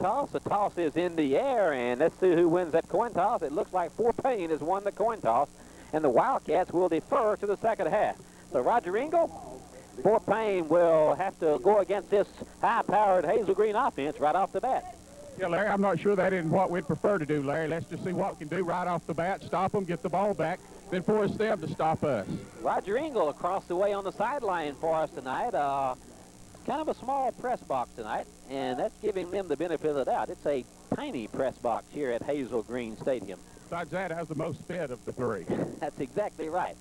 toss. The toss is in the air, and let's see who wins that coin toss. It looks like Fort Payne has won the coin toss, and the Wildcats will defer to the second half. So Roger Engel, Fort Payne will have to go against this high-powered Hazel Green offense right off the bat. Yeah, Larry, I'm not sure that isn't what we'd prefer to do, Larry. Let's just see what we can do right off the bat, stop them, get the ball back, then force them to stop us. Roger Engel across the way on the sideline for us tonight. Kind of a small press box tonight, and that's giving them the benefit of the doubt. It's a tiny press box here at Hazel Green Stadium. Besides that, it has the most bed of the three. That's exactly right.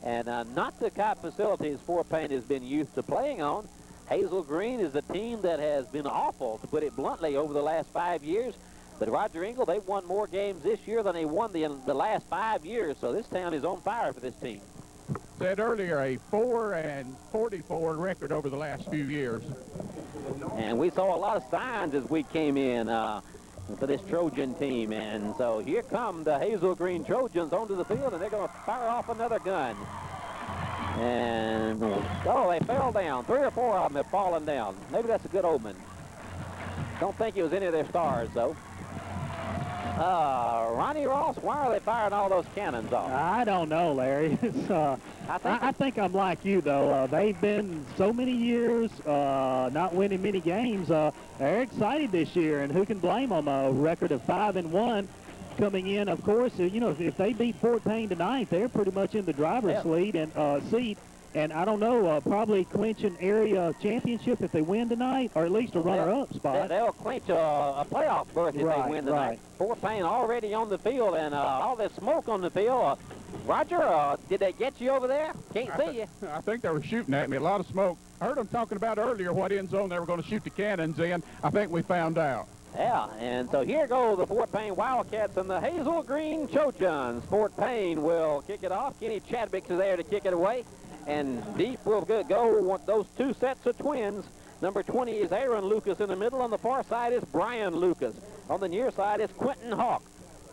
And not the kind of facilities Fort Payne has been used to playing on. Hazel Green is a team that has been awful, to put it bluntly, over the last 5 years. But Roger Engel, they've won more games this year than they won the last 5 years, so this town is on fire for this team. Said earlier, a 4-44 record over the last few years. And we saw a lot of signs as we came in for this Trojan team. And so here come the Hazel Green Trojans onto the field, and they're going to fire off another gun. And, oh, they fell down. 3 or 4 of them have fallen down. Maybe that's a good omen. Don't think it was any of their stars, though. Ronnie Ross, why are they firing all those cannons off? I don't know, Larry. I think I'm like you, though. They've been so many years not winning many games. They're excited this year, and who can blame them? A record of 5-1 coming in. Of course, you know, if they beat Fort Payne tonight, they're pretty much in the driver's seat. And I don't know, probably clinch an area championship if they win tonight, or at least a runner-up spot. They'll clinch a playoff berth if they win tonight. Right. Fort Payne already on the field, and all this smoke on the field. Roger, did they get you over there? Can't see you. I think they were shooting at me. A lot of smoke. I heard them talking about earlier what end zone they were going to shoot the cannons in. I think we found out. Yeah, and so here go the Fort Payne Wildcats and the Hazel Green Trojans. Fort Payne will kick it off. Kenny Chadwick is there to kick it away. And deep will go those two sets of twins. Number 20 is Aaron Lucas in the middle. On the far side is Brian Lucas. On the near side is Quentin Hawk.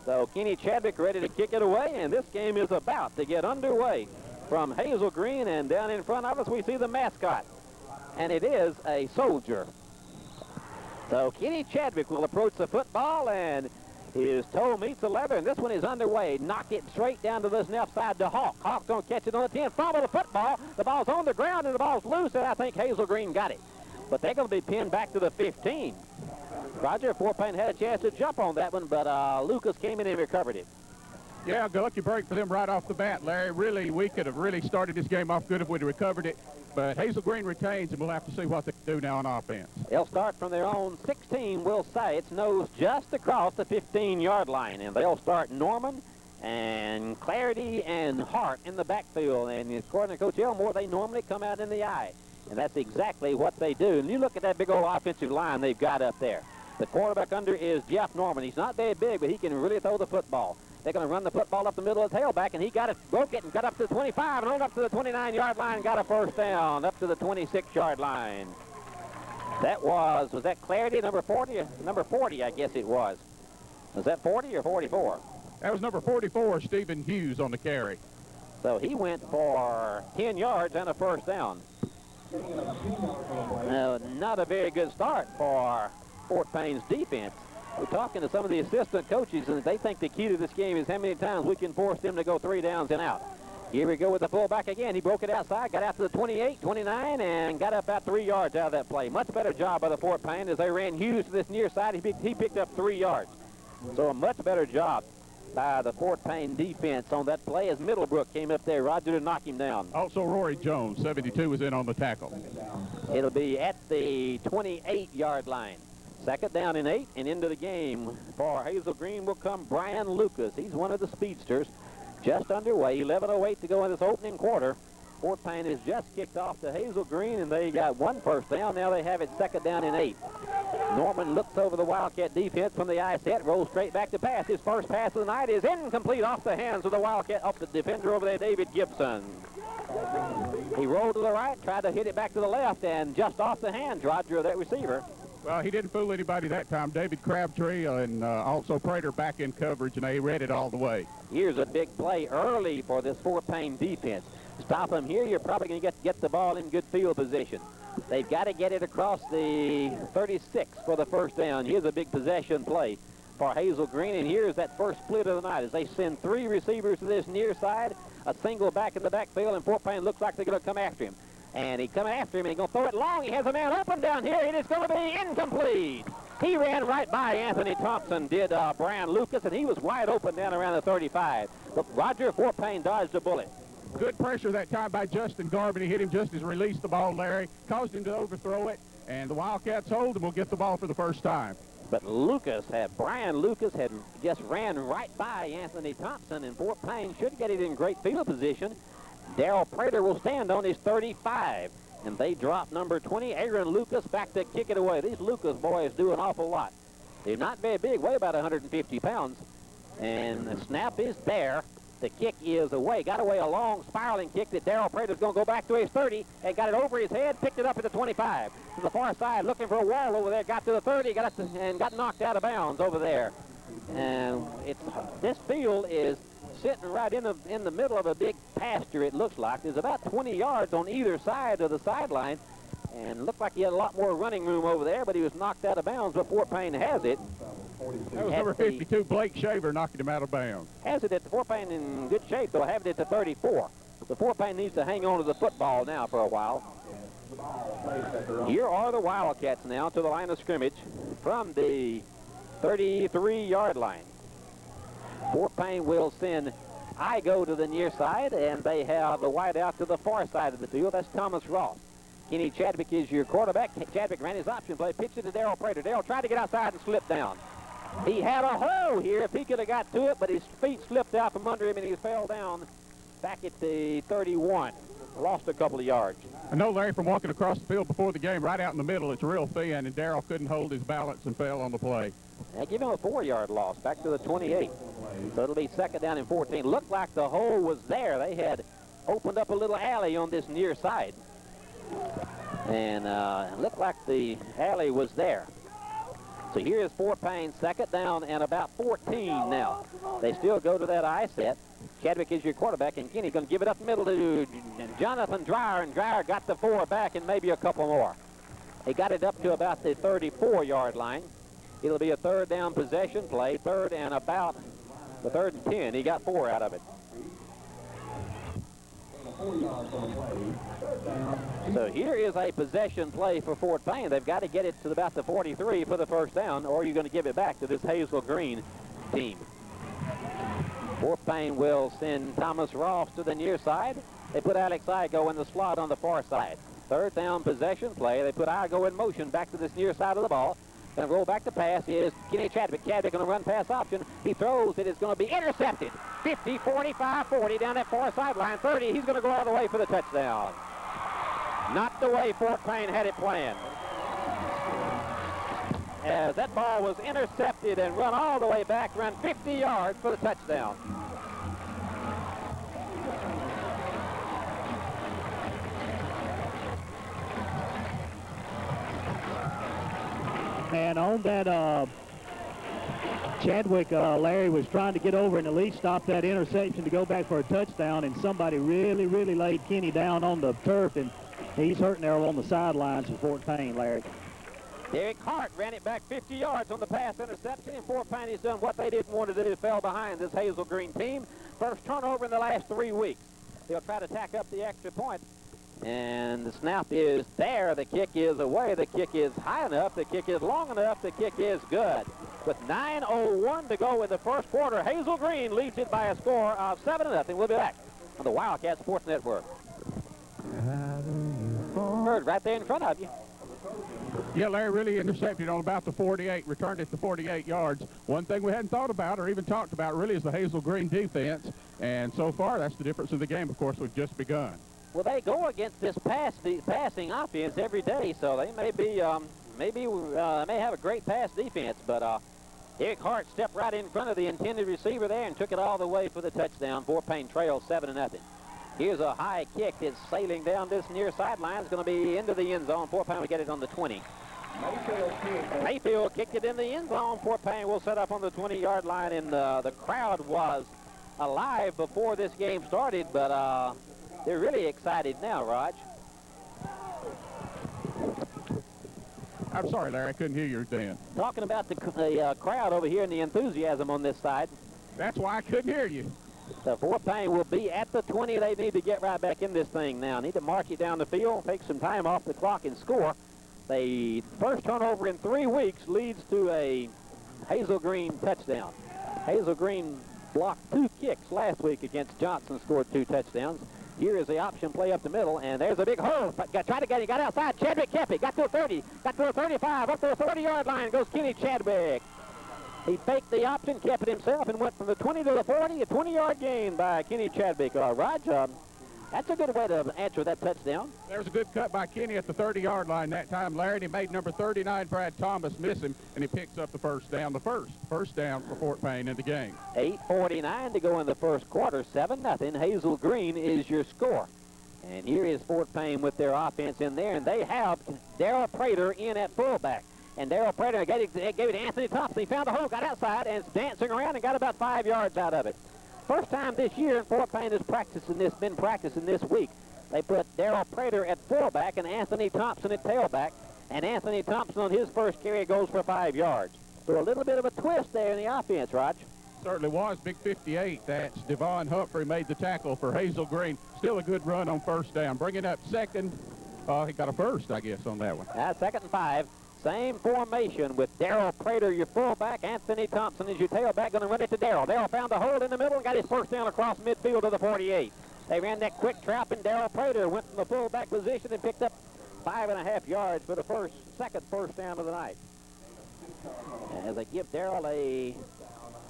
So Kenny Chadwick ready to kick it away, and this game is about to get underway. From Hazel Green, and down in front of us we see the mascot, and it is a soldier. So Kenny Chadwick will approach the football, and his toe meets the leather, and this one is underway. Knock it straight down to this left side to Hawk. Hawk's going to catch it on the 10. Fumble the football. The ball's on the ground, and the ball's loose, and I think Hazel Green got it. But they're going to be pinned back to the 15. Roger, Fort Payne had a chance to jump on that one, but Lucas came in and recovered it. Yeah, good lucky break for them right off the bat, Larry. Really, we could have really started this game off good if we'd recovered it. But Hazel Green retains, and we'll have to see what they can do now on offense. They'll start from their own 16, we'll say. It's nose just across the 15-yard line. And they'll start Norman and Clarity and Hart in the backfield. And according to Coach Elmore, they normally come out in the eye. And that's exactly what they do. And you look at that big old offensive line they've got up there. The quarterback under is Jeff Norman. He's not very big, but he can really throw the football. They're going to run the football up the middle of the tailback, and he got it, broke it, and got up to the 25, and on up to the 29-yard line, got a first down, up to the 26-yard line. That was that Clarity, number 40? Number 40, I guess it was. Was that 40 or 44? That was number 44, Stephen Hughes, on the carry. So he went for 10 yards and a first down. Not a very good start for Fort Payne's defense. We're talking to some of the assistant coaches, and they think the key to this game is how many times we can force them to go 3 downs and out. Here we go with the fullback again. He broke it outside, got out to the 28, 29, and got up about 3 yards out of that play. Much better job by the Fort Payne as they ran Hughes to this near side. He picked up 3 yards. So a much better job by the Fort Payne defense on that play as Middlebrook came up there, Roger, to knock him down. Also, Rory Jones, 72, was in on the tackle. It'll be at the 28-yard line. Second down and 8, and into the game for Hazel Green will come Brian Lucas. He's one of the speedsters. Just underway, 11:08 to go in this opening quarter. Fort Payne has just kicked off to Hazel Green, and they got 1 first down. Now they have it second down and 8. Norman looks over the Wildcat defense from the eye set, rolls straight back to pass. His first pass of the night is incomplete off the hands of the Wildcat, off the defender over there, David Gibson. He rolled to the right, tried to hit it back to the left, and just off the hands, Roger, of that receiver. Well, he didn't fool anybody that time. David Crabtree and also Prater back in coverage, and they read it all the way. Here's a big play early for this Fort Payne defense. Stop him here, you're probably going to get the ball in good field position. They've got to get it across the 36 for the first down. Here's a big possession play for Hazel Green, and here's that first split of the night as they send 3 receivers to this near side, a single back in the backfield, and Fort Payne looks like they're going to come after him. And he come after him, and he's going to throw it long. He has a man open down here, and it's going to be incomplete. He ran right by Anthony Thompson, did Brian Lucas, and he was wide open down around the 35. But Roger, Fort Payne dodged a bullet. Good pressure that time by Justin Garvin. He hit him just as he released the ball, Larry, caused him to overthrow it, and the Wildcats hold and will get the ball for the first time. But Brian Lucas had just ran right by Anthony Thompson, and Fort Payne should get it in great field position. Darrell Prater will stand on his 35, and they drop number 20, Aaron Lucas, back to kick it away. These Lucas boys do an awful lot. They're not very big, weigh about 150 pounds, and the snap is there. The kick is away. Got away a long spiraling kick that Darrell Prater's going to go back to his 30 and got it over his head, picked it up at the 25. To the far side, looking for a wall over there, got to the 30, and got knocked out of bounds over there. And this field is sitting right in the middle of a big pasture, it looks like. There's about 20 yards on either side of the sideline, and looked like he had a lot more running room over there, but he was knocked out of bounds, but Fort Payne has it. That was number 52, Blake Shaver, knocking him out of bounds. Has it at the Fort Payne in good shape, though, have it at the 34. The Fort Payne needs to hang on to the football now for a while. Here are the Wildcats now to the line of scrimmage from the 33-yard line. Fort Payne will send Igo to the near side, and they have the wide out to the far side of the field. That's Thomas Ross. Kenny Chadwick is your quarterback. Chadwick ran his option play, pitched it to Darrell Prater. Darrell tried to get outside and slipped down. He had a hole here if he could have got to it, but his feet slipped out from under him, and he fell down back at the 31. Lost a couple of yards. I know, Larry, from walking across the field before the game, right out in the middle, it's real thin, and Darrell couldn't hold his balance and fell on the play. They give him a 4-yard loss back to the 28. So it'll be second down and 14. Looked like the hole was there. They had opened up a little alley on this near side. And looked like the alley was there. So here is Fort Payne, second down and about 14 now. They still go to that I set. Chadwick is your quarterback, and Kenny's going to give it up the middle to Jonathan Dreyer, and Dreyer got the 4 back and maybe a couple more. He got it up to about the 34-yard line. It'll be a third down possession play, third and 10. He got 4 out of it. So here is a possession play for Fort Payne. They've got to get it to about the 43 for the first down, or you're going to give it back to this Hazel Green team. Fort Payne will send Thomas Ross to the near side. They put Alex Igo in the slot on the far side. Third down possession play. They put Igo in motion back to this near side of the ball. Going to roll back the pass is Kenny Chadwick. Chadwick going to run pass option. He throws it. It's going to be intercepted. 50, 45, 40 down that far sideline. 30. He's going to go all the way for the touchdown. Not the way Fort Payne had it planned. As that ball was intercepted and run all the way back, run 50 yards for the touchdown. And on that, Chadwick, Larry was trying to get over and at least stop that interception to go back for a touchdown, and somebody really, really laid Kenny down on the turf, and he's hurting there on the sidelines of Fort Payne, Larry. Derek Hart ran it back 50 yards on the pass interception, and Fort Payne has done what they didn't want to do, fell behind this Hazel Green team. First turnover in the last 3 weeks. They'll try to tack up the extra point. And the snap is there. The kick is away. The kick is high enough. The kick is long enough. The kick is good. With 9:01 to go in the first quarter, Hazel Green leads it by a score of 7-0. We'll be back on the Wildcat Sports Network. Heard right there in front of you. Yeah, Larry really intercepted on about the 48, returned it to 48 yards. One thing we hadn't thought about or even talked about really is the Hazel Green defense. And so far, that's the difference in the game. Of course, we've just begun. Well, they go against this passing offense every day, so they may have a great pass defense. But Eric Hart stepped right in front of the intended receiver there and took it all the way for the touchdown. Fort Payne trails 7-0. Here's a high kick that's sailing down this near sideline. It's going to be into the end zone. Fort Payne will get it on the 20. Mayfield kicked it in the end zone. Fort Payne will set up on the 20-yard line, and the crowd was alive before this game started, but they're really excited now, Raj. I'm sorry, Larry, I couldn't hear you then. Talking about the crowd over here and the enthusiasm on this side. That's why I couldn't hear you. So Fort Payne will be at the 20. They need to get right back in this thing now. Need to march it down the field, take some time off the clock, and score. The first turnover in 3 weeks leads to a Hazel Green touchdown. Hazel Green blocked 2 kicks last week against Johnson, scored 2 touchdowns. Here is the option play up the middle, and there's a big hole. Tried to get it, got outside. Chadwick kept it, got to the 30, got to the 35, up to the 40-yard line goes Kenny Chadwick. He faked the option, kept it himself, and went from the 20 to the 40, a 20-yard gain by Kenny Chadwick. Raj, that's a good way to answer that touchdown. There was a good cut by Kenny at the 30-yard line that time, Larry, and he made number 39, Brad Thomas, miss him, and he picks up the first down, first down for Fort Payne in the game. 8:49 to go in the first quarter, 7-0. Hazel Green is your score. And here is Fort Payne with their offense in there, and they have Darrell Prater in at fullback. And Darrell Prater gave it to Anthony Thompson. He found a hole, got outside, and is dancing around and got about 5 yards out of it. First time this year, Fort Payne has been practicing this week. They put Darrell Prater at fullback and Anthony Thompson at tailback. And Anthony Thompson on his first carry goes for 5 yards. So a little bit of a twist there in the offense, Raj. Certainly was. Big 58. That's Devon Humphrey made the tackle for Hazel Green. Still a good run on first down. Bringing up second. He got a first, I guess, on that one. 2nd and 5. Same formation with Darrell Prater, your fullback. Anthony Thompson is your tailback. Going to run it to Darrell. Darrell found a hole in the middle and got his first down across midfield to the 48. They ran that quick trap, and Darrell Prater went from the fullback position and picked up 5.5 yards for the second first down of the night. And as they give Darrell a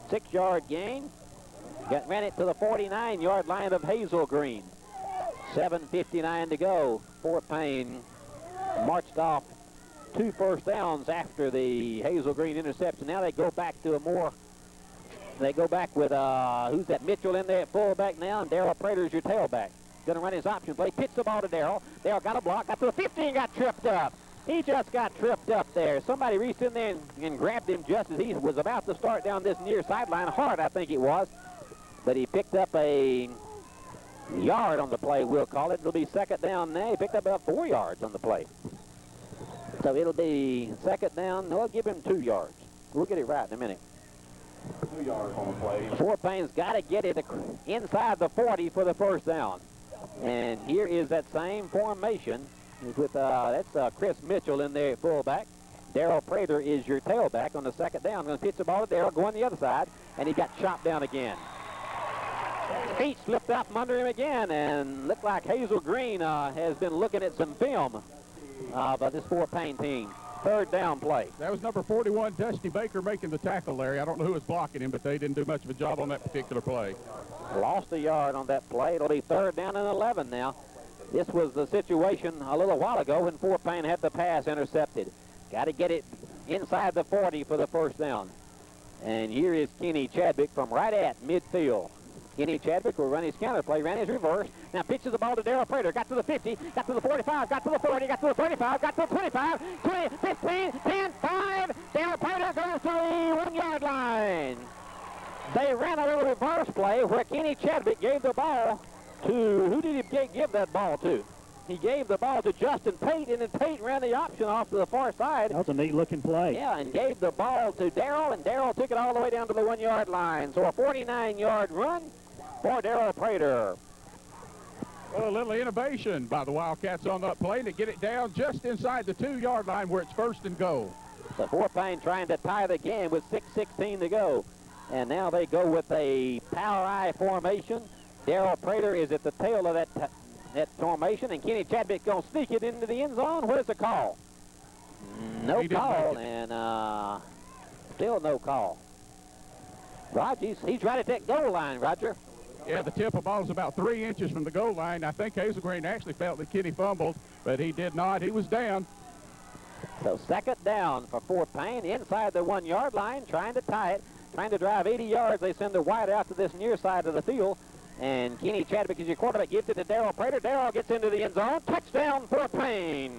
6-yard gain, ran it to the 49-yard line of Hazel Green. 7:59 to go. Fort Payne marched off 2 first downs after the Hazel Green interception. Now they go back to they go back with, who's that, Mitchell in there at fullback now, and Darrell Prater is your tailback. Going to run his option play, pitch the ball to Darrell. Darrell got a block, got to the 50 and got tripped up. He just got tripped up there. Somebody reached in there and grabbed him just as he was about to start down this near sideline. Hard, I think it was. But he picked up a yard on the play, we'll call it. It'll be second down now. He picked up about 4 yards on the play. So it'll be second down. We'll give him 2 yards. We'll get it right in a minute. 2 yards on the play. Fort Payne's got to get it inside the 40 for the first down. And here is that same formation with that's Chris Mitchell in there at fullback. Darrell Prater is your tailback on the second down. Going to pitch the ball to Darrell, going the other side, and he got chopped down again. Feet slipped out from under him again, and looked like Hazel Green has been looking at some film by this Fort Payne team. Third down play. That was number 41, Dusty Baker, making the tackle, Larry. I don't know who was blocking him, but they didn't do much of a job on that particular play. Lost a yard on that play. It'll be third down and 11 now. This was the situation a little while ago when Fort Payne had the pass intercepted. Got to get it inside the 40 for the first down. And here is Kenny Chadwick from right at midfield. Kenny Chadwick will run his counter play, ran his reverse. Now pitches the ball to Darrell Prater. Got to the 50, got to the 45, got to the 40, got to the 35, got to the 25, 20, 15, 10, 5. Darrell Prater goes to the 1-yard line. They ran a little reverse play where Kenny Chadwick gave the ball to, who did he give that ball to? He gave the ball to Justin Payne, and Payne ran the option off to the far side. That was a neat-looking play. Yeah, and gave the ball to Darrell, and Darrell took it all the way down to the 1-yard line. So a 49-yard run for Darrell Prater. Well, a little innovation by the Wildcats on that play to get it down just inside the 2-yard line where it's first and goal. So Fort Payne trying to tie the game with 6:16 to go. And now they go with a power I formation. Darrell Prater is at the tail of that formation, and Kenny Chadwick going to sneak it into the end zone. Where's the call? No call, and still no call. Roger, he's right at that goal line, Roger. Yeah, the tip of ball is about 3 inches from the goal line. I think Hazel Green actually felt that Kenny fumbled, but he did not. He was down. So second down for Fort Payne inside the 1-yard line, trying to tie it, trying to drive 80 yards. They send the wide out to this near side of the field. And Kenny Chadwick is your quarterback, gives it to Darrell Prater. Darrell gets into the end zone. Touchdown, Fort Payne.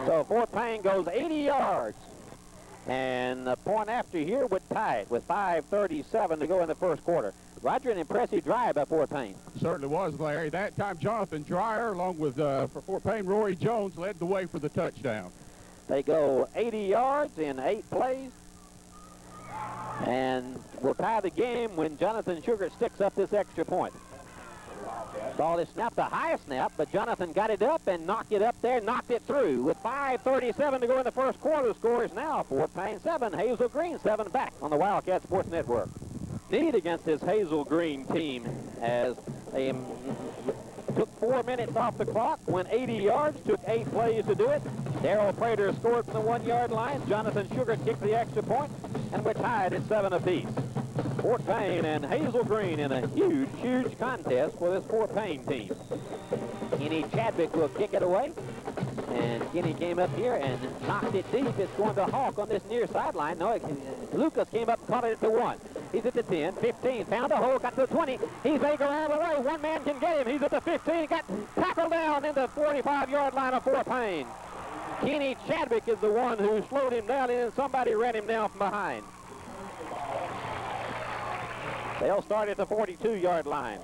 So Fort Payne goes 80 yards. And the point after here would tie it with 5:37 to go in the first quarter. Roger, an impressive drive by Fort Payne. Certainly was, Larry. That time, Jonathan Dreyer, along with, for Fort Payne, Rory Jones, led the way for the touchdown. They go 80 yards in 8 plays. And will tie the game when Jonathan Sugar sticks up this extra point. Ball is snapped, the high snap, but Jonathan got it up and knocked it up there, knocked it through. With 5:37 to go in the first quarter, the score is now Fort Payne 7, Hazel Green 7 back on the Wildcat Sports Network. Need against this Hazel Green team as they took 4 minutes off the clock, went 80 yards, took 8 plays to do it. Darrell Prater scored from the 1-yard line. Jonathan Sugar kicked the extra point, and we're tied at 7 apiece. Fort Payne and Hazel Green in a huge, huge contest for this Fort Payne team. Kenny Chadwick will kick it away. And Kenny came up here and knocked it deep. It's going to Hawk on this near sideline. No, Lucas came up and caught it at the 1. He's at the 10, 15, found a hole, got to the 20. He's going to go out of the way. One man can get him. He's at the 15, got tackled down in the 45-yard line of Fort Payne. Kenny Chadwick is the one who slowed him down, and then somebody ran him down from behind. They'll start at the 42-yard line.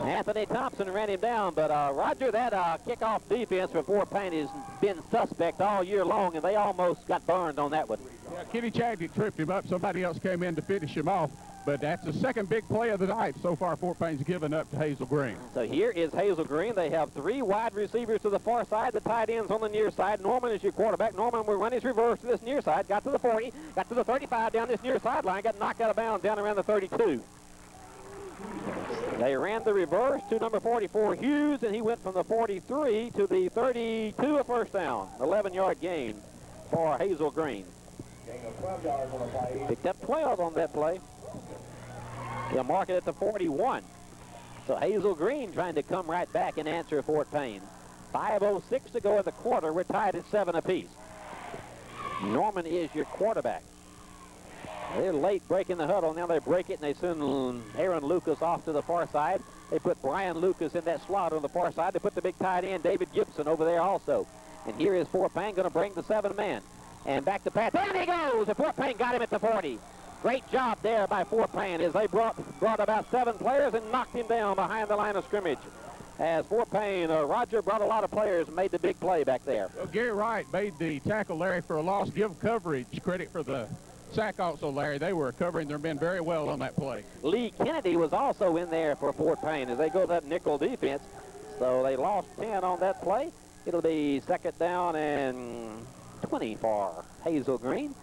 Anthony Thompson ran him down, but Roger, that kickoff defense for Fort Payne has been suspect all year long, and they almost got burned on that one. Yeah, Kenny Chadwick tripped him up. Somebody else came in to finish him off, but that's the second big play of the night. So far, Fort Payne's given up to Hazel Green. So here is Hazel Green. They have 3 wide receivers to the far side, the tight ends on the near side. Norman is your quarterback. Norman will run his reverse to this near side, got to the 40, got to the 35 down this near sideline, got knocked out of bounds down around the 32. They ran the reverse to number 44, Hughes, and he went from the 43 to the 32, a first down. 11-yard gain for Hazel Green. Picked up 12 on that play. They'll mark it at the 41. So Hazel Green trying to come right back and answer Fort Payne. 5:06 to go in the quarter. We're tied at 7 apiece. Norman is your quarterback. They're late breaking the huddle. Now they break it, and they send Aaron Lucas off to the far side. They put Brian Lucas in that slot on the far side. They put the big tight end, David Gibson, over there also. And here is Fort Payne going to bring the 7-man. And back to pass. There he goes! And Fort Payne got him at the 40. Great job there by Fort Payne as they brought about 7 players and knocked him down behind the line of scrimmage. As Fort Payne, Roger brought a lot of players and made the big play back there. Well, Gary Wright made the tackle, Larry, for a loss. Give coverage credit for the sack also, Larry. They were covering their men very well on that play. Lee Kennedy was also in there for Fort Payne as they go that nickel defense. So they lost 10 on that play. It'll be 2nd down and 20 for Hazel Green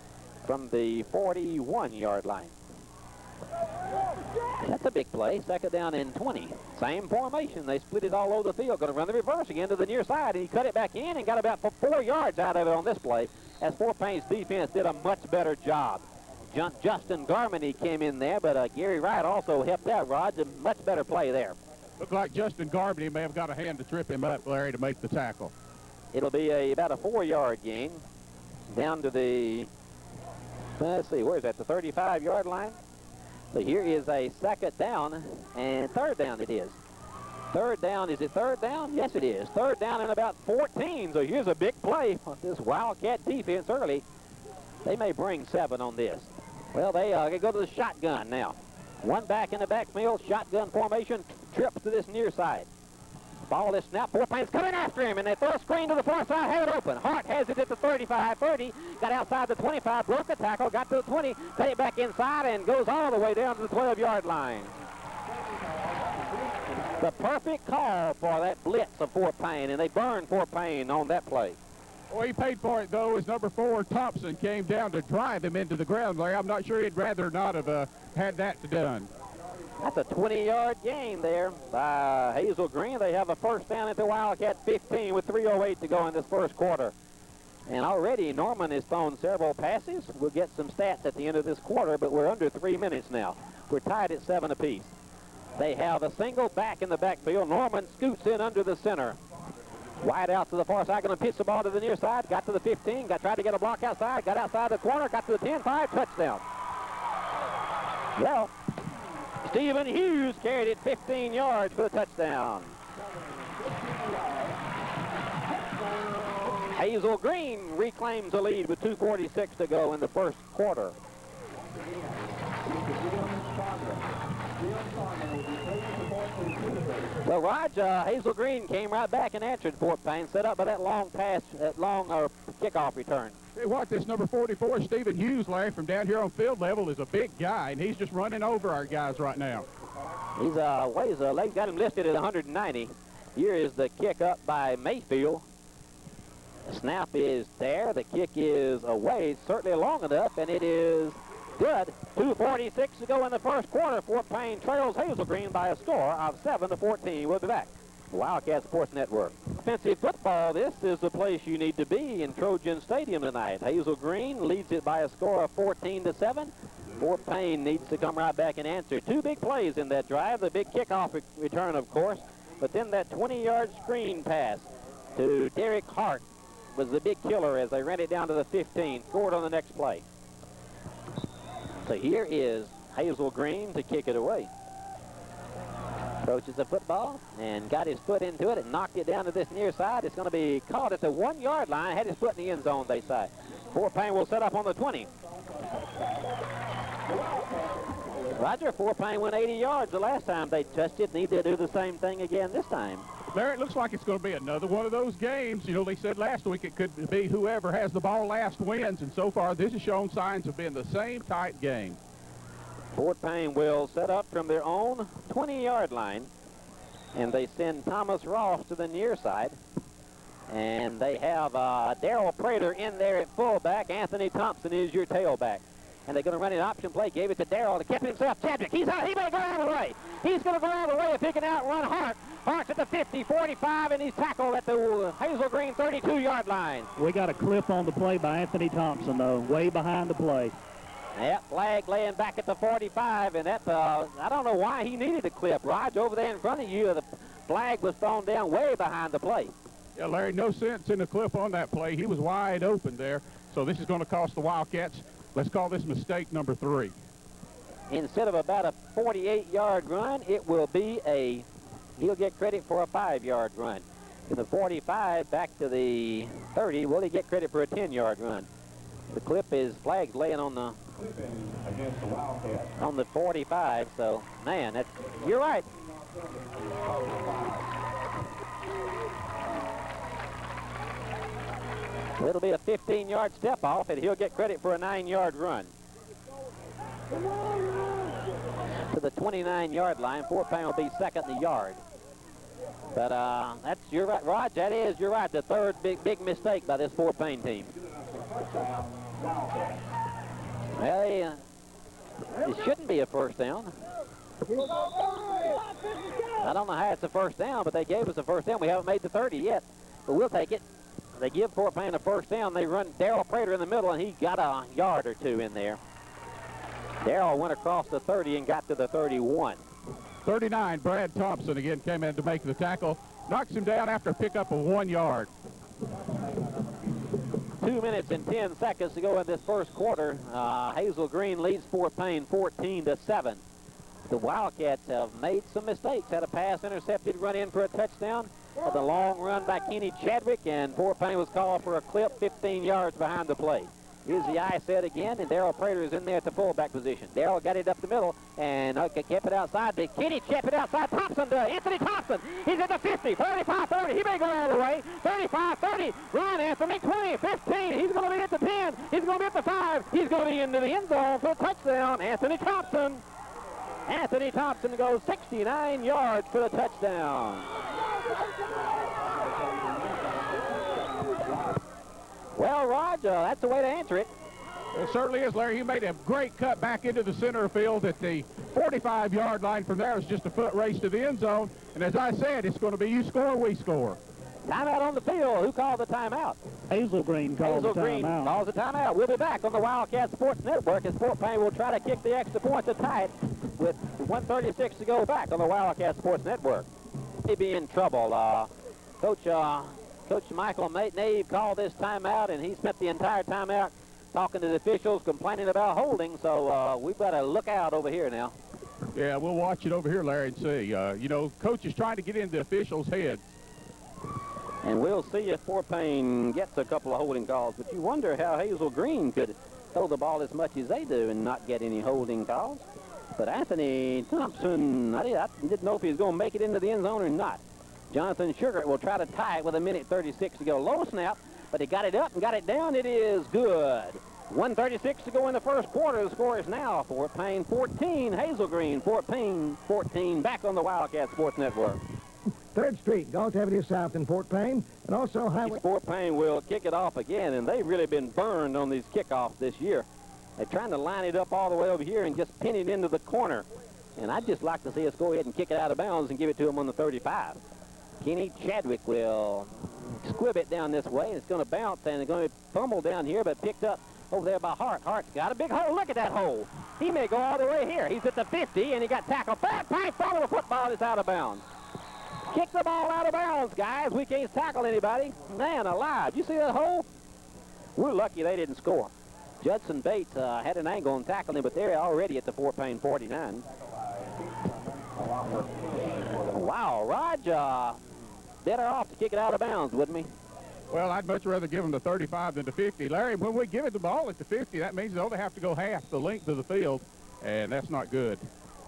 from the 41-yard line. That's a big play. 2nd down and 20. Same formation. They split it all over the field. Going to run the reverse again to the near side. And he cut it back in and got about 4 yards out of it on this play, as Fort Payne's defense did a much better job. Justin Garmany came in there, but Gary Wright also helped out, Rod. A much better play there. Looked like Justin Garmany may have got a hand to trip him up, Larry, to make the tackle. It'll be about a 4-yard gain down to the, let's see, where's that, the 35-yard line? So here is a 2nd down and 3rd down it is. 3rd down, is it 3rd down? Yes, it is. 3rd down and about 14. So here's a big play on this Wildcat defense early. They may bring 7 on this. Well, they go to the shotgun now. 1 back in the backfield, shotgun formation, trips to this near side. Ball is snapped. Fort Payne's coming after him, and they throw a screen to the far side, have it open. Hart has it at the 35, 30, got outside the 25, broke the tackle, got to the 20, cut it back inside, and goes all the way down to the 12-yard line. The perfect call for that blitz of Fort Payne, and they burned Fort Payne on that play. Well, he paid for it, though, as number 4, Thompson, came down to drive him into the ground, Larry. I'm not sure he'd rather not have had that done. That's a 20-yard gain there by Hazel Green. They have a first down at the Wildcat 15 with 3:08 to go in this first quarter. And already Norman has thrown several passes. We'll get some stats at the end of this quarter, but we're under 3 minutes now. We're tied at 7 apiece. They have a single back in the backfield. Norman scoots in under the center. Wide out to the far side, going to pitch the ball to the near side. Got to the 15, tried to get a block outside, got outside the corner, got to the 10-5, touchdown. Well, Stephen Hughes carried it 15 yards for the touchdown. Hazel Green reclaims the lead with 2:46 to go in the first quarter. Well, Raj, Hazel Green came right back and answered Fort Payne, set up by that long pass, that long kickoff return. Hey, what, this number 44, Stephen Hughes, Larry, from down here on field level, is a big guy, and he's just running over our guys right now. He's they've got him listed at 190. Here is the kick up by Mayfield. The snap is there. The kick is away. It's certainly long enough, and it is good. 2:46 to go in the first quarter. Fort Payne trails Hazel Green by a score of 7-14. We'll be back. Wildcat Sports Network. Offensive football, this is the place you need to be in Trojan Stadium tonight. Hazel Green leads it by a score of 14-7. Fort Payne needs to come right back and answer. Two big plays in that drive. The big kickoff return, of course, but then that 20-yard screen pass to Derek Hart was the big killer as they ran it down to the 15, scored on the next play. So here is Hazel Green to kick it away. Approaches the football and got his foot into it and knocked it down to this near side. It's going to be caught at the 1-yard line. Had his foot in the end zone, they say. Fort Payne will set up on the 20. Roger, Fort Payne went 80 yards the last time they touched it. Need to do the same thing again this time. Larry, it looks like it's going to be another one of those games. You know, they said last week it could be whoever has the ball last wins, and so far this has shown signs of being the same tight game. Fort Payne will set up from their own 20-yard line, and they send Thomas Ross to the near side. And they have Darrell Prater in there at fullback. Anthony Thompson is your tailback. And they're going to run an option play. Gave it to Darrell to keep himself. Chadwick, he may go out of the way. He's going to go out of the way if he can outrun Hart. Hart's at the 50, 45, and he's tackled at the Hazel Green 32-yard line. We got a clip on the play by Anthony Thompson, though, way behind the play. That flag laying back at the 45, and that, I don't know why he needed a clip. Raj, over there in front of you, the flag was thrown down way behind the play. Yeah, Larry, no sense in the clip on that play. He was wide open there, so this is going to cost the Wildcats. Let's call this mistake number 3. Instead of about a 48-yard run, it will be he'll get credit for a 5-yard run. From the 45 back to the 30, will he get credit for a 10-yard run? The clip is flags laying on the 45, so, man, you're right. It'll be a 15-yard step off, and he'll get credit for a 9-yard run. To the 29-yard line, Fort Payne will be second in the yard. But you're right, Raj, you're right, the third big mistake by this Fort Payne team. Well, it shouldn't be a first down. I don't know how it's a first down, but they gave us a first down. We haven't made the 30 yet, but we'll take it. They give Fort Payne a first down. They run Darrell Prater in the middle, and he got a yard or two in there. Darrell went across the 30 and got to the 31. 39, Brad Thompson again came in to make the tackle. Knocks him down after a pickup of 1 yard. 2 minutes and 10 seconds to go in this first quarter. Hazel Green leads Fort Payne 14-7. The Wildcats have made some mistakes. Had a pass intercepted, run in for a touchdown. The long run by Kenny Chadwick, and Fort Payne was called for a clip 15 yards behind the play. Here's the eye set again, and Darrell Prater is in there at the fullback position. Darrell got it up the middle and kept it outside. Kenny kept it outside. Thompson to Anthony Thompson. He's at the 50, 45, 30. He may go out of the way. 35, 30. Run, Anthony. 20, 15. He's going to be at the 10. He's going to be at the 5. He's going to be into the end zone for a touchdown. Anthony Thompson. Anthony Thompson goes 69 yards for the touchdown. Well, Raj, that's the way to answer it. It certainly is, Larry. He made a great cut back into the center field at the 45-yard line. From there, it was just a foot race to the end zone. And as I said, it's going to be you score, we score. Timeout on the field. Who called the timeout? Hazel Green calls the timeout. Hazel Green calls the timeout. We'll be back on the Wildcat Sports Network as Fort Payne will try to kick the extra point to tie it with 1:36 to go back on the Wildcat Sports Network. He'd be in trouble. Coach Michael Nave called this timeout, and he spent the entire timeout talking to the officials, complaining about holding, so we've got to look out over here now. Yeah, we'll watch it over here, Larry, and see. You know, Coach is trying to get into the officials' head. And we'll see if Fort Payne gets a couple of holding calls, but you wonder how Hazel Green could throw the ball as much as they do and not get any holding calls. But Anthony Thompson, I didn't know if he was going to make it into the end zone or not. Jonathan Sugar will try to tie it with 1:36 to go. Low snap, but he got it up and got it down. It is good. 1:36 to go in the first quarter. The score is now Fort Payne 14, Hazel Green 14. Back on the Wildcat Sports Network. 3rd Street, Galt Avenue South in Fort Payne, and also Highway. Fort Payne will kick it off again, and they've really been burned on these kickoffs this year. They're trying to line it up all the way over here and just pin it into the corner. And I'd just like to see us go ahead and kick it out of bounds and give it to them on the 35. Kenny Chadwick will squib it down this way, and it's going to bounce, and it's going to fumble down here, but picked up over there by Hart. Hart's got a big hole. Look at that hole. He may go all the way here. He's at the 50, and he got tackled. Back, follow the football. It's out of bounds. Kick the ball out of bounds, guys. We can't tackle anybody. Man alive. You see that hole? We're lucky they didn't score. Judson Bates had an angle and tackled him, but they're already at the Fort Payne 49. Wow, Raj, better off to kick it out of bounds, wouldn't we? Well, I'd much rather give them the 35 than the 50. Larry, when we give it the ball at the 50, that means they only have to go half the length of the field, and that's not good.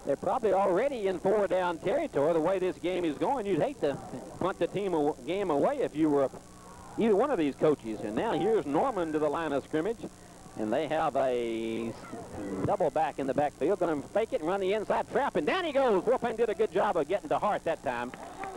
They're probably already in 4-down territory. The way this game is going, you'd hate to punt the game away if you were either one of these coaches. And now here's Norman to the line of scrimmage, and they have a double back in the backfield. Going to fake it and run the inside trap, and down he goes. Fort Payne did a good job of getting to Hart that time.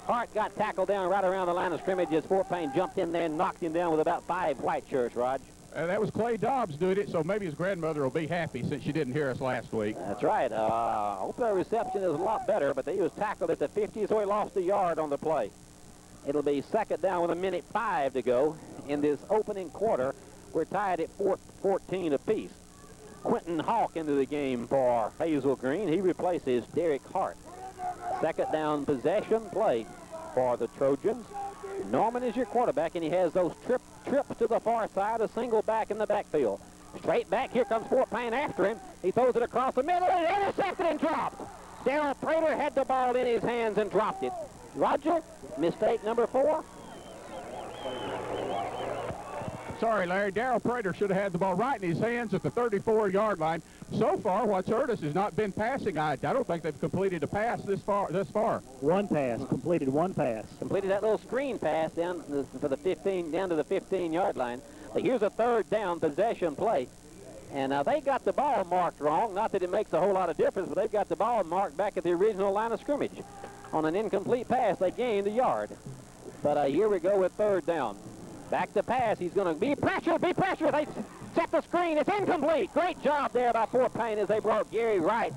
Hart got tackled down right around the line of scrimmage as Fort Payne jumped in there and knocked him down with about 5 white shirts, Raj. That was Clay Dobbs doing it, so maybe his grandmother will be happy since she didn't hear us last week. That's right. I hope their reception is a lot better, but he was tackled at the 50, so he lost a yard on the play. It'll be 2nd down with 1:05 to go in this opening quarter. We're tied at 14 apiece. Quentin Hawk into the game for Hazel Green. He replaces Derek Hart. 2nd down possession play for the Trojans. Norman is your quarterback, and he has those trips to the far side, a single back in the backfield. Straight back, here comes Fort Payne after him. He throws it across the middle, and intercepted and dropped. Darryl Prater had the ball in his hands and dropped it. Roger, mistake number 4. Sorry, Larry. Darryl Prater should have had the ball right in his hands at the 34-yard line. So far, what's hurt us has not been passing. I don't think they've completed a pass thus far. One pass, completed one pass. Completed that little screen pass down for the 15, down to the 15-yard line. But here's a 3rd down possession play. And they got the ball marked wrong. Not that it makes a whole lot of difference, but they've got the ball marked back at the original line of scrimmage. On an incomplete pass, they gained a yard. But here we go with 3rd down. Back to pass. He's going to be pressured. They set the screen. It's incomplete. Great job there by Fort Payne as they brought Gary Wright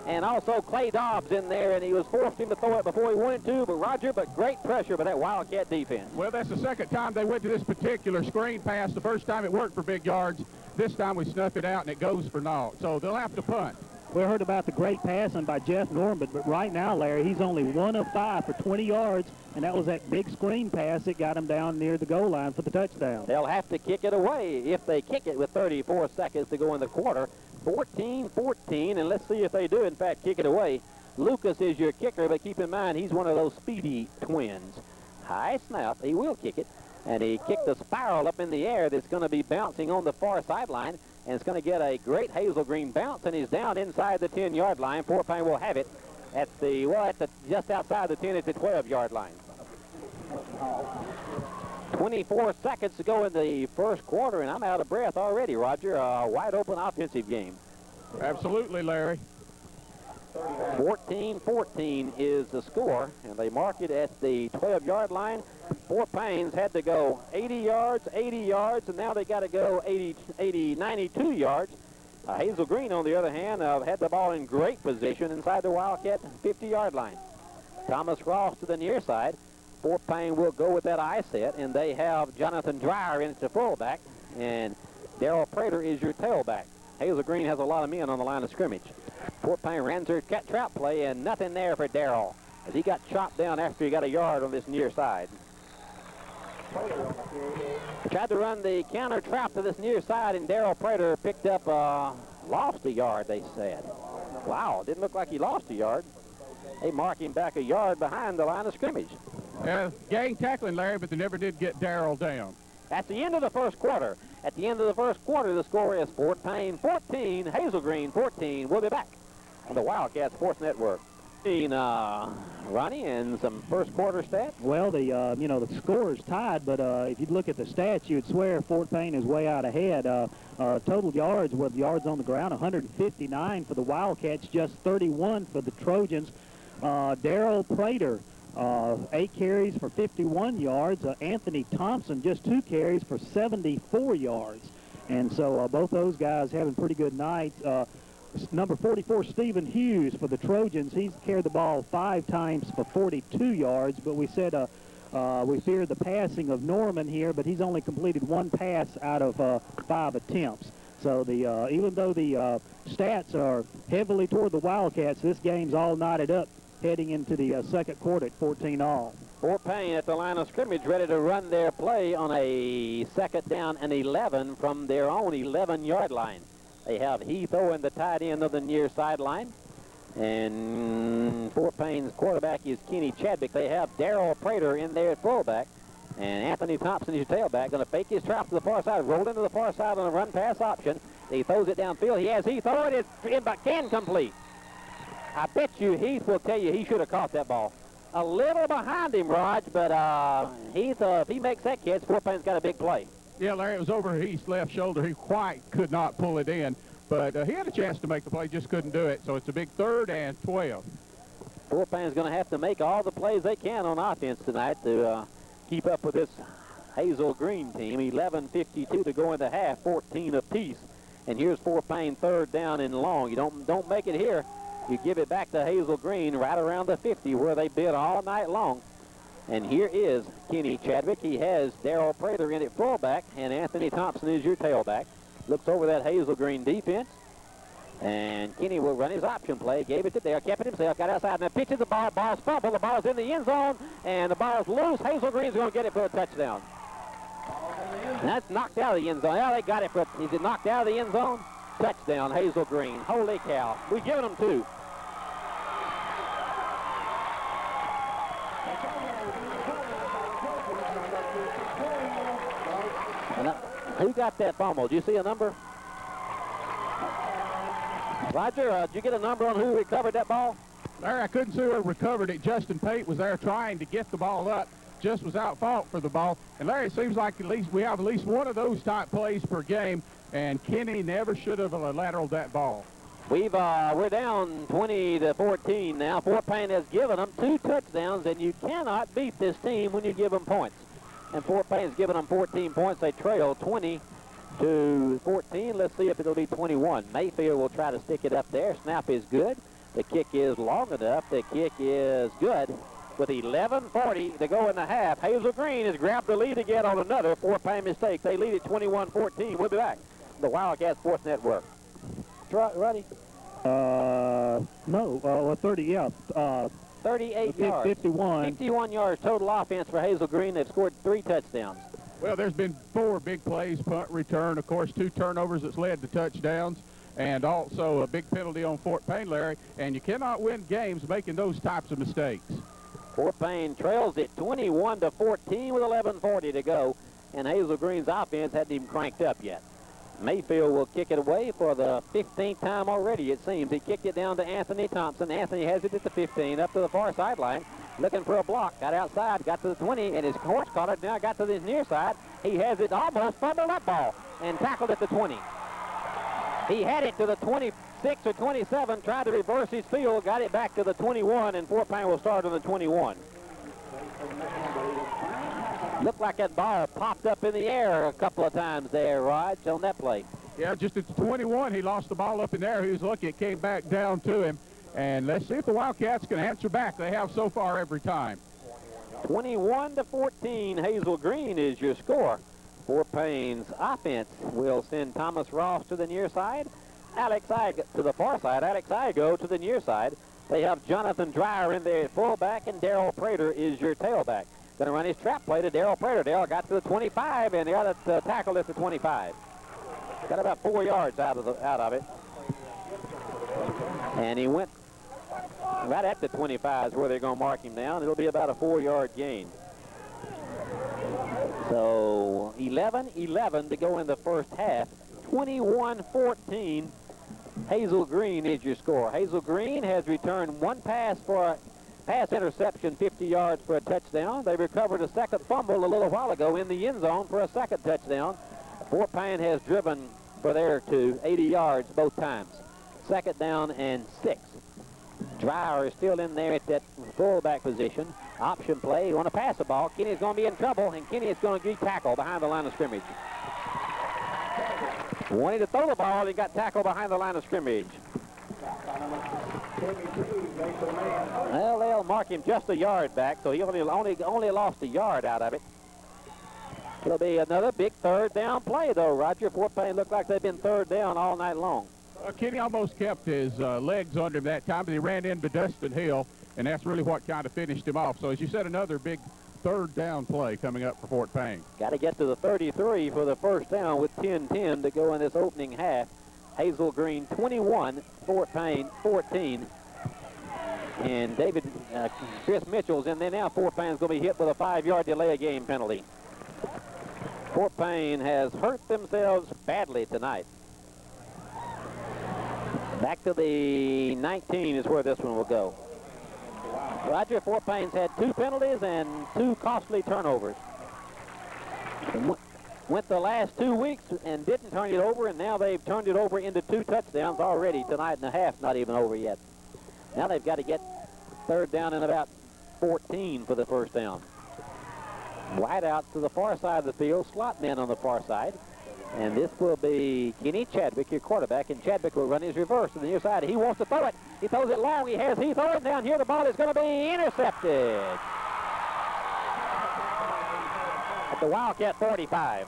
and also Clay Dobbs in there, and he was forced him to throw it before he wanted to. But great pressure by that Wildcat defense. Well, that's the 2nd time they went to this particular screen pass. The first time it worked for big yards. This time we snuff it out, and it goes for naught. So they'll have to punt. We heard about the great passing by Jeff Norman, but right now, Larry, he's only 1 of 5 for 20 yards, and that was that big screen pass that got him down near the goal line for the touchdown. They'll have to kick it away if they kick it with 34 seconds to go in the quarter. 14-14, and let's see if they do, in fact, kick it away. Lucas is your kicker, but keep in mind he's one of those speedy twins. High snap, he will kick it, and he kicked a spiral up in the air that's going to be bouncing on the far sideline. And it's going to get a great Hazel Green bounce, and he's down inside the 10-yard line. Fort Payne will have it at just outside the 10 at the 12-yard line. 24 seconds to go in the first quarter, and I'm out of breath already, Roger. A wide-open offensive game. Absolutely, Larry. 14-14 is the score, and they mark it at the 12-yard line. Fort Payne's had to go 80 yards, and now they got to go 92 yards. Hazel Green, on the other hand, had the ball in great position inside the Wildcat 50-yard line. Thomas Ross to the near side. Fort Payne will go with that I set, and they have Jonathan Dreyer in at the fullback, and Darryl Prater is your tailback. Hazel Green has a lot of men on the line of scrimmage. Fort Payne ran their cat trap play, and nothing there for Darryl, as he got chopped down after he got a yard on this near side. Tried to run the counter trap to this near side, and Darryl Prater picked up, lost a yard, they said. Wow, didn't look like he lost a yard. They mark him back a yard behind the line of scrimmage. Gang tackling, Larry, but they never did get Darryl down. At the end of the first quarter. At the end of the first quarter, the score is Fort Payne 14, Hazel Green 14. We'll be back. on the Wildcats Sports Network. Ronnie, and some first quarter stats? Well, the score is tied, but if you look at the stats, you'd swear Fort Payne is way out ahead. Total yards with yards on the ground, 159 for the Wildcats, just 31 for the Trojans. Darryl Prater, 8 carries for 51 yards. Anthony Thompson, just 2 carries for 74 yards. And so both those guys having pretty good nights. Number 44, Stephen Hughes for the Trojans. He's carried the ball 5 times for 42 yards, but we said we feared the passing of Norman here, but he's only completed 1 pass out of 5 attempts. So even though the stats are heavily toward the Wildcats, this game's all knotted up heading into the second quarter at 14-all. Fort Payne at the line of scrimmage, ready to run their play on a 2nd down and 11 from their own 11-yard line. They have Heath Owen, the tight end of the near sideline. And Fort Payne's quarterback is Kenny Chadwick. They have Darryl Prater in there at fullback. And Anthony Thompson is your tailback. Going to fake his trap to the far side. Roll into the far side on a run-pass option. He throws it downfield. He has Heath Owen. It's incomplete. I bet you Heath will tell you he should have caught that ball. A little behind him, Raj, but Heath, if he makes that catch, Fort Payne's got a big play. Yeah, Larry, it was over Heath's left shoulder. He quite could not pull it in, but he had a chance to make the play, just couldn't do it. So it's a big 3rd and 12. Fort Payne's going to have to make all the plays they can on offense tonight to keep up with this Hazel Green team. 11:52 to go in the half, 14 apiece. And here's Fort Payne 3rd down and long. You don't make it here. You give it back to Hazel Green right around the 50 where they bid all night long. And here is Kenny Chadwick. He has Darryl Prater in at fullback, and Anthony Thompson is your tailback. Looks over that Hazel Green defense. And Kenny will run his option play. Gave it to Dale, kept it himself, got outside, and then pitches the ball. Ball's fumbled. The ball's in the end zone, and the ball's loose. Hazel Green's going to get it for a touchdown. And that's knocked out of the end zone. Yeah, they got it for is it knocked out of the end zone? Touchdown, Hazel Green. Holy cow. We've given them 2. Who got that fumble? Do you see a number? Roger, did you get a number on who recovered that ball? Larry, I couldn't see who recovered it. Justin Pate was there trying to get the ball up. Just was out fault for the ball. And Larry, it seems like we have at least one of those type plays per game, and Kenny never should have lateraled that ball. We're down 20-14 now. Fort Payne has given them 2 touchdowns, and you cannot beat this team when you give them points. And Fort Payne's given them 14 points. They trail 20-14. Let's see if it'll be 21. Mayfield will try to stick it up there. Snap is good. The kick is long enough. The kick is good. With 11:40 to go in the half, Hazel Green has grabbed the lead again on another Fort Payne mistake. They lead at 21-14. We'll be back. The Wildcats Sports Network. Roddy? No, 30, yeah. 38 yards. 51. 51 yards total offense for Hazel Green. They've scored 3 touchdowns. Well, there's been 4 big plays, punt return, of course, 2 turnovers that's led to touchdowns, and also a big penalty on Fort Payne, Larry, and you cannot win games making those types of mistakes. Fort Payne trails it 21-14 with 11:40 to go, and Hazel Green's offense hadn't even cranked up yet. Mayfield will kick it away for the 15th time already, it seems. He kicked it down to Anthony Thompson. Anthony has it at the 15, up to the far sideline, looking for a block. Got outside, got to the 20, and his horse caught it. Now got to the near side. He has it almost fumbled that ball and tackled at the 20. He had it to the 26 or 27, tried to reverse his field, got it back to the 21, and Fort Payne will start on the 21. Looked like that ball popped up in the air a couple of times there, Raj, on that play. Yeah, just at the 21, he lost the ball up in there. He was lucky it came back down to him. And let's see if the Wildcats can answer back. They have so far every time. 21-14, Hazel Green is your score. Fort Payne's offense will send Thomas Ross to the near side, Alex Igo to the far side, Alex Igo to the near side. They have Jonathan Dreyer in there at fullback, and Darryl Prater is your tailback. Going to run his trap play to Darryl Prater. Darryl got to the 25, and they got it tackled at the 25. Got about 4 yards out of it. And he went right at the 25 is where they're going to mark him down. It'll be about a 4-yard gain. So 11-11 to go in the first half. 21-14. Hazel Green is your score. Hazel Green has returned one pass for a pass interception, 50 yards for a touchdown. They recovered a second fumble a little while ago in the end zone for a second touchdown. Fort Payne has driven for there to 80 yards both times. Second down and 6. Dreyer is still in there at that fullback position. Option play. You want to pass the ball. Kenny's going to be in trouble, and Kenny is going to get tackled behind the line of scrimmage. Wanted to throw the ball, he got tackled behind the line of scrimmage. Well, they'll mark him just a yard back, so he only lost a yard out of it. It'll be another big third down play, though, Roger. Fort Payne looked like they've been third down all night long. Kenny almost kept his legs under him that time, but he ran into Dustin Hill, and that's really what kind of finished him off. So, as you said, another big third down play coming up for Fort Payne. Got to get to the 33 for the first down with 10-10 to go in this opening half. Hazel Green 21, Fort Payne 14. And Chris Mitchell's in there now. Fort Payne's going to be hit with a 5-yard delay of game penalty. Fort Payne has hurt themselves badly tonight. Back to the 19 is where this one will go. Roger, Fort Payne's had 2 penalties and 2 costly turnovers. Went the last 2 weeks and didn't turn it over, and now they've turned it over into 2 touchdowns already tonight, and the half's not even over yet. Now they've got to get third down and about 14 for the first down. Wide out to the far side of the field, slot men on the far side. And this will be Kenny Chadwick, your quarterback, and Chadwick will run his reverse to the near side. He wants to throw it. He throws it long. He throws it down here. The ball is going to be intercepted at the Wildcat 45.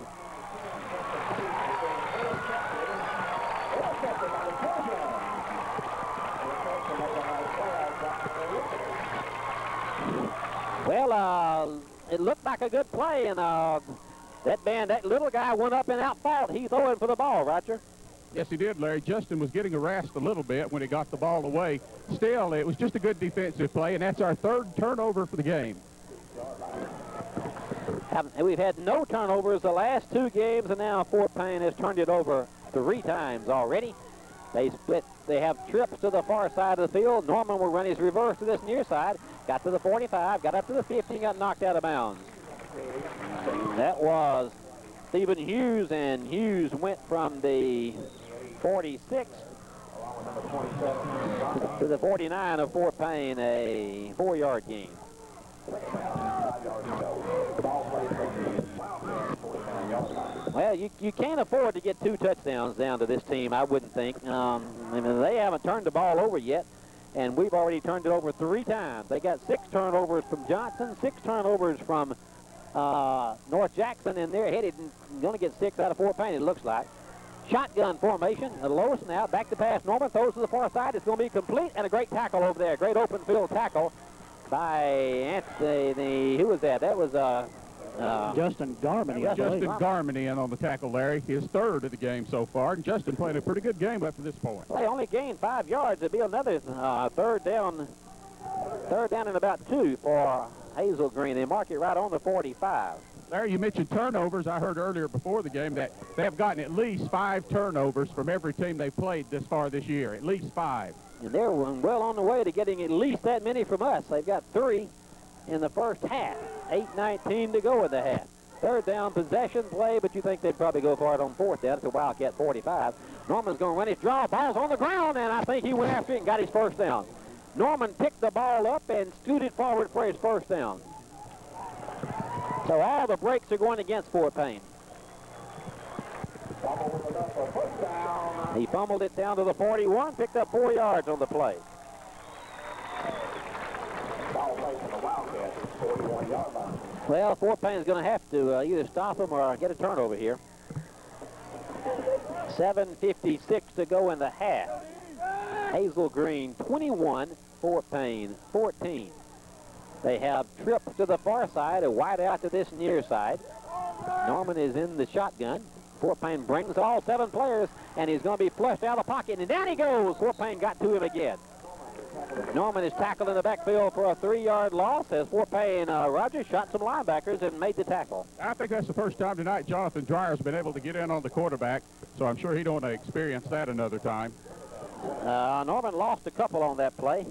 Well, it looked like a good play, and that little guy went up and out-fouled. He's throwing for the ball, Roger. Yes, he did, Larry. Justin was getting harassed a little bit when he got the ball away. Still, it was just a good defensive play, and that's our 3rd turnover for the game. We've had no turnovers the last 2 games, and now Fort Payne has turned it over 3 times already. They have trips to the far side of the field. Norman will run his reverse to this near side. Got to the 45, got up to the 50, got knocked out of bounds. That was Stephen Hughes, and Hughes went from the 46 to the 49 of Fort Payne, a 4-yard gain. Well, you can't afford to get 2 touchdowns down to this team, I wouldn't think. I mean, they haven't turned the ball over yet, and we've already turned it over 3 times. They got 6 turnovers from Johnson, 6 turnovers from North Jackson, and they're headed and going to get 6 out of Fort Payne, it looks like. Shotgun formation, a low snap, back to pass. Norman throws to the far side. It's going to be complete, and a great tackle over there. Great open field tackle by Anthony. Who was that? That was Justin Garmany. Justin Garmany in on the tackle, Larry. His 3rd of the game so far, and Justin played a pretty good game up to this point. They only gained 5 yards. It'll be another third down and about 2 for Hazel Green. They mark it right on the 45. Larry, you mentioned turnovers. I heard earlier before the game that they have gotten at least 5 turnovers from every team they've played this far this year. At least 5. And they're well on the way to getting at least that many from us. They've got 3 in the first half. 8:19 to go in the half. Third down possession play, but you think they'd probably go for it on 4th down at the Wildcat 45. Norman's going to run his draw. Ball's on the ground, and I think he went after it and got his first down. Norman picked the ball up and scooted forward for his first down. So all the breaks are going against Fort Payne. He fumbled it down to the 41, picked up 4 yards on the play. Well, Fort Payne is going to have to either stop him or get a turnover here. 7:56 to go in the half. Hazel Green 21, Fort Payne 14. They have trips to the far side, a wide out to this near side. Norman is in the shotgun. Fort Payne brings all 7 players, and he's going to be flushed out of the pocket, and down he goes. Fort Payne got to him again. Norman is tackled in the backfield for a 3-yard loss as Fort Payne, Rogers shot some linebackers and made the tackle. I think that's the first time tonight Jonathan Dreyer's been able to get in on the quarterback, so I'm sure he don't want to experience that another time. Norman lost a couple on that play.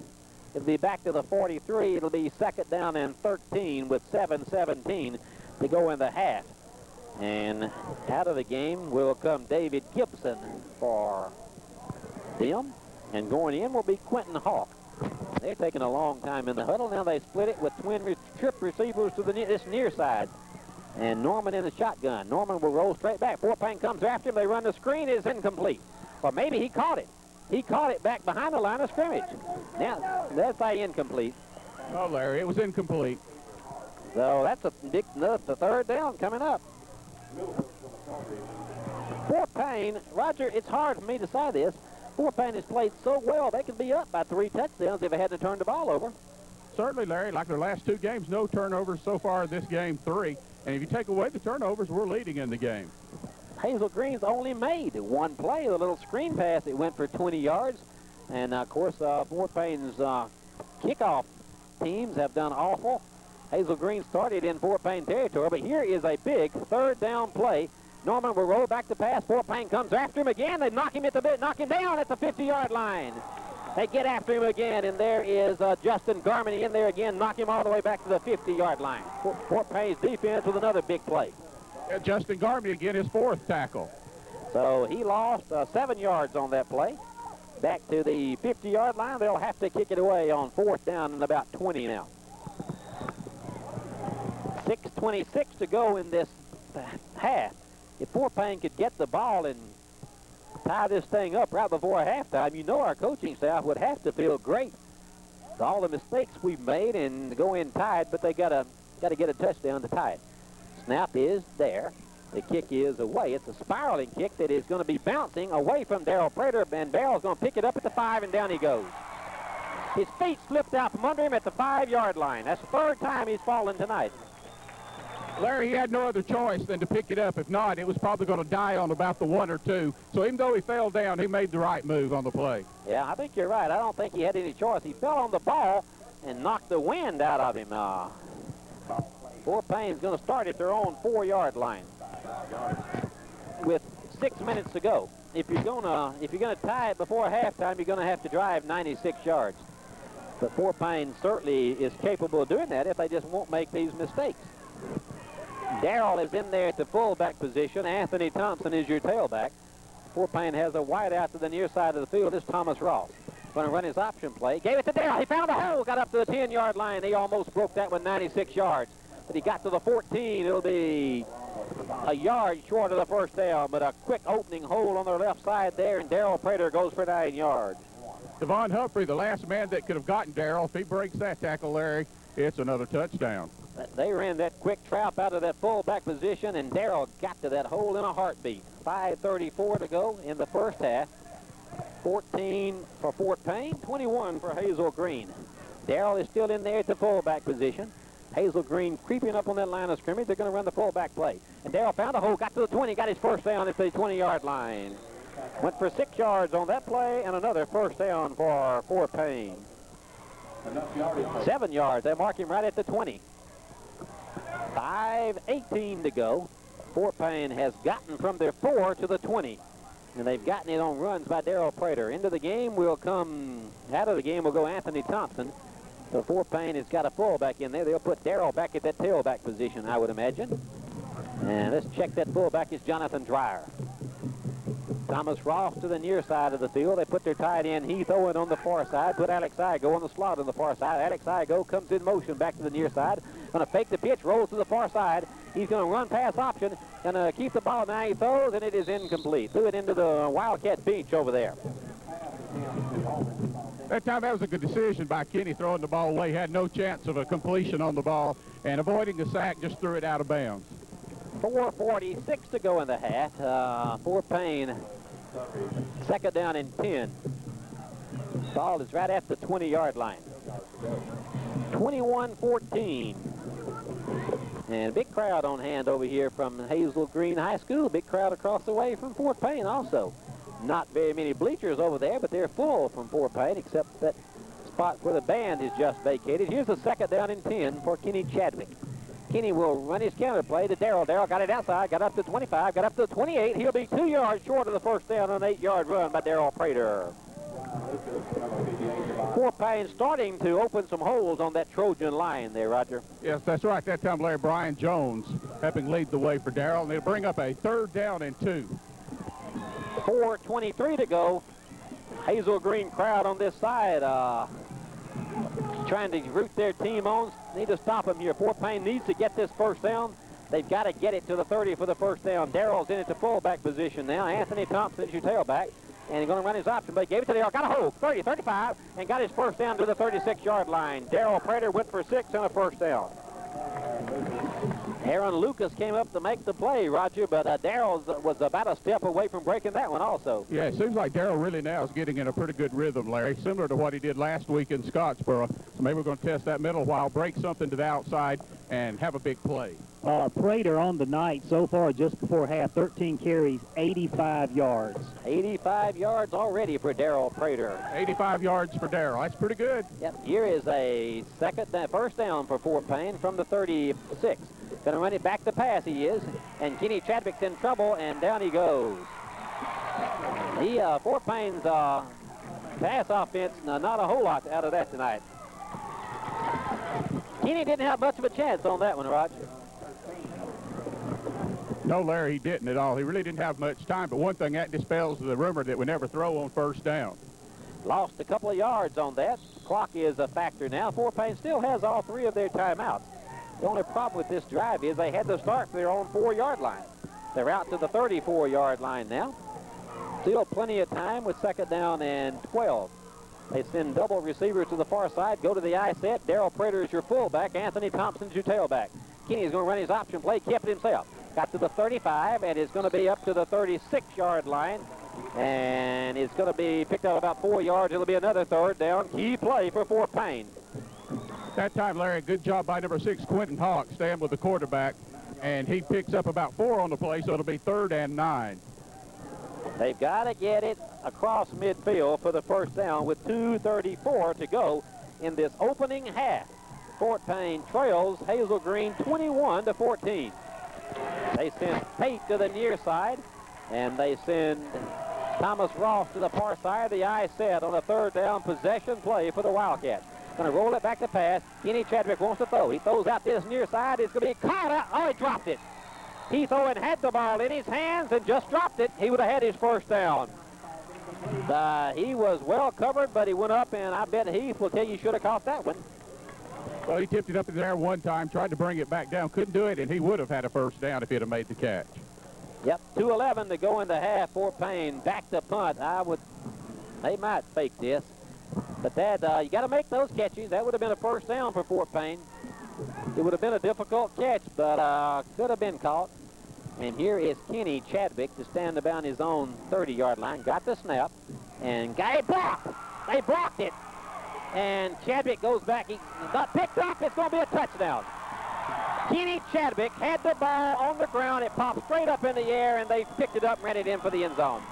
It'll be back to the 43. It'll be second down and 13 with 7:17 to go in the half. And out of the game will come David Gibson for them. And going in will be Quentin Hawk. They're taking a long time in the huddle. Now they split it with twin trip receivers to this near side. And Norman in the shotgun. Norman will roll straight back. Fort Payne comes after him. They run the screen. It's incomplete. Or maybe he caught it. He caught it back behind the line of scrimmage. Now, that's incomplete. Oh, Larry, it was incomplete. So that's the third down coming up. Fort Payne, Roger, it's hard for me to say this. Fort Payne has played so well, they could be up by 3 touchdowns if they hadn't turned the ball over. Certainly, Larry, like their last 2 games, no turnovers so far this game, 3. And if you take away the turnovers, we're leading in the game. Hazel Green's only made 1 play, the little screen pass. It went for 20 yards. And, of course, Fort Payne's kickoff teams have done awful. Hazel Green started in Fort Payne territory, but here is a big third down play. Norman will roll back the pass. Fort Payne comes after him again. They knock him down at the 50-yard line. They get after him again, and there is Justin Garmany in there again, knock him all the way back to the 50-yard line. Fort Payne's defense with another big play. Justin Garmany again, his 4th tackle. So he lost 7 yards on that play. Back to the 50-yard line. They'll have to kick it away on 4th down and about 20 now. 6:26 to go in this half. If Fort Payne could get the ball and tie this thing up right before halftime, you know our coaching staff would have to feel great. All the mistakes we've made and go in tied, but they gotta get a touchdown to tie it. Snap is there. The kick is away. It's a spiraling kick that is going to be bouncing away from Darrell Prater, and Darrell's going to pick it up at the 5, and down he goes. His feet slipped out from under him at the 5-yard line. That's the 3rd time he's fallen tonight. Larry, he had no other choice than to pick it up. If not, it was probably going to die on about the 1 or 2. So even though he fell down, he made the right move on the play. Yeah, I think you're right. I don't think he had any choice. He fell on the ball and knocked the wind out of him. Fort Payne's going to start at their own 4-yard line with 6 minutes to go. If you're going to tie it before halftime, you're going to have to drive 96 yards. But Fort Payne certainly is capable of doing that if they just won't make these mistakes. Darrell is in there at the fullback position. Anthony Thompson is your tailback. Fort Payne has a wide out to the near side of the field. It's Thomas Ross. Going to run his option play. Gave it to Darrell. He found the hole. Got up to the 10-yard line. He almost broke that with 96 yards. But he got to the 14. It'll be a yard short of the first down, but a quick opening hole on their left side there, and Darrell Prater goes for 9 yards. Devon Humphrey, the last man that could have gotten Darrell. If he breaks that tackle, Larry, it's another touchdown. They ran that quick trap out of that fullback position, and Darrell got to that hole in a heartbeat. 5:34 to go in the first half. 14 for Fort Payne, 21 for Hazel Green. Darrell is still in there at the fullback position. Hazel Green creeping up on that line of scrimmage. They're going to run the fullback play. And Darrell found a hole, got to the 20, got his first down at the 20-yard line. Went for 6 yards on that play, and another first down for Fort Payne. 7 yards. They mark him right at the 20. 5:18 to go. Fort Payne has gotten from their 4 to the 20. And they've gotten it on runs by Darrell Prater. Out of the game will go Anthony Thompson. So Fort Payne has got a fullback in there. They'll put Darrell back at that tailback position, I would imagine. And let's check that fullback is Jonathan Dreyer. Thomas Ross to the near side of the field. They put their tight end Heath Owen on the far side. Put Alex Igo on the slot on the far side. Alex Igo comes in motion back to the near side. Going to fake the pitch, rolls to the far side. He's going to run pass option. Going to keep the ball. Now he throws, and it is incomplete. Threw it into the Wildcat bench over there. That time, that was a good decision by Kenny throwing the ball away. Had no chance of a completion on the ball, and avoiding the sack, just threw it out of bounds. 4:46 to go in the half. Fort Payne, second down and 10. Ball is right at the 20-yard line. 21-14. And big crowd on hand over here from Hazel Green High School. Big crowd across the way from Fort Payne also. Not very many bleachers over there, but they're full from Fort Payne, except that spot where the band is just vacated. Here's the second down and 10 for Kenny Chadwick. Kenny will run his counter play to Darrell. Darrell got it outside, got up to 25, got up to 28. He'll be 2 yards short of the first down on an 8-yard run by Darrell Prater. Fort Payne starting to open some holes on that Trojan line there, Roger. Yes, that's right. That time, Larry, Brian Jones helping lead the way for Darrell, and they'll bring up a 3rd down and 2. 4:23 to go. Hazel Green crowd on this side trying to root their team on. Need to stop them here. Fort Payne needs to get this first down. They've got to get it to the 30 for the first down. Darrell's in it to fullback position now. Anthony Thompson's your tailback. And he's going to run his option, but he gave it to Darrell. Got a hold, 30, 35, and got his first down to the 36-yard line. Darrell Prater went for 6 and a first down. Aaron Lucas came up to make the play, Roger, but Darrell was about a step away from breaking that one also. Yeah, it seems like Darrell really now is getting in a pretty good rhythm, Larry, similar to what he did last week in Scottsboro. So maybe we're going to test that middle while, break something to the outside, and have a big play. Prater on the night so far just before half, 13 carries, 85 yards. 85 yards already for Darrell Prater. 85 yards for Darrell. That's pretty good. Yep, here is a first down for Fort Payne from the 36. Going to run it back to pass, he is. And Kenny Chadwick's in trouble, and down he goes. Fort Payne's pass offense, not a whole lot out of that tonight. Kenny didn't have much of a chance on that one, Roger. No, Larry, he didn't at all. He really didn't have much time, but one thing that dispels the rumor that we never throw on first down. Lost a couple of yards on that. Clock is a factor now. Fort Payne still has all 3 of their timeouts. The only problem with this drive is they had to start for their own 4-yard line. They're out to the 34-yard line now. Still plenty of time with 2nd down and 12. They send double receivers to the far side, go to the I set. Darrell Prater is your fullback. Anthony Thompson's your tailback. Kenny's going to run his option play, kept it himself. Got to the 35, and it's going to be up to the 36-yard line. And it's going to be picked up about 4 yards. It'll be another 3rd down. Key play for Fort Payne. That time, Larry, good job by number 6, Quentin Hawk, staying with the quarterback. And he picks up about 4 on the play, so it'll be 3rd and 9. They've got to get it across midfield for the first down with 2:34 to go in this opening half. Fort Payne trails Hazel Green 21-14. They send Pate to the near side, and they send Thomas Ross to the far side. The I set on a 3rd down possession play for the Wildcats. Going to roll it back to pass. Kenny Chadwick wants to throw. He throws out this near side. It's going to be caught out. Oh, he dropped it. Heath Owen had the ball in his hands and just dropped it. He would have had his first down. He was well covered, but he went up, and I bet Heath will tell you should have caught that one. Well, he tipped it up in there one time, tried to bring it back down, couldn't do it, and he would have had a first down if he'd have made the catch. Yep, 2:11 to go in the half. Fort Payne back to punt. They might fake this. But you got to make those catches. That would have been a first down for Fort Payne. It would have been a difficult catch, but could have been caught. And here is Kenny Chadwick to stand about his own 30-yard line. Got the snap, and got it blocked. They blocked it. And Chadwick goes back. He got picked up. It's going to be a touchdown. Kenny Chadwick had the ball on the ground. It popped straight up in the air, and they picked it up and ran it in for the end zone.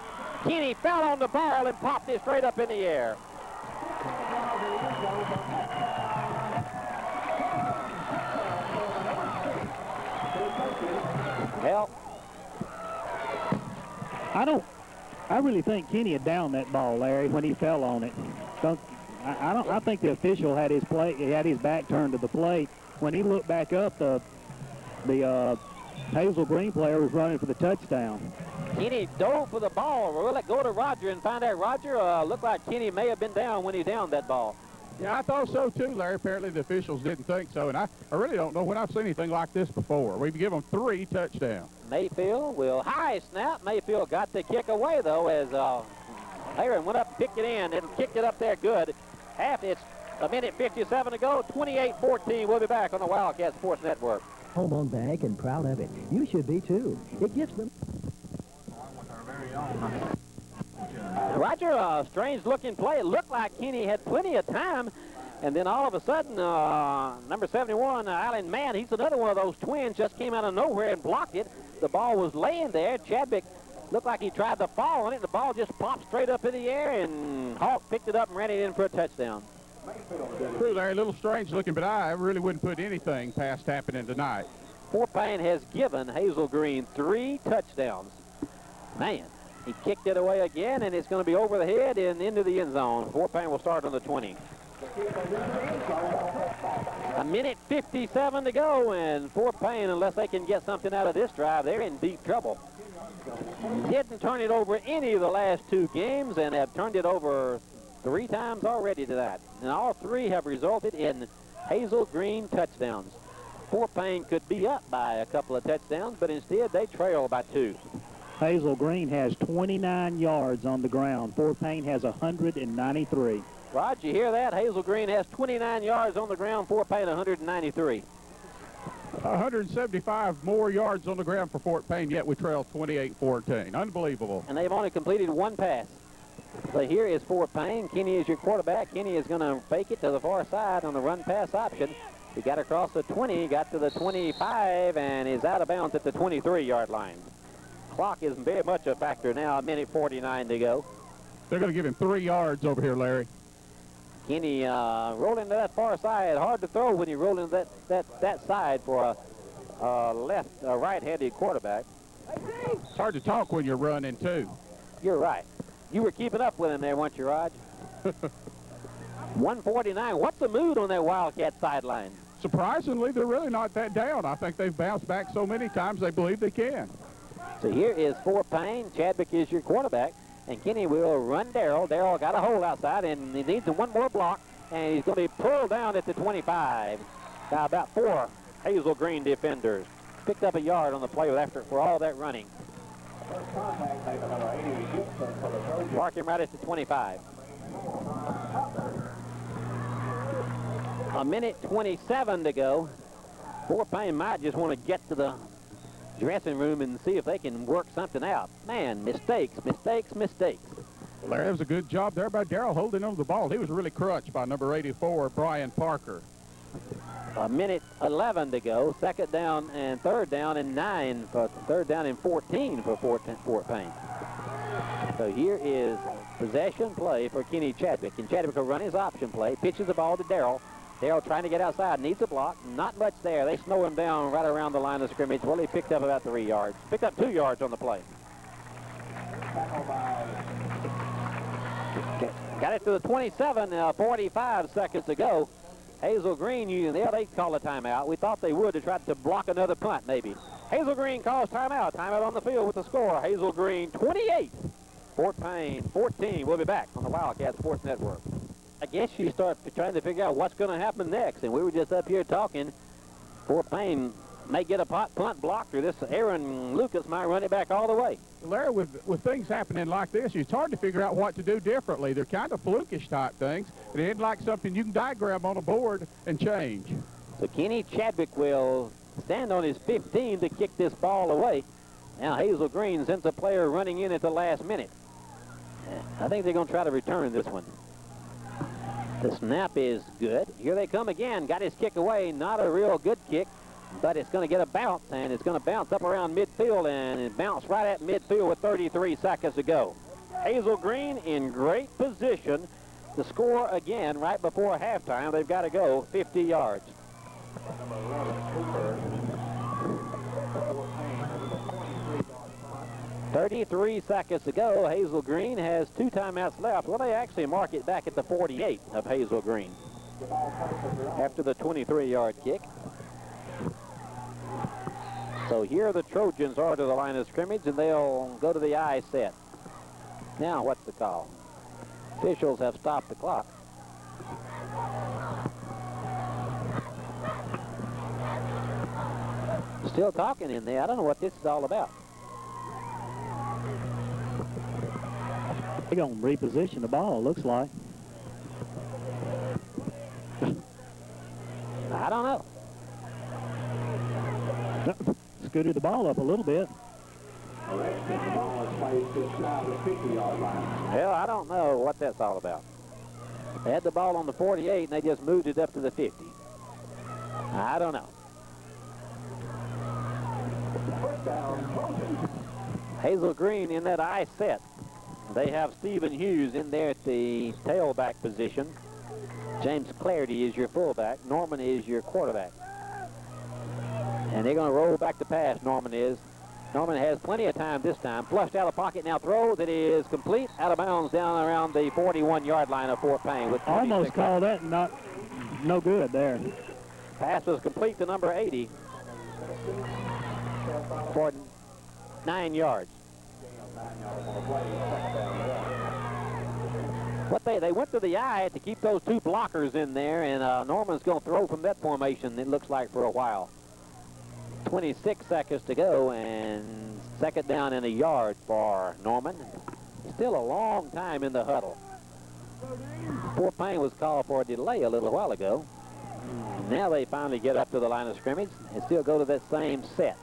Kenny fell on the ball and popped it straight up in the air. Well, I really think Kenny had downed that ball, Larry, when he fell on it. I think the official had his back turned to the plate. When he looked back up, the Hazel Green player was running for the touchdown. Kenny dove for the ball. We'll let go to Roger and find out. Roger, looked like Kenny may have been down when he downed that ball. Yeah, I thought so too, Larry. Apparently the officials didn't think so, and I really don't know when I've seen anything like this before. We've given them 3 touchdowns. Mayfield will high snap. Mayfield got the kick away, though, as Aaron went up, picked it in, and kicked it up there good. It's a minute 57 to go, 28-14. We'll be back on the Wildcat Sports Network. Home on bank and proud of it. You should be, too. It gives them... Roger, strange-looking play. It looked like Kenny had plenty of time, and then all of a sudden, number 71, Alan Mann, he's another one of those twins, just came out of nowhere and blocked it. The ball was laying there. Chadwick looked like he tried to fall on it. The ball just popped straight up in the air, and Hawk picked it up and ran it in for a touchdown. True, Larry, a little strange-looking, but I really wouldn't put anything past happening tonight. Fort Payne has given Hazel Green 3 touchdowns. Man. He kicked it away again, and it's going to be over the head and into the end zone. Fort Payne will start on the 20. A minute 57 to go, and Fort Payne, unless they can get something out of this drive, they're in deep trouble. Didn't turn it over any of the last 2 games and have turned it over 3 times already tonight. And all 3 have resulted in Hazel Green touchdowns. Fort Payne could be up by a couple of touchdowns, but instead they trail by 2. Hazel Green has 29 yards on the ground. Fort Payne has 193. Rod, you hear that? Hazel Green has 29 yards on the ground. Fort Payne 193. 175 more yards on the ground for Fort Payne, yet we trail 28-14. Unbelievable. And they've only completed 1 pass. So here is Fort Payne. Kenny is your quarterback. Kenny is going to fake it to the far side on the run-pass option. He got across the 20, got to the 25, and is out of bounds at the 23-yard line. Clock is very much a factor now, a minute 49 to go. They're going to give him 3 yards over here, Larry. Kenny rolling to that far side. Hard to throw when you roll into that side for a right-handed quarterback. It's hard to talk when you're running, too. You're right. You were keeping up with him there, weren't you, Raj? 149. What's the mood on that Wildcat sideline? Surprisingly, they're really not that down. I think they've bounced back so many times they believe they can. So here is Fort Payne. Chadwick is your quarterback. And Kenny will run Darrell. Darrell got a hole outside, and he needs 1 more block, and he's going to be pulled down at the 25 by about 4 Hazel Green defenders. Picked up a yard on the play for all that running. Mark him right at the 25. A minute 27 to go. Fort Payne might just want to get to the dressing room and see if they can work something out. Man, mistakes. Well, Larry, that was a good job there by Darrell holding on to the ball. He was really crushed by number 84, Brian Parker. A minute 11 to go. 2nd down and 3rd down and 9 for 3rd down and 14 for Fort Payne. So here is possession play for Kenny Chadwick. And Chadwick will run his option play. Pitches the ball to Darrell. Darrell trying to get outside, needs a block. Not much there. They snow him down right around the line of scrimmage. Well, he picked up about 3 yards. Picked up 2 yards on the play. Got it to the 27, 45 seconds to go. Hazel Green, they call a timeout. We thought they would to try to block another punt, maybe. Hazel Green calls timeout. Timeout on the field with the score. Hazel Green 28, Fort Payne 14. We'll be back on the Wildcat Sports Network. I guess you start trying to figure out what's going to happen next, and we were just up here talking. Fort Payne may get a punt blocked, or this Aaron Lucas might run it back all the way. Larry, with things happening like this, it's hard to figure out what to do differently. They're kind of flukish type things. It ain't like something you can diagram on a board and change. So Kenny Chadwick will stand on his 15 to kick this ball away. Now Hazel Green sends a player running in at the last minute. I think they're going to try to return this one. The snap is good. Here they come again. Got his kick away. Not a real good kick, but it's going to get a bounce, and it's going to bounce up around midfield, and it bounced right at midfield with 33 seconds to go. Hazel Green in great position to score again right before halftime. They've got to go 50 yards. 33 seconds to go. Hazel Green has 2 timeouts left. Well, they actually mark it back at the 48 of Hazel Green after the 23-yard kick. So here the Trojans are to the line of scrimmage, and they'll go to the I set. Now, what's the call? Officials have stopped the clock. Still talking in there. I don't know what this is all about. They're going to reposition the ball, looks like. I don't know. Scooted the ball up a little bit. Well, I don't know what that's all about. They had the ball on the 48, and they just moved it up to the 50. I don't know. Hazel Green in that I set. They have Stephen Hughes in there at the tailback position. James Clarity is your fullback. Norman is your quarterback. And they're going to roll back the pass, Norman is. Norman has plenty of time this time. Flushed out of the pocket, now throws. It is complete, out of bounds down around the 41-yard line of Fort Payne. With almost called that, no good there. Pass was complete to number 80 for 9 yards. What they went to the eye to keep those two blockers in there, and Norman's going to throw from that formation, it looks like, for a while. 26 seconds to go, and second down and a yard for Norman. Still a long time in the huddle. Fort Payne was called for a delay a little while ago. Now they finally get up to the line of scrimmage and still go to that same set.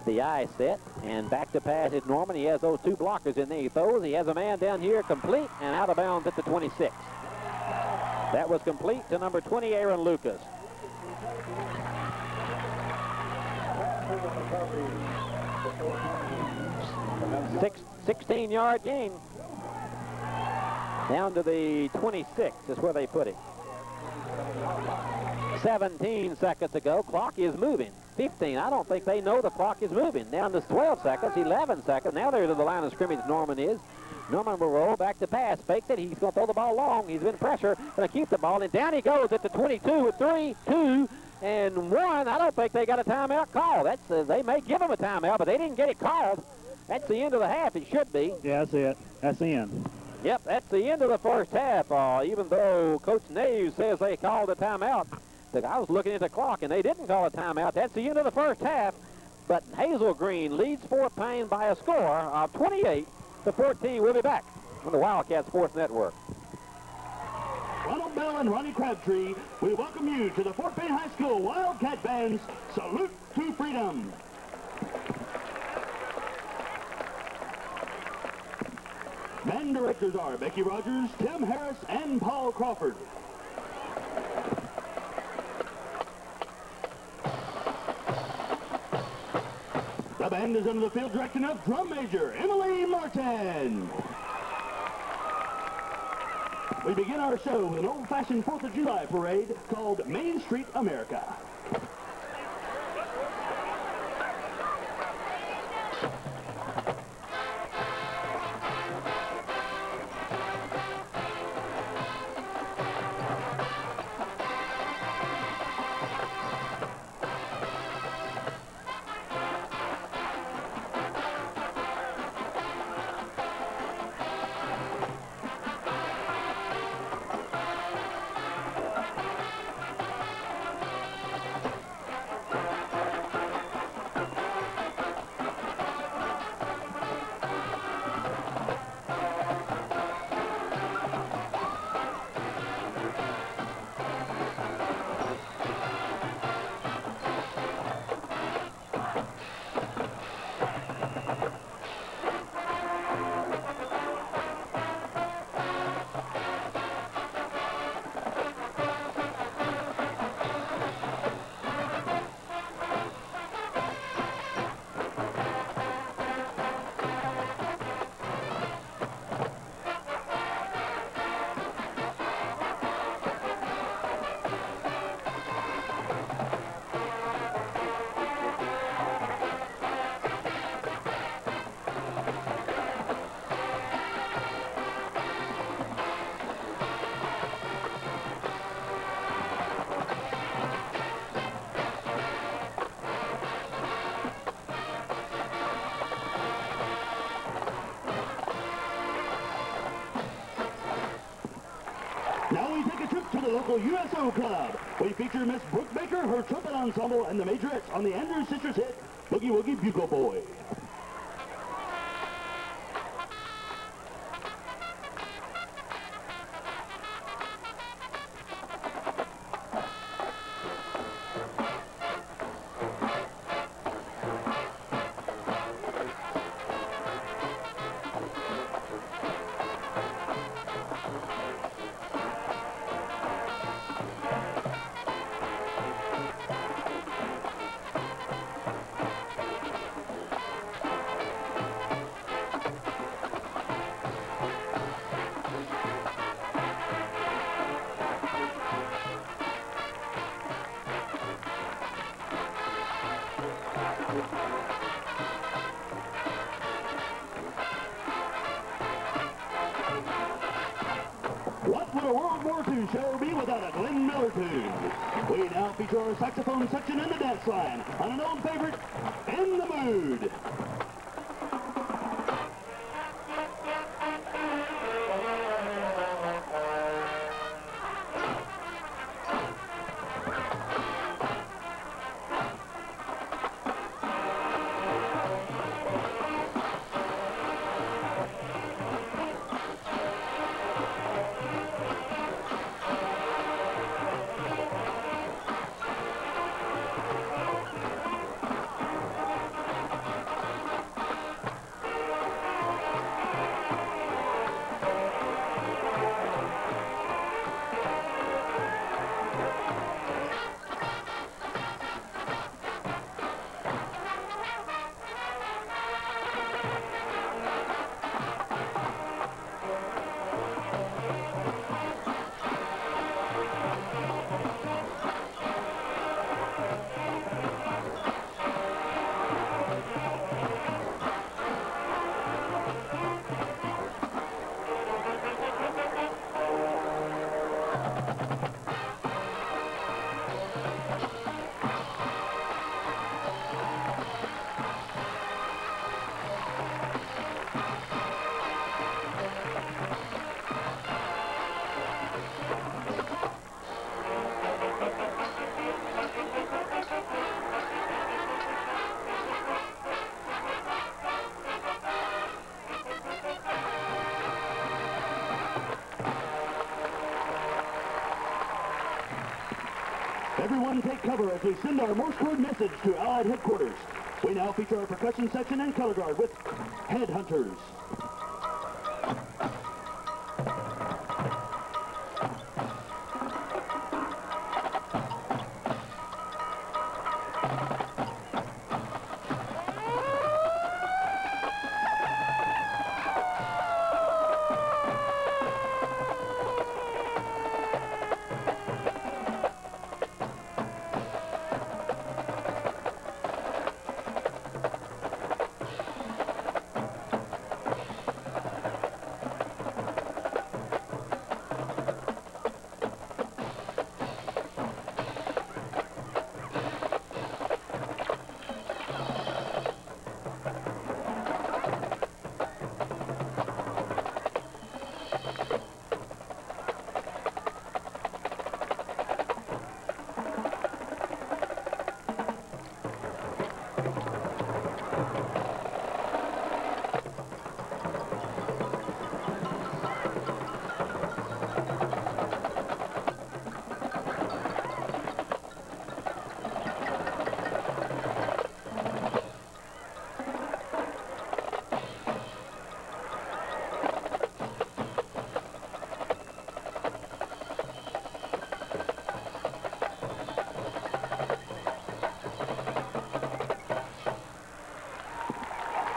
The eye set, and back to pass is Norman. He has those two blockers in there. He throws. He has a man down here, complete, and out of bounds at the 26. That was complete to number 20, Aaron Lucas. Six, 16-yard gain. Down to the 26 is where they put it. 17 seconds to go. Clock is moving. 15. I don't think they know the clock is moving. Down to 12 seconds, 11 seconds. Now they're to the line of scrimmage, Norman is. Norman will roll back to pass. Faked it. He's going to throw the ball long. He's been pressure. Going to keep the ball. And down he goes at the 22 with 3, 2, and 1. I don't think they got a timeout call. That's they may give them a timeout, but they didn't get it called. That's the end of the half. It should be. Yeah, that's it. That's the end. Yep, that's the end of the first half. Even though Coach Naves says they called a timeout, I was looking at the clock, and they didn't call a timeout. That's the end of the first half. But Hazel Green leads Fort Payne by a score of 28-14. We'll be back on the Wildcat Sports Network. Ronald Bell and Ronnie Crabtree, we welcome you to the Fort Payne High School Wildcat Band's Salute to Freedom. Band directors are Becky Rogers, Tim Harris, and Paul Crawford. The band is under the field direction of drum major Emily Martin. We begin our show with an old-fashioned 4th of July parade called Main Street America. Now we take a trip to the local USO Club. We feature Miss Brooke Baker, her trumpet ensemble, and the majorettes on the Andrews Sisters hit, Boogie Woogie Bugle Boy. War II show be without a Glenn Miller tune. We now feature our saxophone section in the dance line on an old favorite, In the Mood. Everyone take cover as we send our Morse code message to Allied headquarters. We now feature our percussion section and color guard with Headhunters.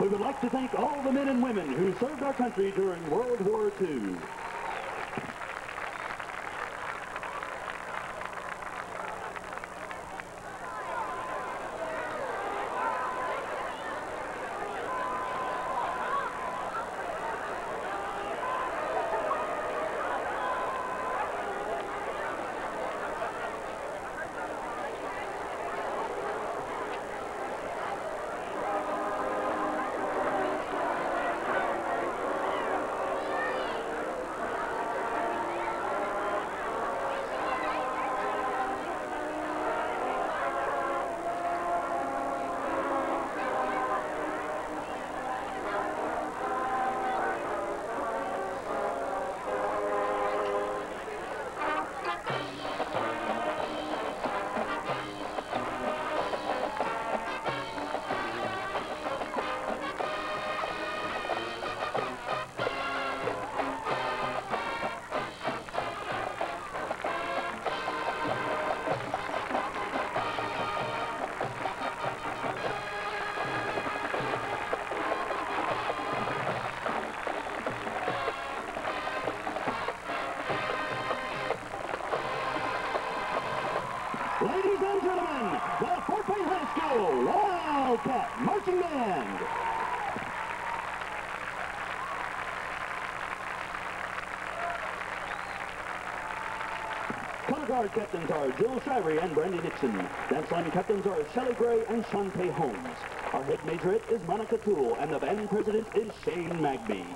We would like to thank all the men and women who served our country during World War II. Color guard captains are Jill Shirey and Brandy Nixon. Dance line captains are Shelley Gray and Shantae Holmes. Our head majorette is Monica Toole, and the band president is Shane Magby.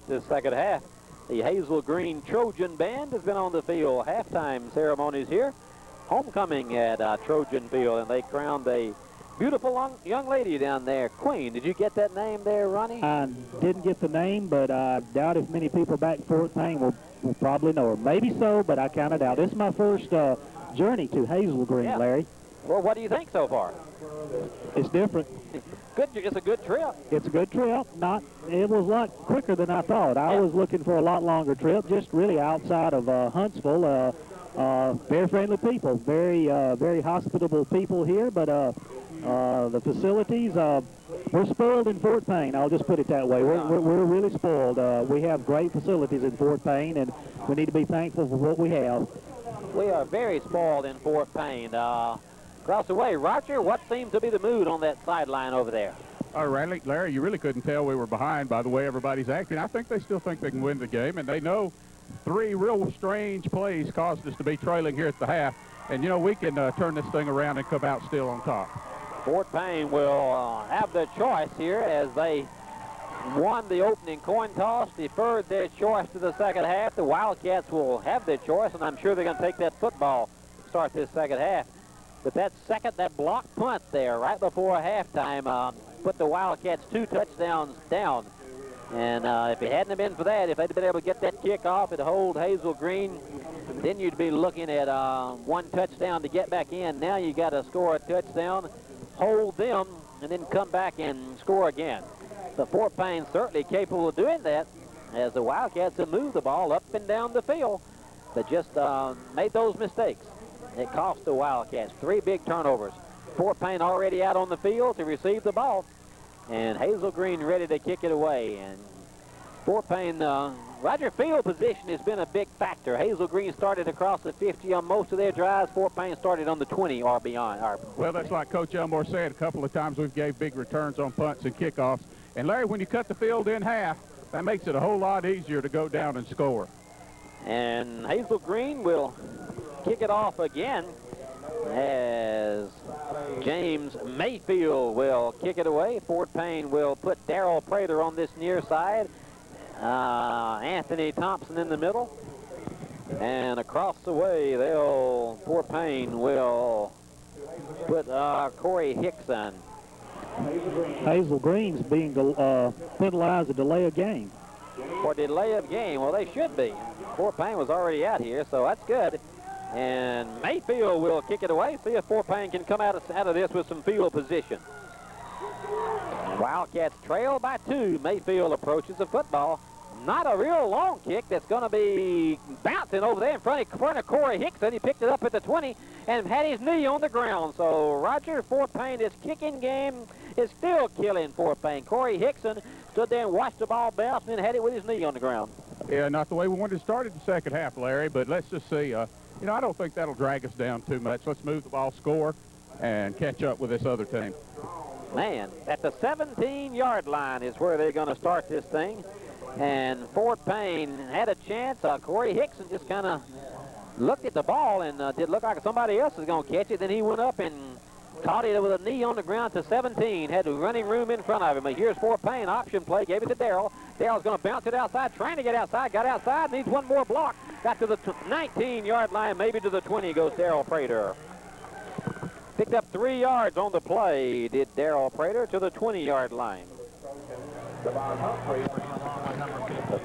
This second half. The Hazel Green Trojan Band has been on the field. Halftime ceremonies here. Homecoming at Trojan Field, and they crowned a beautiful young lady down there, Queen. Did you get that name there, Ronnie? I didn't get the name, but I doubt if many people back at Fort Payne will probably know her. Maybe so, but I kind of doubt. This is my first journey to Hazel Green, yeah. Larry. Well, what do you think so far? It's different. Good. It's a good trip. It's a good trip. It was a lot quicker than I thought. I was looking for a lot longer trip, just really outside of Huntsville. Very friendly people, very hospitable people here, but the facilities, we're spoiled in Fort Payne. I'll just put it that way. We're really spoiled. We have great facilities in Fort Payne, and we need to be thankful for what we have. We are very spoiled in Fort Payne. Across the way, Roger, what seems to be the mood on that sideline over there? Larry, you really couldn't tell we were behind by the way everybody's acting. I think they still think they can win the game, and they know 3 real strange plays caused us to be trailing here at the half. And, you know, we can turn this thing around and come out still on top. Fort Payne will have the choice here as they won the opening coin toss, deferred their choice to the second half. The Wildcats will have their choice, and I'm sure they're going to take that football to start this second half. But that block punt there right before halftime put the Wildcats 2 touchdowns down. And if it hadn't been for that, if they'd been able to get that kick off and hold Hazel Green, then you'd be looking at 1 touchdown to get back in. Now you got to score a touchdown, hold them, and then come back and score again. The Fort Payne certainly capable of doing that, as the Wildcats have moved the ball up and down the field, but just made those mistakes. It cost the Wildcats 3 big turnovers. Fort Payne already out on the field to receive the ball, and Hazel Green ready to kick it away. And Fort Payne, Roger, field position has been a big factor. Hazel Green started across the 50 on most of their drives. Fort Payne started on the 20 or beyond. Well, that's like Coach Elmore said. A couple of times we've gave big returns on punts and kickoffs. And, Larry, when you cut the field in half, that makes it a whole lot easier to go down and score. And Hazel Green will kick it off again as James Mayfield will kick it away. Fort Payne will put Darrell Prater on this near side. Anthony Thompson in the middle. And across the way, Fort Payne will put Corey Hickson. Hazel Green's being penalized a delay of game. For delay of game, well, they should be. Fort Payne was already out here, so that's good. And Mayfield will kick it away. See if Fort Payne can come out of this with some field position. Wildcats trail by 2. Mayfield approaches the football. Not a real long kick that's going to be bouncing over there in front of Corey Hickson. He picked it up at the 20 and had his knee on the ground. So, Roger, Fort Payne, this kicking game is still killing Fort Payne. Corey Hickson stood there and watched the ball bounce and then had it with his knee on the ground. Yeah, not the way we wanted to start it the second half, Larry, but let's just see. You know, I don't think that'll drag us down too much. Let's move the ball, score, and catch up with this other team. Man, at the 17-yard line is where they're going to start this thing. And Fort Payne had a chance. Corey Hickson just kind of looked at the ball and did look like somebody else was going to catch it. Then he went up and caught it with a knee on the ground to 17. Had the running room in front of him. But here's Fort Payne. Option play. Gave it to Darrell. Darrell's going to bounce it outside. Trying to get outside. Got outside. Needs one more block. Got to the 19-yard line. Maybe to the 20 goes Darrell Prater. Picked up 3 yards on the play. Did Darrell Prater to the 20-yard line. The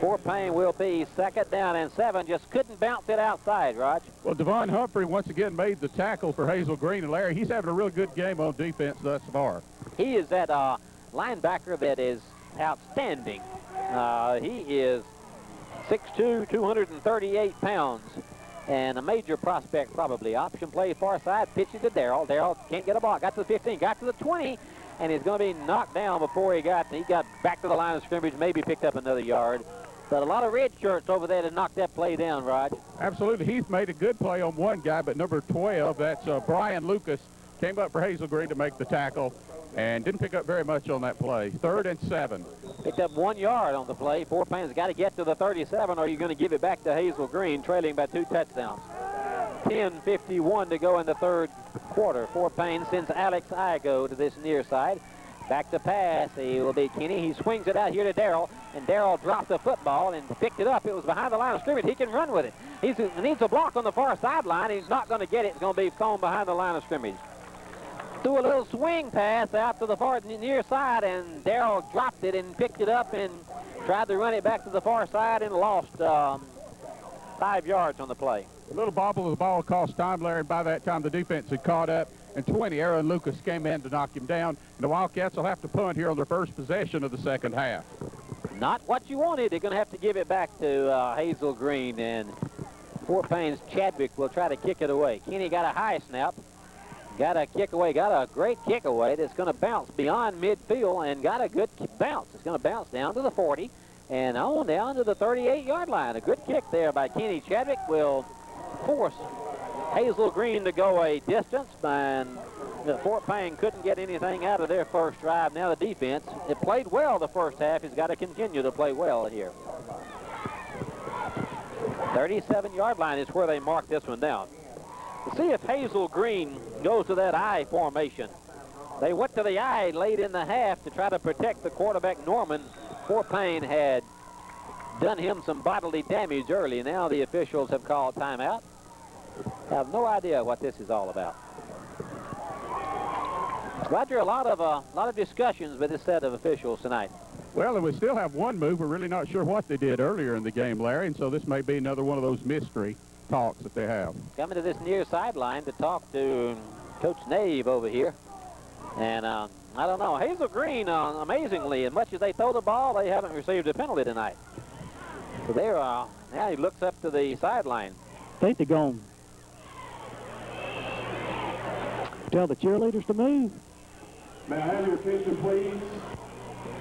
Fort Payne will be 2nd down and 7. Just couldn't bounce it outside, Raj. Well, Devon Humphrey once again made the tackle for Hazel Green. And Larry, he's having a real good game on defense thus far. He is that linebacker that is outstanding. He is 6'2", 238 pounds. And a major prospect probably. Option play far side, pitches to Darrell. Darrell can't get a ball. Got to the 15, got to the 20. And he's going to be knocked down before he got back to the line of scrimmage, maybe picked up another yard. But a lot of red shirts over there to knock that play down, Rod. Absolutely. Heath made a good play on one guy, but number 12, that's Brian Lucas, came up for Hazel Green to make the tackle and didn't pick up very much on that play. 3rd and 7. Picked up 1 yard on the play. Fort Payne's got to get to the 37, or you're going to give it back to Hazel Green, trailing by 2 touchdowns. 10:51 to go in the 3rd quarter. Fort Payne sends Alex Igo to this near side. Back to pass. He will be Kenny. He swings it out here to Darrell. and Darrell dropped the football and picked it up. It was behind the line of scrimmage. He can run with it. He needs a block on the far sideline. He's not going to get it. It's going to be thrown behind the line of scrimmage. Threw a little swing pass out to the far near side, and Darrell dropped it and picked it up and tried to run it back to the far side and lost 5 yards on the play. A little bobble of the ball cost time, Larry, and by that time the defense had caught up. And 20, Aaron Lucas came in to knock him down. And the Wildcats will have to punt here on their first possession of the second half. Not what you wanted. They're going to have to give it back to Hazel Green, and Fort Payne's Chadwick will try to kick it away. Kenny got a high snap. Got a kick away, got a great kick away that's going to bounce beyond midfield and got a good bounce. It's going to bounce down to the 40 and on down to the 38-yard line. A good kick there by Kenny Chadwick will force Hazel Green to go a distance, and Fort Payne couldn't get anything out of their first drive. Now the defense, it played well the first half. Has got to continue to play well here. 37-yard line is where they mark this one down. To see if Hazel Green goes to that I formation. They went to the I late in the half to try to protect the quarterback, Norman. Fort Payne had done him some bodily damage early. Now the officials have called timeout. I have no idea what this is all about. Roger, a lot of discussions with this set of officials tonight. Well, and we still have one move. We're really not sure what they did earlier in the game, Larry, and so this may be another one of those mystery talks that they have. Coming to this near sideline to talk to Coach Nave over here. And I don't know. Hazel Green, amazingly, as much as they throw the ball, they haven't received a penalty tonight. So there, now he looks up to the sideline. I think they're going to tell the cheerleaders to move. May I have your attention, please?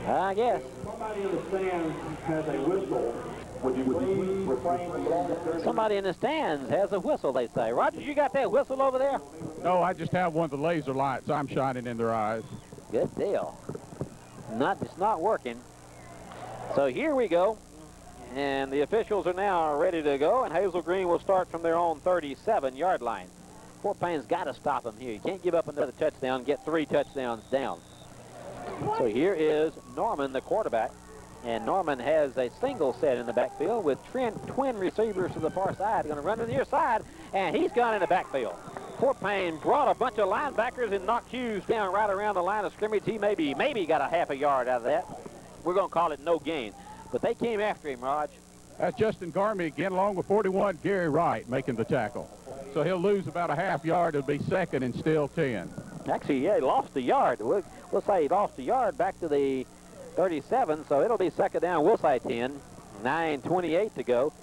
I guess. Somebody in the stands has a whistle. Would you please refrain from blowing? Somebody in the stands has a whistle, they say. Roger, you got that whistle over there? No, I just have one of the laser lights I'm shining in their eyes. Good deal. It's not working. So here we go. And the officials are now ready to go, and Hazel Green will start from their own 37-yard line. Fort Payne's got to stop them here. You can't give up another touchdown, get 3 touchdowns down. So here is Norman, the quarterback. And Norman has a single set in the backfield with twin receivers to the far side. Going to run to the near side, and he's gone in the backfield. Fort Payne brought a bunch of linebackers and knocked Hughes down right around the line of scrimmage. He maybe got a half a yard out of that. We're going to call it no gain. But they came after him, Raj. That's Justin Garmy again, along with 41, Gary Wright, making the tackle. So he'll lose about a half yard. It'll be second and still 10. Actually, yeah, he lost a yard. We'll say he lost a yard back to the 37, so it'll be second down. We'll say 10. 9:28 to go.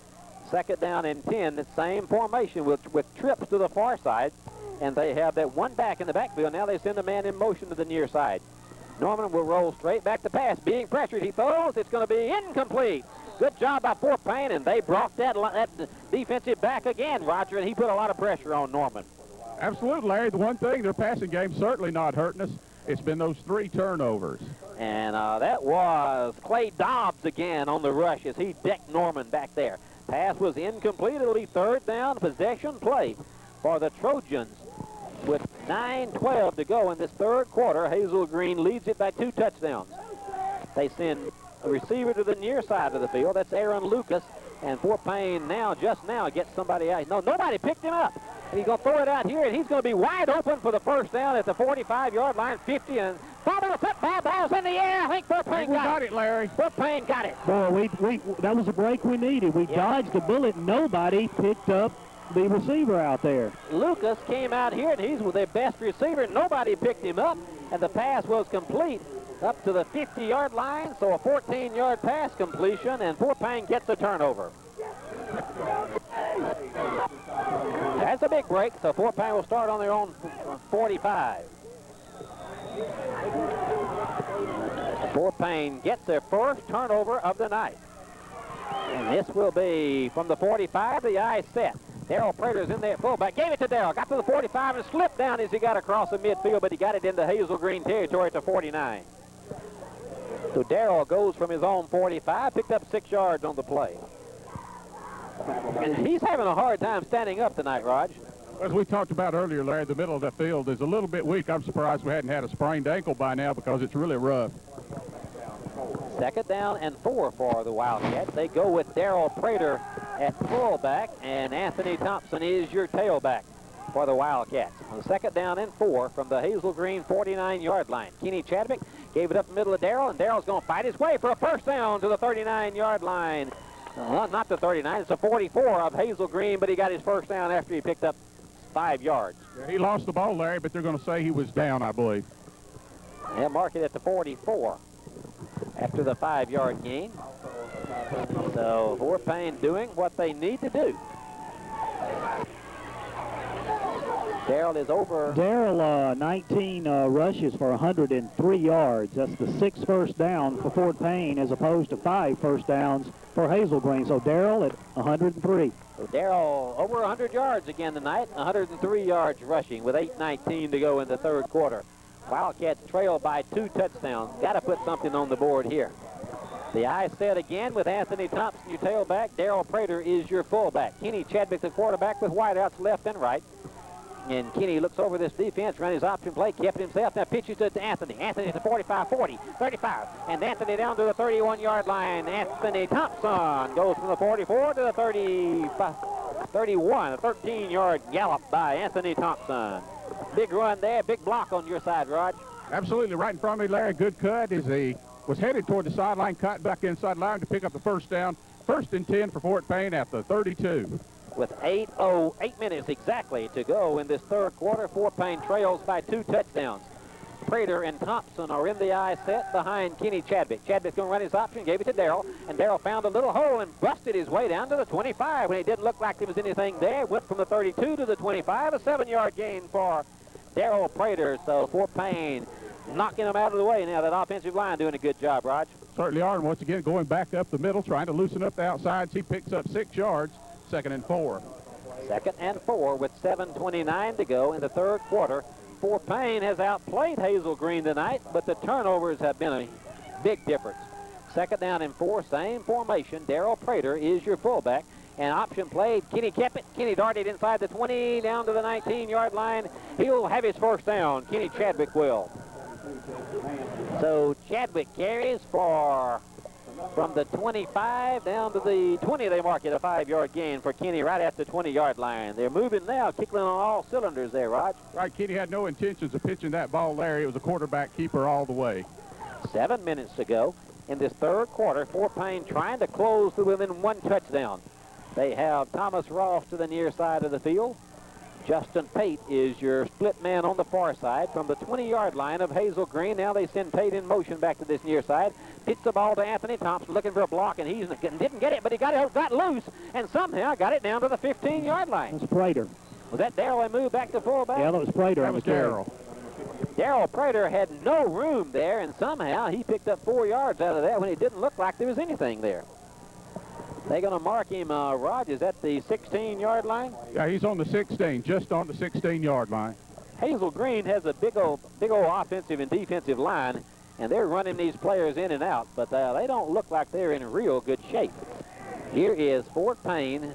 Second down and 10. The same formation with trips to the far side, and they have that one back in the backfield. Now they send a man in motion to the near side. Norman will roll straight back to pass. Being pressured, he throws. It's going to be incomplete. Good job by Fort Payne, and they brought that defensive back again, Roger, and he put a lot of pressure on Norman. Absolutely, Larry. The one thing, their passing game's certainly not hurting us. It's been those 3 turnovers. And that was Clay Dobbs again on the rush as he decked Norman back there. Pass was incomplete. It'll be third down possession play for the Trojans with 9:12 to go in this third quarter. Hazel Green leads it by 2 touchdowns. They send a receiver to the near side of the field. That's Aaron Lucas. And Fort Payne just now gets somebody out. No, nobody picked him up. And he's going to throw it out here, and he's going to be wide open for the first down at the 45-yard line, 50, and following the football, ball's in the air. I think Fort Payne got it. Larry. Fort Payne got it. Boy, that was a break we needed. We dodged the bullet. Nobody picked up the receiver out there. Lucas came out here, and he's their best receiver. Nobody picked him up, and the pass was complete up to the 50-yard line, so a 14-yard pass completion, and Fort Payne gets a turnover. That's a big break, so Fort Payne will start on their own 45. Fort Payne gets their first turnover of the night. And this will be from the 45, the eye set. Darrell Prater's in there at fullback. Gave it to Darrell. Got to the 45 and slipped down as he got across the midfield, but he got it into Hazel Green territory at the 49. So Darrell goes from his own 45, picked up 6 yards on the play. And he's having a hard time standing up tonight, Raj. As we talked about earlier, Larry, the middle of the field is a little bit weak. I'm surprised we hadn't had a sprained ankle by now because it's really rough. Second down and 4 for the Wildcats. They go with Darrell Prater at fullback, and Anthony Thompson is your tailback for the Wildcats. On second down and 4 from the Hazel Green 49-yard line. Kenny Chadwick gave it up the middle of Darrell, and Darrell's going to fight his way for a first down to the 39-yard line. Not the 39, it's a 44 of Hazel Green, but he got his first down after he picked up 5 yards. Yeah, he lost the ball, Larry, but they're going to say he was down, I believe. They'll mark it at the 44 after the 5-yard gain. So Fort Payne doing what they need to do. Darrell is over. Darrell, 19 rushes for 103 yards. That's the 6th first down for Fort Payne as opposed to 5 first downs for Hazel Green. So Darrell at 103. So Darrell over 100 yards again tonight, 103 yards rushing with 8:19 to go in the third quarter. Wildcats trail by 2 touchdowns. Got to put something on the board here. The eye set again with Anthony Thompson, your tailback. Darrell Prater is your fullback. Kenny Chadwick, the quarterback, with wideouts left and right. And Kenny looks over this defense, ran his option play, kept it himself. Now pitches to Anthony. Anthony to 45, 40, 35. And Anthony down to the 31-yard line. Anthony Thompson goes from the 44 to the 35, 31. A 13-yard gallop by Anthony Thompson. Big run there, big block on your side, Rod. Absolutely right in front of me, Larry. Good cut as he was headed toward the sideline, cut back inside line to pick up the first down. First and 10 for Fort Payne at the 32. With 8 minutes exactly to go in this third quarter, Fort Payne trails by 2 touchdowns. Prater and Thompson are in the eye set behind Kenny Chadwick. Chadwick's going to run his option, gave it to Darrell, and Darrell found a little hole and busted his way down to the 25 when it didn't look like there was anything there. Went from the 32 to the 25, a 7-yard gain for Darrell Prater. So Fort Payne knocking them out of the way now. That offensive line doing a good job, Raj. Certainly are, and once again going back up the middle, trying to loosen up the outsides. He picks up 6 yards. Second and 4. Second and 4 with 7:29 to go in the third quarter. Fort Payne has outplayed Hazel Green tonight, but the turnovers have been a big difference. Second down and 4, same formation. Darrell Prater is your fullback. And option played. Kenny kept it. Kenny darted inside the 20 down to the 19-yard line. He'll have his first down. Kenny Chadwick will. So Chadwick carries from the 25 down to the 20. They mark it a 5-yard gain for Kenny right at the 20-yard line. They're moving now, kicking on all cylinders there, Raj. Right, Kenny had no intentions of pitching that ball, Larry. It was a quarterback keeper all the way. 7 minutes to go in this third quarter. Fort Payne trying to close to within 1 touchdown. They have Thomas Ross to the near side of the field. Justin Pate is your split man on the far side from the 20-yard line of Hazel Green. Now they send Pate in motion back to this near side. Hits the ball to Anthony Thompson looking for a block, and he didn't get it, but he got loose and somehow got it down to the 15-yard line. That's Prater. Was that Darrell that moved back to fullback? Yeah, that was Prater. That was Darrell. Darrell Prater had no room there, and somehow he picked up 4 yards out of that when it didn't look like there was anything there. They're going to mark him, Rogers, at the 16-yard line. Yeah, he's on the 16, just on the 16-yard line. Hazel Green has a big old offensive and defensive line, and they're running these players in and out, but they don't look like they're in real good shape. Here is Fort Payne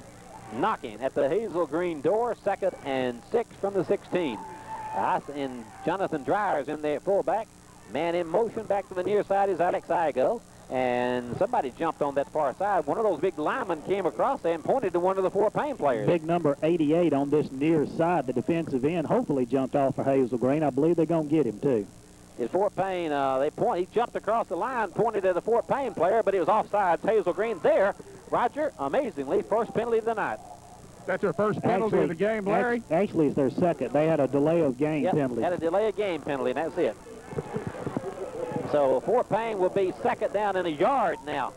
knocking at the Hazel Green door, 2nd and 6 from the 16. And Jonathan Dryer's in there at fullback. Man in motion back to the near side is Alex Igo. And somebody jumped on that far side. One of those big linemen came across there and pointed to one of the Fort Payne players. Big number 88 on this near side, the defensive end, hopefully jumped off for Hazel Green. I believe they're going to get him, too. Is Fort Payne, he jumped across the line, pointed at the Fort Payne player, but it was offside. Hazel Green there. Roger, amazingly, first penalty of the night. That's their first penalty of the game, Larry? Actually, it's their second. They had a delay of game penalty. Had a delay of game penalty, and that's it. So Fort Payne will be 2nd down and a yard now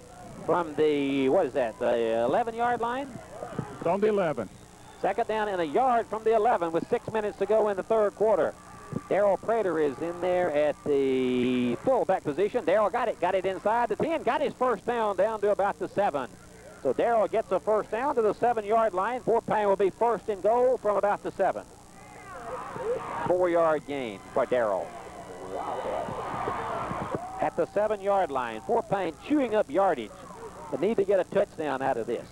from the, the 11-yard line? It's on the 11. 2nd down and a yard from the 11 with 6 minutes to go in the third quarter. Darrell Prater is in there at the fullback position. Darrell got it inside the 10, got his first down to about the 7. So Darrell gets a first down to the 7-yard line. Fort Payne will be first and goal from about the 7. 4-yard gain for Darrell. At the 7-yard line, Fort Payne chewing up yardage. They need to get a touchdown out of this.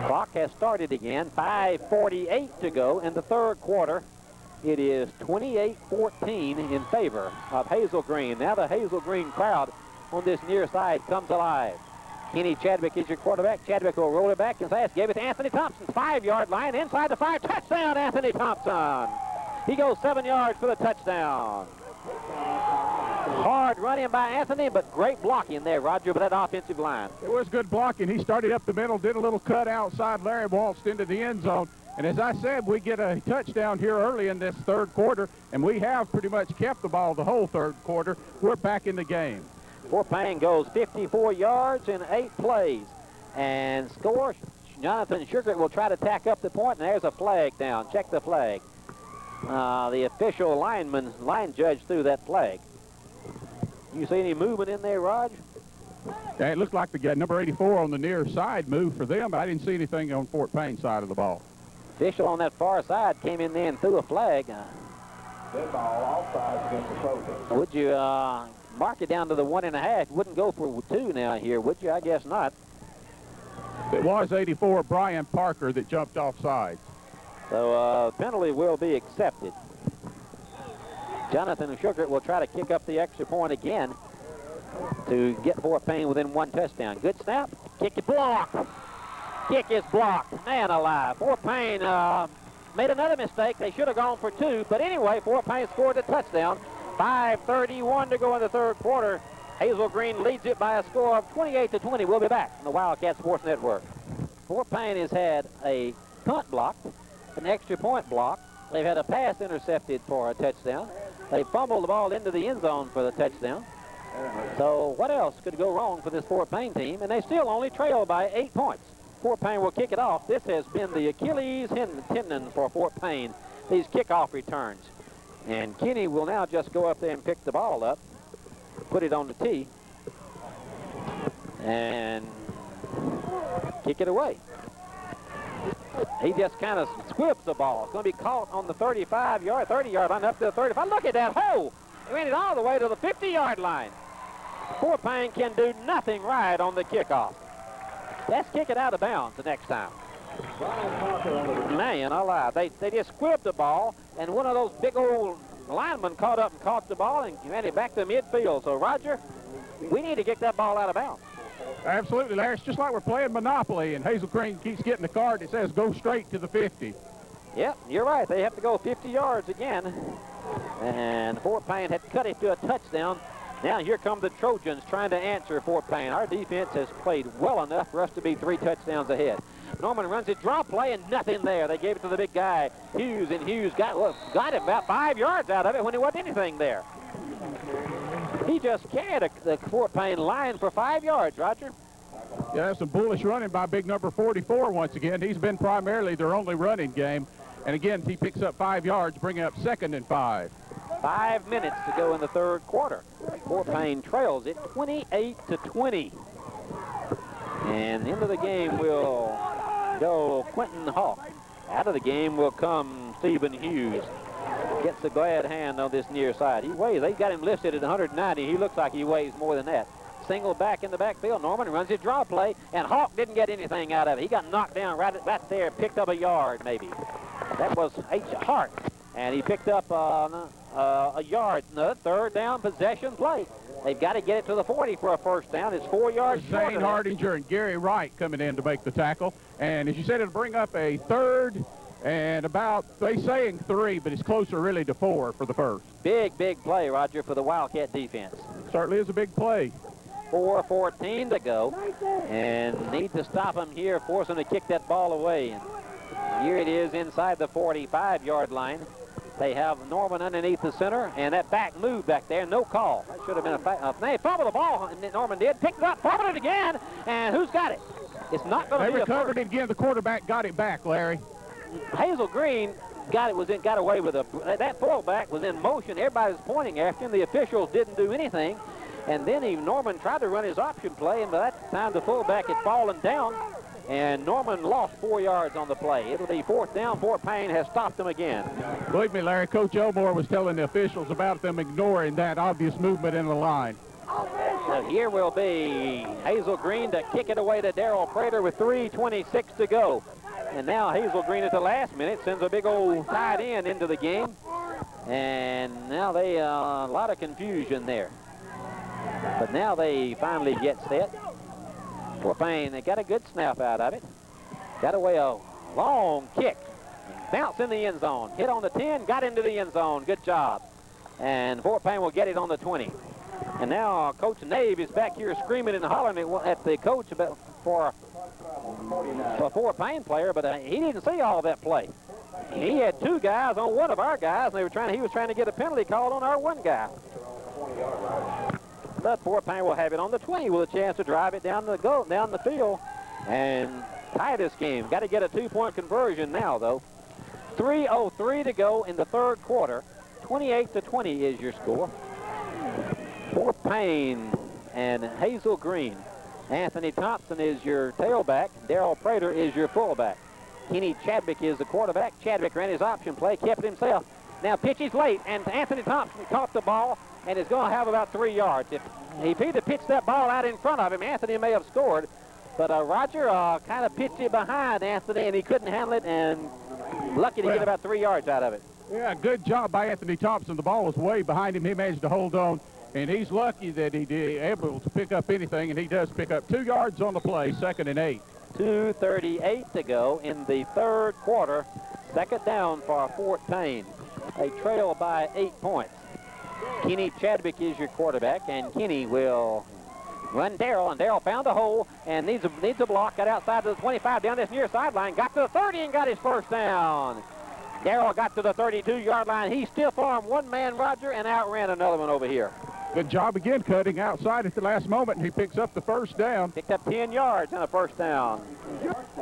Clock has started again. 5:48 to go in the third quarter. It is 28-14 in favor of Hazel Green. Now the Hazel Green crowd on this near side comes alive. Kenny Chadwick is your quarterback. Chadwick will roll it back inside. Gave it to Anthony Thompson's 5-yard line. Inside the 5. Touchdown, Anthony Thompson. He goes 7 yards for the touchdown. Hard running by Anthony, but great blocking there, Roger, with that offensive line. It was good blocking. He started up the middle, did a little cut outside. Larry waltzed into the end zone. And as I said, we get a touchdown here early in this third quarter, and we have pretty much kept the ball the whole third quarter. We're back in the game. Fort Payne goes 54 yards in 8 plays and scores. Jonathan Sugar will try to tack up the point, and there's a flag down. Check the flag. The official line judge threw that flag. You see any movement in there, Raj? Yeah, it looked like the number 84 on the near side moved for them, but I didn't see anything on Fort Payne side of the ball. Official on that far side came in there and threw a flag. That ball offside against the Trojans. Would you mark it down to the 1.5? Wouldn't go for 2 now here, would you? I guess not. It was 84 Brian Parker that jumped offside. So penalty will be accepted. Jonathan Sugar will try to kick up the extra point again to get Fort Payne within 1 touchdown. Good snap. Kick is blocked. Kick is blocked. Man alive. Fort Payne made another mistake. They should have gone for 2. But anyway, Fort Payne scored a touchdown. 5:31 to go in the third quarter. Hazel Green leads it by a score of 28-20. We'll be back on the Wildcat Sports Network. Fort Payne has had a punt blocked, an extra point blocked. They've had a pass intercepted for a touchdown. They fumbled the ball into the end zone for the touchdown. So what else could go wrong for this Fort Payne team? And they still only trail by 8 points. Fort Payne will kick it off. This has been the Achilles tendon for Fort Payne, these kickoff returns. And Kenny will now just go up there and pick the ball up, put it on the tee, and kick it away. He just kind of squibs the ball. It's going to be caught on the 35-yard, 30-yard line up to the 35. Look at that hole. He ran it all the way to the 50-yard line. Fort Payne can do nothing right on the kickoff. Let's kick it out of bounds the next time. Man alive. They just squibbed the ball, and one of those big old linemen caught up and caught the ball and ran it back to midfield. So, Roger, we need to kick that ball out of bounds. Absolutely, Larry. It's just like we're playing Monopoly, and Hazel Green keeps getting the card that says go straight to the 50. Yep, you're right. They have to go 50 yards again. And Fort Payne had cut it to a touchdown. Now here come the Trojans trying to answer Fort Payne. Our defense has played well enough for us to be 3 touchdowns ahead. Norman runs it, draw play, and nothing there. They gave it to the big guy, Hughes, and Hughes got it about 5 yards out of it when there wasn't anything there. He just carried the Fort Payne line for 5 yards, Roger. Yeah, that's some bullish running by big number 44 once again. He's been primarily their only running game. And again, he picks up 5 yards, bringing up 2nd and 5. 5 minutes to go in the third quarter. Fort Payne trails it 28-20. And into the game will go Quentin Hawk. Out of the game will come Stephen Hughes. Gets the glad hand on this near side. He weighs, they've got him listed at 190. He looks like he weighs more than that. Single back in the backfield. Norman runs his draw play, and Hawk didn't get anything out of it. He got knocked down right there, picked up a yard maybe. That was H. Hart, and he picked up a yard. No, third down possession play. They've got to get it to the 40 for a first down. It's 4 yards short. Zane Hardinger and Gary Wright coming in to make the tackle. And as you said, it'll bring up a third and about, they saying 3, but it's closer really to 4 for the first. Big play, Roger, for the Wildcat defense. Certainly is a big play. 4:14 to go, and need to stop him here, force him to kick that ball away. And here it is inside the 45-yard line. They have Norman underneath the center, and that back move back there, no call. That should have been they fumbled the ball, and Norman did, picked it up, fumbled it again, and who's got it? It's not going to be a first. They recovered it again. The quarterback got it back, Larry. Hazel Green got away with that fullback was in motion. Everybody was pointing after him. The officials didn't do anything. And then Norman tried to run his option play, and by that time the fullback had fallen down, and Norman lost 4 yards on the play. It'll be 4th down. Fort Payne has stopped them again. Believe me, Larry, Coach Elmore was telling the officials about them ignoring that obvious movement in the line. So here will be Hazel Green to kick it away to Darrell Prater with 3:26 to go. And now Hazel Green at the last minute sends a big old tight end into the game. And now a lot of confusion there. But now they finally get set. For Payne, they got a good snap out of it. Got away a long kick. Bounce in the end zone. Hit on the 10, got into the end zone. Good job. And Fort Payne will get it on the 20. And now Coach Nave is back here screaming and hollering at the coach about for a Fort Payne player, but he didn't see all that play. He had 2 guys on one of our guys, and he was trying to get a penalty called on our one guy. But Fort Payne will have it on the 20 with a chance to drive it down the field and tie this game. Got to get a 2-point conversion now, though. 3:03 to go in the third quarter. 28-20 is your score. Fort Payne and Hazel Green. Anthony Thompson is your tailback. Darrell Prater is your fullback. Kenny Chadwick is the quarterback. Chadwick ran his option play, kept it himself. Now pitch is late, and Anthony Thompson caught the ball and is going to have about 3 yards. If he'd have pitched that ball out in front of him, Anthony may have scored. But Roger kind of pitched it behind Anthony, and he couldn't handle it, and lucky to get about 3 yards out of it. Yeah, good job by Anthony Thompson. The ball was way behind him. He managed to hold on, and he's lucky that he did able to pick up anything, and he does pick up 2 yards on the play, 2nd and 8. 2:38 to go in the third quarter. 2nd down for Fort Payne. A trail by 8 points. Kenny Chadwick is your quarterback, and Kenny will run Darrell, and Darrell found a hole and needs a block. Got outside to the 25 down this near sideline. Got to the 30 and got his first down. Darrell got to the 32-yard line. He stiff armed one man, Roger, and outran another one over here. Good job again cutting outside at the last moment, and he picks up the first down. Picked up 10 yards and a first down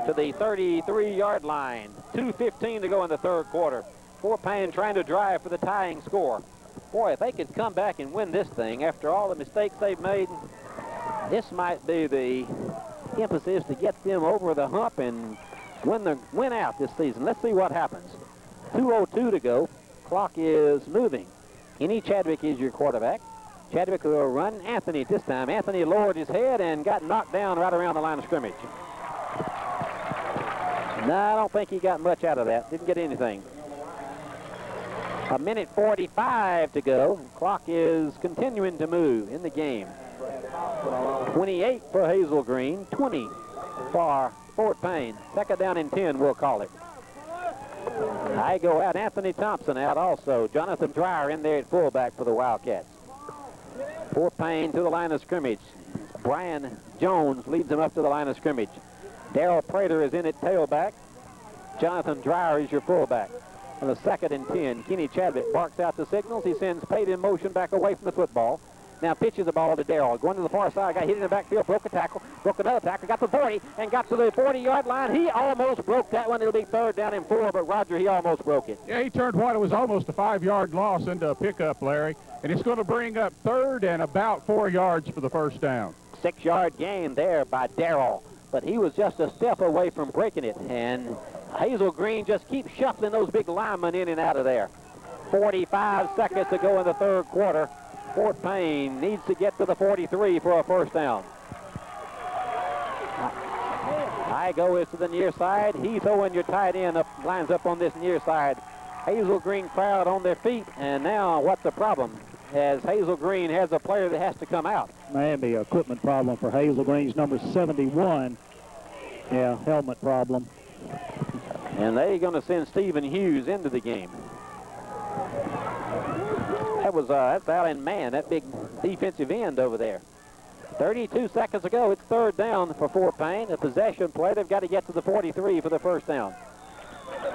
to the 33-yard line. 2:15 to go in the third quarter. Fort Payne trying to drive for the tying score. Boy, if they could come back and win this thing after all the mistakes they've made, this might be the emphasis to get them over the hump and win out this season. Let's see what happens. 2:02 to go. Clock is moving. Kenny Chadwick is your quarterback. Chadwick will run Anthony this time. Anthony lowered his head and got knocked down right around the line of scrimmage. No, I don't think he got much out of that. Didn't get anything. 1:45 to go. Clock is continuing to move in the game. 28 for Hazel Green, 20 for Fort Payne. 2nd down and 10, we'll call it. I go out. Anthony Thompson out also. Jonathan Dreyer in there at fullback for the Wildcats. Fort Payne to the line of scrimmage. Brian Jones leads them up to the line of scrimmage. Darrell Prater is in at tailback. Jonathan Dreyer is your fullback. On the 2nd and 10, Kenny Chadwick barks out the signals. He sends Payne in motion back away from the football. Now pitches the ball to Darrell. Going to the far side, got hit in the backfield, broke a tackle, broke another tackle, got to the 40, and got to the 40-yard line. He almost broke that one. It'll be 3rd down and 4, but Roger, he almost broke it. Yeah, he turned what it was almost a 5-yard loss into a pickup, Larry, and it's going to bring up 3rd and about 4 yards for the first down. 6-yard gain there by Darrell, but he was just a step away from breaking it, and Hazel Green just keeps shuffling those big linemen in and out of there. 45 seconds to go in the third quarter. Fort Payne needs to get to the 43 for a first down. Igo is to the near side. Heath Owen, your tight end, lines up on this near side. Hazel Green crowd on their feet, and now what's the problem? As Hazel Green has a player that has to come out. Maybe an equipment problem for Hazel Green's number 71. Yeah, helmet problem. And they're going to send Stephen Hughes into the game. That's Alan Mann, that big defensive end over there. 32 seconds ago, it's 3rd down for Fort Payne. A possession play. They've got to get to the 43 for the first down.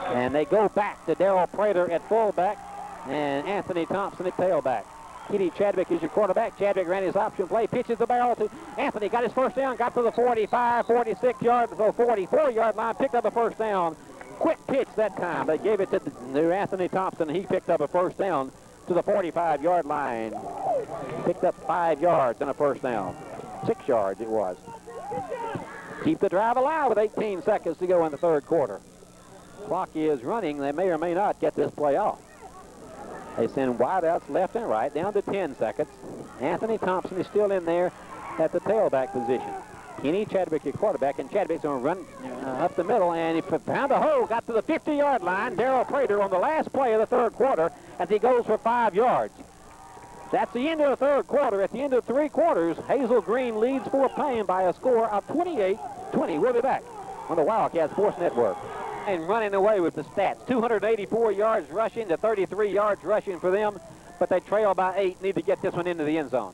And they go back to Darrell Prater at fullback and Anthony Thompson at tailback. Kenny Chadwick is your quarterback. Chadwick ran his option play, pitches the barrel to Anthony. Got his first down, got to the 45, 46 yard, the 44-yard line, picked up a first down. Quick pitch that time. They gave it to Anthony Thompson. He picked up a first down to the 45-yard line. Picked up 5 yards and a first down. 6 yards it was. Keep the drive alive with 18 seconds to go in the third quarter. Clock is running. They may or may not get this play off. They send wideouts left and right down to 10 seconds. Anthony Thompson is still in there at the tailback position. Kenny Chadwick, your quarterback, and Chadwick's going to run up the middle, and he found a hole, got to the 50-yard line. Darrell Prater on the last play of the third quarter as he goes for 5 yards. That's the end of the third quarter. At the end of 3 quarters, Hazel Green leads Fort Payne by a score of 28-20. We'll be back on the Wildcat Sports Network. And running away with the stats. 284 yards rushing to 33 yards rushing for them, but they trail by 8. Need to get this one into the end zone.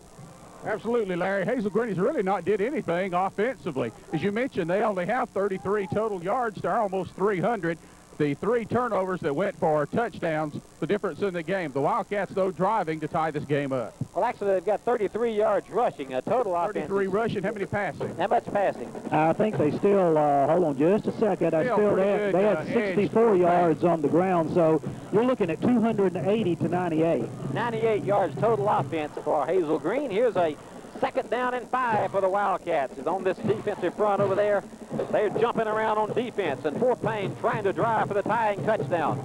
Absolutely, Larry. Hazel Green has really not did anything offensively. As you mentioned, they only have 33 total yards. They're almost 300. The 3 turnovers that went for touchdowns, the difference in the game. The Wildcats, though, driving to tie this game up. Well, actually, they've got 33 yards rushing, a total offense. 33 rushing. How many passing? How much passing? I think they still, hold on just a second, they had 64 yards on the ground, so you're looking at 280 to 98. 98 yards total offense for Hazel Green. Here's a 2nd down and 5 for the Wildcats. It's on this defensive front over there. They're jumping around on defense, and Fort Payne trying to drive for the tying touchdown.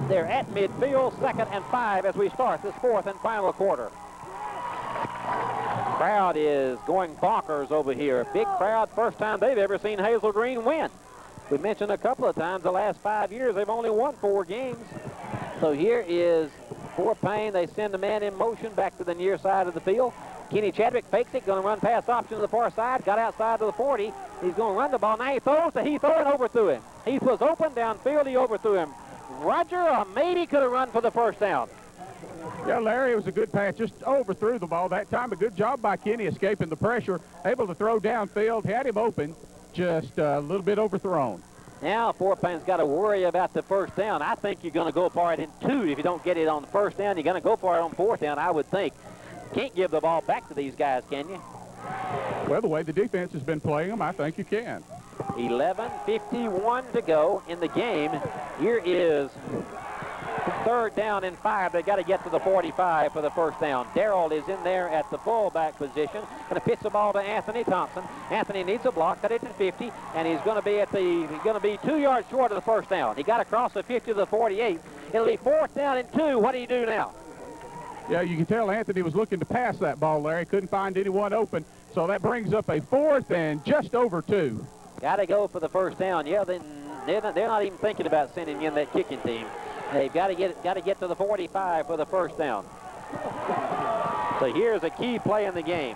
They're at midfield, 2nd and 5 as we start this 4th and final quarter. Crowd is going bonkers over here. Big crowd, first time they've ever seen Hazel Green win. We mentioned a couple of times the last 5 years they've only won 4 games. So here is Fort Payne. They send a man in motion back to the near side of the field. Kenny Chadwick fakes it, going to run pass option to the far side, got outside to the 40. He's going to run the ball. Now he throws to Heath and overthrew him. Heath was open downfield, he overthrew him. Roger maybe could have run for the first down. Yeah, Larry, it was a good pass. Just overthrew the ball that time. A good job by Kenny escaping the pressure, able to throw downfield, had him open, just a little bit overthrown. Now Fort Payne's got to worry about the first down. I think you're going to go for it in 2. If you don't get it on the first down, you're going to go for it on 4th down, I would think. Can't give the ball back to these guys, can you? Well, the way the defense has been playing them, I think you can. 11:51 to go in the game. Here is 3rd down and 5. They got to get to the 45 for the first down. Darrell is in there at the fullback position. Going to pitch the ball to Anthony Thompson. Anthony needs a block. Got it to 50, and he's going to be 2 yards short of the first down. He got across the 50 to the 48. It'll be 4th down and 2. What do you do now? Yeah, you can tell Anthony was looking to pass that ball, Larry. Couldn't find anyone open. So that brings up a 4th and just over 2. Got to go for the first down. Yeah, they're not even thinking about sending in that kicking team. They've got to get to the 45 for the first down. So here's a key play in the game.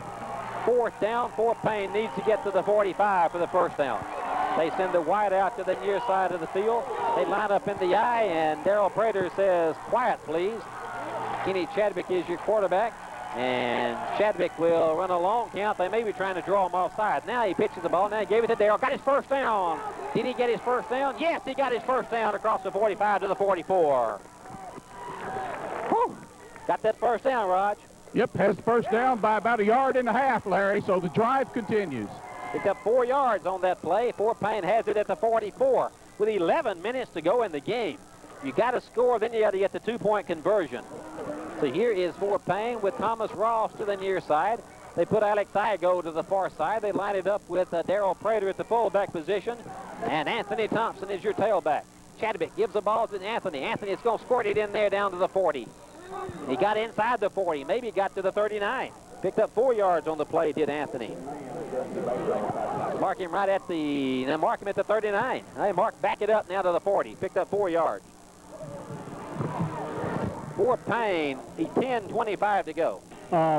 4th down. Fort Payne needs to get to the 45 for the first down. They send the wide out to the near side of the field. They line up in the eye, and Darrell Prater says, "Quiet, please." Kenny Chadwick is your quarterback, and Chadwick will run a long count. They may be trying to draw him offside. Now he pitches the ball. Now he gave it to Darrell. Got his first down. Did he get his first down? Yes, he got his first down across the 45 to the 44. Whew. Got that first down, Raj. Yep, has the first down by about 1.5 yards, Larry, so the drive continues. Picked up 4 yards on that play. Fort Payne has it at the 44 with 11 minutes to go in the game. You got to score, then you got to get the 2-point conversion. So here is Fort Payne with Thomas Ross to the near side. They put Alex Igo to the far side. They line it up with Darrell Prater at the fullback position. And Anthony Thompson is your tailback. Chadwick gives the ball to Anthony. Anthony is going to squirt it in there down to the 40. He got inside the 40. Maybe got to the 39. Picked up 4 yards on the play, did Anthony. Mark him right at the, now mark him at the 39. They mark back it up now to the 40. Picked up 4 yards. Fort Payne, 10:25 to go.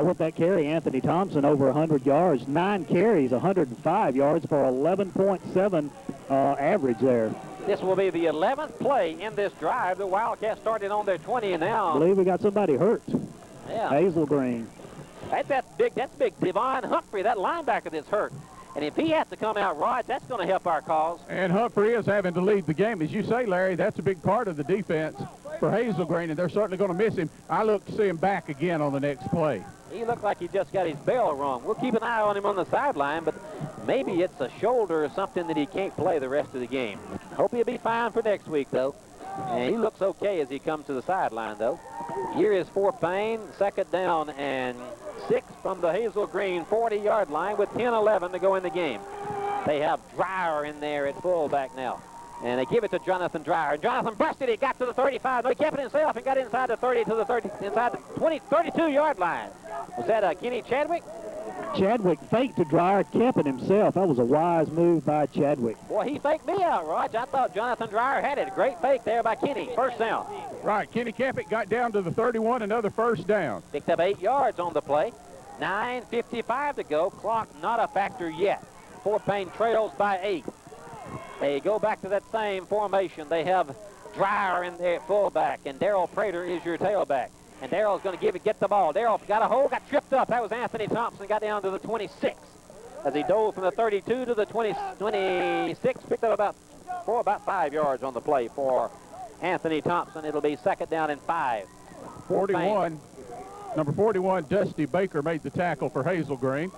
With that carry, Anthony Thompson over 100 yards, 9 carries, 105 yards for 11.7 average there. This will be the 11th play in this drive. The Wildcats started on their 20 and now. I believe we got somebody hurt. Yeah. Hazel Green. That's big. Devon Humphrey, that linebacker that's hurt. And if he has to come out right, that's going to help our cause. And Humphrey is having to lead the game. As you say, Larry, that's a big part of the defense for Hazel Green, and they're certainly going to miss him. I look to see him back again on the next play. He looked like he just got his bell wrong. We'll keep an eye on him on the sideline, but maybe it's a shoulder or something that he can't play the rest of the game. Hope he'll be fine for next week, though. And he looks okay as he comes to the sideline, though. Here is Fort Payne, 2nd down and 6 from the Hazel Green 40-yard line with 10:11 to go in the game. They have Dreyer in there at fullback now. And they give it to Jonathan Dreyer. And Jonathan busted it, got to the 35. No, he kept it himself and got inside the 30 to the 30, inside the 32-yard line. Was that Kenny Chadwick? Chadwick faked to Dreyer, kept it himself. That was a wise move by Chadwick. Boy, he faked me out, Raj. I thought Jonathan Dreyer had it. A great fake there by Kenny. First down. Right, Kenny Cappick got down to the 31, another first down. Picked up 8 yards on the play. 9:55 to go. Clock not a factor yet. Fort Payne trails by 8. They go back to that same formation. They have Dreyer in there at fullback, and Darrell Prater is your tailback. And Darrell's going to get the ball. Darrell got a hold, got tripped up. That was Anthony Thompson, got down to the 26. As he dove from the 32 to the 26, picked up about 5 yards on the play for Anthony Thompson. It'll be second down and 5. 41, number 41, Dusty Baker made the tackle for Hazel Green.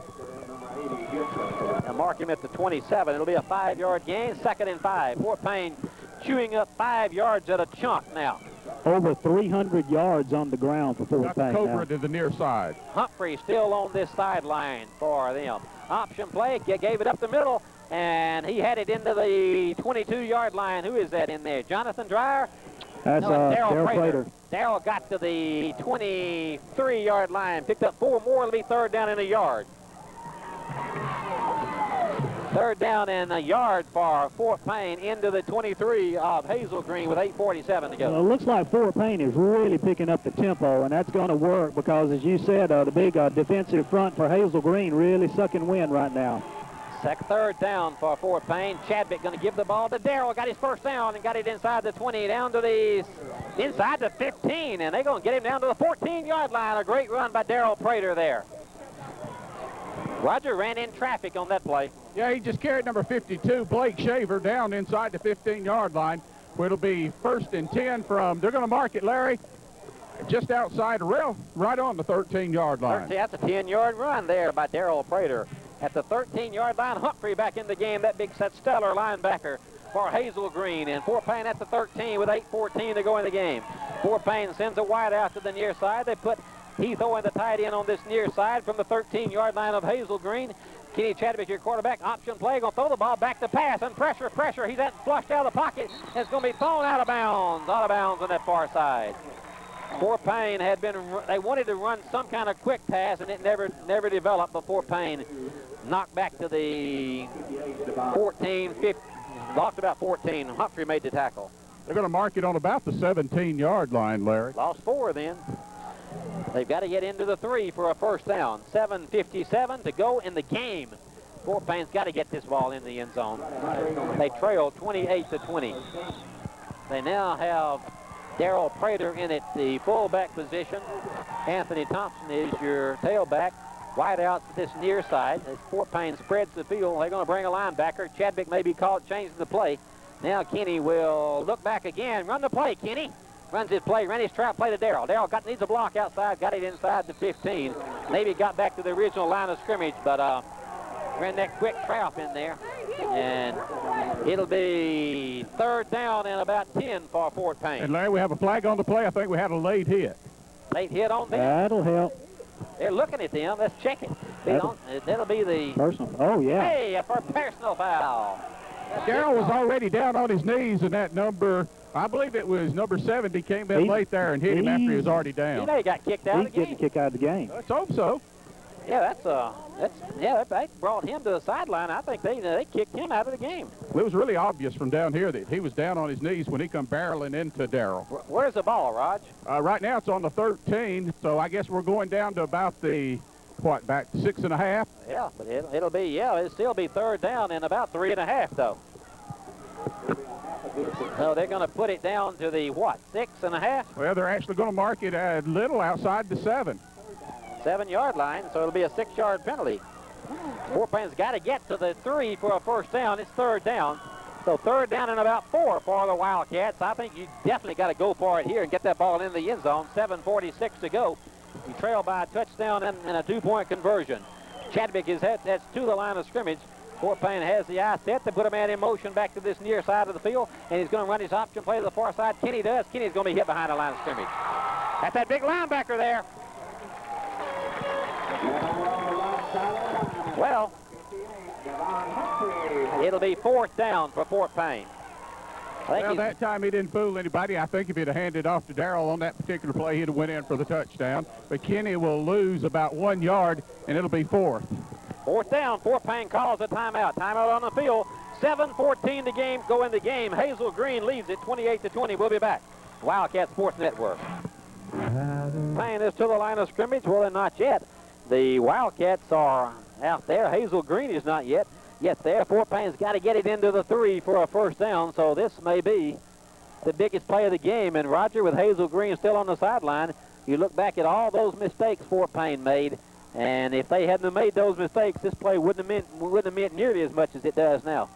Now mark him at the 27. It'll be a 5-yard gain, second and 5. Fort Payne chewing up 5 yards at a chunk now. Over 300 yards on the ground for Fort Payne. Got the Cobra to the near side. Humphrey still on this sideline for them. Option play, gave it up the middle, and he had it into the 22-yard line. Who is that in there? Jonathan Dreyer? That's Darrell Prater. Darrell got to the 23-yard line, picked up 4 more. It'll be third down and a yard. Third down and a yard for Fort Payne into the 23 of Hazel Green with 8:47 to go. Well, it looks like Fort Payne is really picking up the tempo, and that's going to work because, as you said, the big defensive front for Hazel Green really sucking wind right now. Third down for Fort Payne. Chadwick going to give the ball to Darrell. Got his first down and got it inside the 20, down to the inside the 15, and they're going to get him down to the 14-yard line. A great run by Darrell Prater there. Roger ran in traffic on that play. Yeah, he just carried number 52, Blake Shaver, down inside the 15-yard line, where it'll be first and 10 from, they're going to mark it, Larry, just outside the rail, right on the 13-yard line. That's a 10-yard run there by Darrell Prater. At the 13-yard line, Humphrey back in the game, that big set stellar linebacker for Hazel Green. And Fort Payne at the 13 with 8:14 to go in the game. Fort Payne sends a wide out to the near side. They put Heath Owen, the tight end, on this near side from the 13-yard line of Hazel Green. Kenny Chadwick, your quarterback, option play, going to throw the ball back to pass, and pressure. He's flushed out of the pocket. It's going to be thrown out of bounds on that far side. Fort Payne they wanted to run some kind of quick pass, and it never developed, but Fort Payne knocked back to the 14, 15, lost about 14. Humphrey made the tackle. They're going to mark it on about the 17-yard line, Larry. Lost 4 then. They've got to get into the 3 for a first down. 7:57 to go in the game. Fort Payne's got to get this ball in the end zone. They trail 28-20. They now have Darrell Prater in at the fullback position. Anthony Thompson is your tailback. Wide out to this near side. As Fort Payne spreads the field, they're going to bring a linebacker. Chadwick may be called changing the play. Now Kenny will look back again. Run the play, Kenny. Runs his play, ran his trap play to Darrell. Darrell needs a block outside, got it inside the 15. Maybe got back to the original line of scrimmage, but ran that quick trap in there. And it'll be third down and about 10 for Fort Payne. And Larry, we have a flag on the play. I think we had a late hit. Late hit on them. That'll help. They're looking at them. Let's check it. That'll be the... Personal. Oh, yeah. Hey, a personal foul. Darrell was already down on his knees, and that number, I believe it was number 70, came in late there and hit him after he was already down. You know he got kicked out of the game. He's getting kicked out of the game. Let's hope so. Yeah, they brought him to the sideline. I think they kicked him out of the game. Well, it was really obvious from down here that he was down on his knees when he come barreling into Darrell. Where's the ball, Raj? Right now it's on the 13, so I guess we're going down to about the, back to 6.5? Yeah, but it'll still be third down and about 3.5, though. So they're going to put it down to the, 6.5? Well, they're actually going to mark it a little outside the 7. 7-yard line, so it'll be a 6-yard penalty. Fort Payne's got to get to the 3 for a first down. It's third down. So third down and about 4 for the Wildcats. I think you definitely got to go for it here and get that ball in the end zone. 7:46 to go. You trail by a touchdown and a 2-point conversion. Chadwick that's to the line of scrimmage. Fort Payne has the eye set. They put a man in motion back to this near side of the field, and he's going to run his option play to the far side. Kenny does. Kenny's going to be hit behind the line of scrimmage. That's that big linebacker there. Well, it'll be fourth down for Fort Payne. Well, that time he didn't fool anybody. I think if he'd have handed off to Darrell on that particular play, he'd have went in for the touchdown. But Kenny will lose about 1 yard, and it'll be fourth. Fourth down. Fort Payne calls a timeout. Timeout on the field. 7:14 to go in the game. Hazel Green leads it 28-20. We'll be back. Wildcat Sports Network. Payne is to the line of scrimmage. Well, they're not yet. The Wildcats are out there. Hazel Green is not yet there. Fort Payne's got to get it into the 3 for a first down, so this may be the biggest play of the game. And Roger, with Hazel Green still on the sideline, you look back at all those mistakes Fort Payne made, and if they hadn't made those mistakes, this play wouldn't have meant nearly as much as it does now.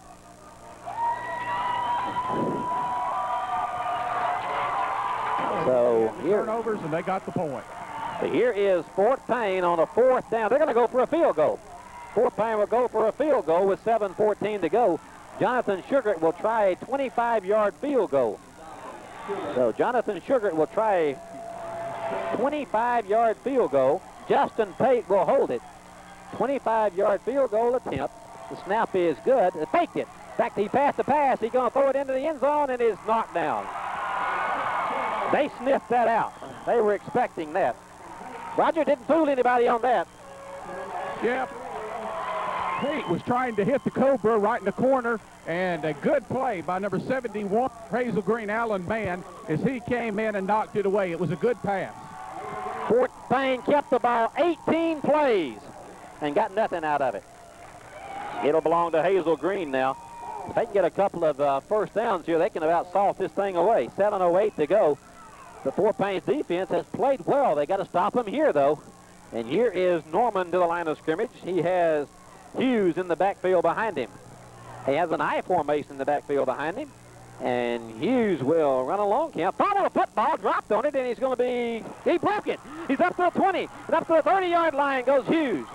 So here, turnovers, and they got the point. Here is Fort Payne on a 4th down. They're going to go for a field goal. Fort Payne will go for a field goal with 7:14 to go. Jonathan Sugart will try a 25-yard field goal. So Jonathan Sugart will try a 25-yard field goal. Justin Pate will hold it. 25-yard field goal attempt. The snap is good. They faked it. In fact, he passed the pass. He's going to throw it into the end zone and is knocked down. They sniffed that out. They were expecting that. Roger didn't fool anybody on that. Yep. Pete was trying to hit the Cobra right in the corner, and a good play by number 71, Hazel Green, Allen Mann, as he came in and knocked it away. It was a good pass. Fort Payne kept the ball 18 plays and got nothing out of it. It'll belong to Hazel Green now. If they can get a couple of first downs here, they can about solve this thing away. 7:08 to go. The Fort Payne's defense has played well. They got to stop them here, though. And here is Norman to the line of scrimmage. He has Hughes in the backfield behind him. He has an I formation in the backfield behind him. And Hughes will run a long count. Follow the football, dropped on it, and he's going to be, he broke it. He's up to the 20, and up to the 30-yard line goes Hughes.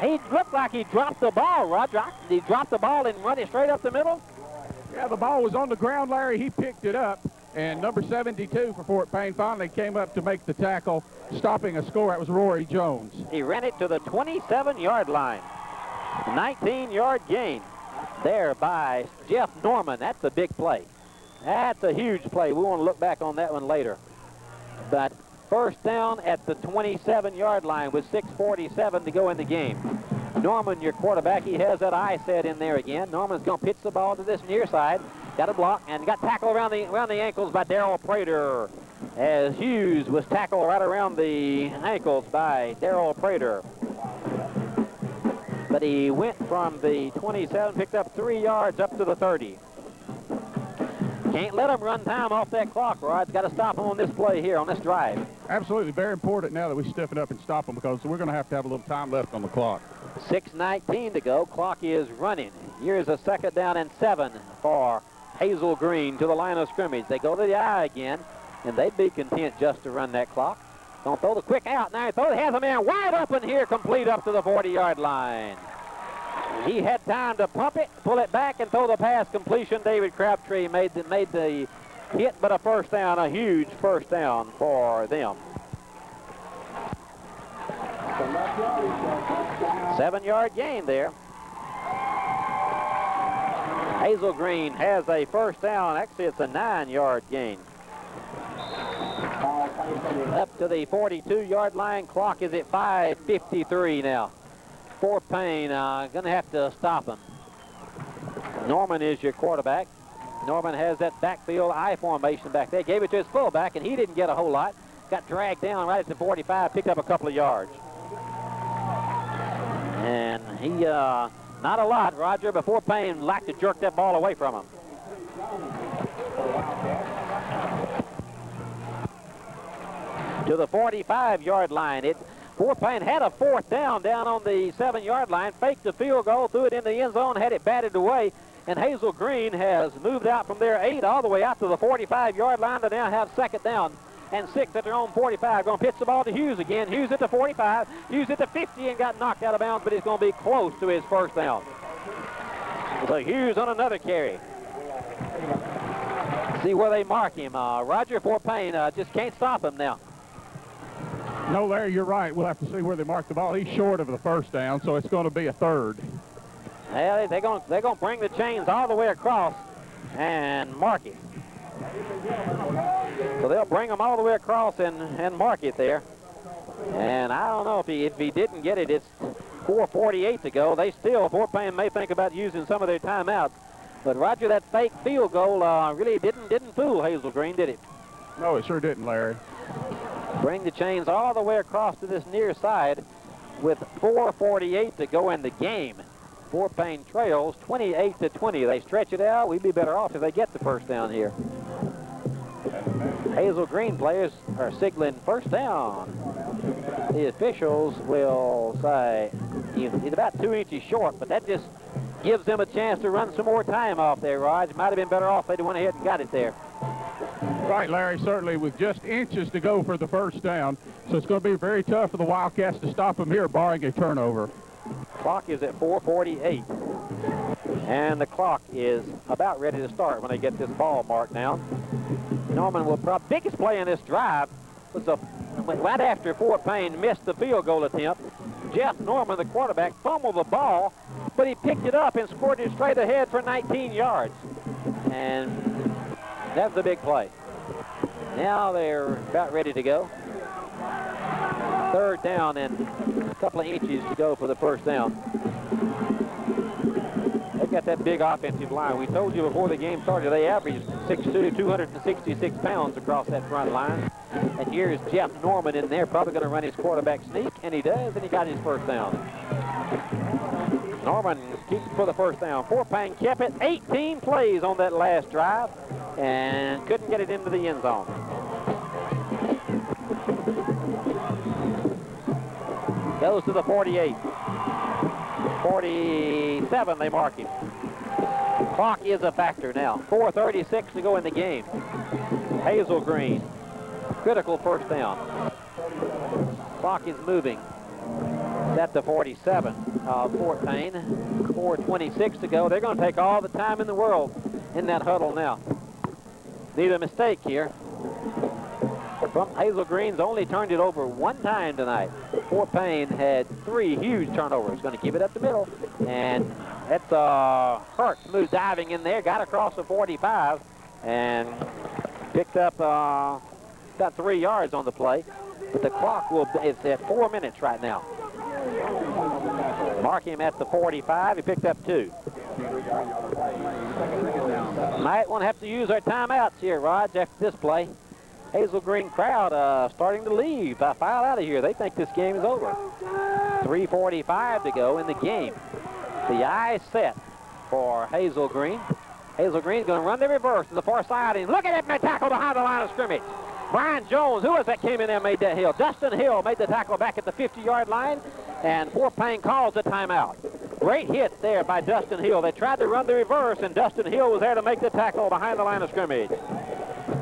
He looked like he dropped the ball, Roger. He dropped the ball and run it straight up the middle? Yeah, the ball was on the ground, Larry. He picked it up. And number 72 for Fort Payne finally came up to make the tackle, stopping a score. That was Rory Jones. He ran it to the 27-yard line. 19-yard gain there by Jeff Norman. That's a big play. That's a huge play. We want to look back on that one later. But first down at the 27-yard line with 6:47 to go in the game. Norman, your quarterback, he has that eye set in there again. Norman's going to pitch the ball to this near side. Got a block and got tackled around the ankles by Darrell Prater, as Hughes was tackled right around the ankles by Darrell Prater. But he went from the 27, picked up 3 yards up to the 30. Can't let him run time off that clock, Rod's got to stop him on this play here, on this drive. Absolutely, very important now that we stiffen up and stop them, because we're going to have a little time left on the clock. 6:19 to go, clock is running. Here's a 2nd down and 7 for Hazel Green to the line of scrimmage. They go to the eye again, and they'd be content just to run that clock. Don't throw the quick out. Now he has a man wide open here, complete up to the 40-yard line. He had time to pump it, pull it back, and throw the pass completion. David Crabtree made the hit, but a first down, a huge first down for them. 7-yard gain there. Hazel Green has a first down. Actually, it's a 9-yard gain. Up to the 42-yard line. Clock is at 5:53 now. Fort Payne going to have to stop him. Norman is your quarterback. Norman has that backfield I formation back there. Gave it to his fullback, and he didn't get a whole lot. Got dragged down right at the 45, picked up a couple of yards. And he, not a lot, Roger, but Fort Payne liked to jerk that ball away from him. To the 45-yard line. Fort Payne had a 4th down on the 7-yard line, faked the field goal, threw it in the end zone, had it batted away, and Hazel Green has moved out from their 8 all the way out to the 45-yard line to now have 2nd down and 6 at their own 45. Going to pitch the ball to Hughes again. Hughes at the 45, Hughes at the 50, and got knocked out of bounds, but he's going to be close to his first down. So Hughes on another carry. See where they mark him. Roger, Fort Payne just can't stop him now. No, Larry, you're right. We'll have to see where they mark the ball. He's short of the first down, so it's going to be a 3rd. Yeah, they're going to bring the chains all the way across and mark it. So they'll bring them all the way across and mark it there. And I don't know if he didn't get it. It's 4:48 to go. Fort Payne may think about using some of their timeouts. But Roger, that fake field goal really didn't fool Hazel Green, did it? No, it sure didn't, Larry. Bring the chains all the way across to this near side with 4:48 to go in the game. Fort Payne trails 28-20. They stretch it out. We'd be better off if they get the first down here. Hazel Green players are signaling first down. The officials will say he's about 2 inches short, but that just gives them a chance to run some more time off there, Raj. Might have been better off if they'd went ahead and got it there. Right, Larry, certainly with just inches to go for the first down. So it's going to be very tough for the Wildcats to stop them here, barring a turnover. Clock is at 4:48. And the clock is about ready to start when they get this ball marked down. Norman will probably, biggest play in this drive was right after Fort Payne missed the field goal attempt. Jeff Norman, the quarterback, fumbled the ball, but he picked it up and scored it straight ahead for 19 yards. And that was a big play. Now they're about ready to go. Third down and a couple of inches to go for the first down. They've got that big offensive line. We told you before the game started, they averaged 6'2", 266 pounds across that front line. And here's Jeff Norman in there, probably going to run his quarterback sneak, and he does, and he got his first down. Norman keeps for the first down. Fort Payne kept it 18 plays on that last drive and couldn't get it into the end zone. Goes to the 48. 47, they mark him. Clock is a factor now. 4:36 to go in the game. Hazel Green, critical first down. Clock is moving. At the 47 of Fort Payne. 4:26 to go. They're going to take all the time in the world in that huddle now. Need a mistake here. From Hazel Green's only turned it over one time tonight. Fort Payne had 3 huge turnovers. Going to keep it up the middle. And that's Hurt smooth diving in there. Got across the 45 and picked up about 3 yards on the play. But the clock is at 4 minutes right now. Mark him at the 45. He picked up 2. Might want to have to use our timeouts here, Raj, after this play. Hazel Green crowd starting to leave, file out of here. They think this game is over. 3:45 to go in the game. The eye set for Hazel Green. Hazel Green's going to run the reverse to the far side, and look at that tackle behind the line of scrimmage. Brian Jones, who was that came in there and made that hill? Dustin Hill made the tackle back at the 50-yard line, and Fort Payne calls a timeout. Great hit there by Dustin Hill. They tried to run the reverse, and Dustin Hill was there to make the tackle behind the line of scrimmage.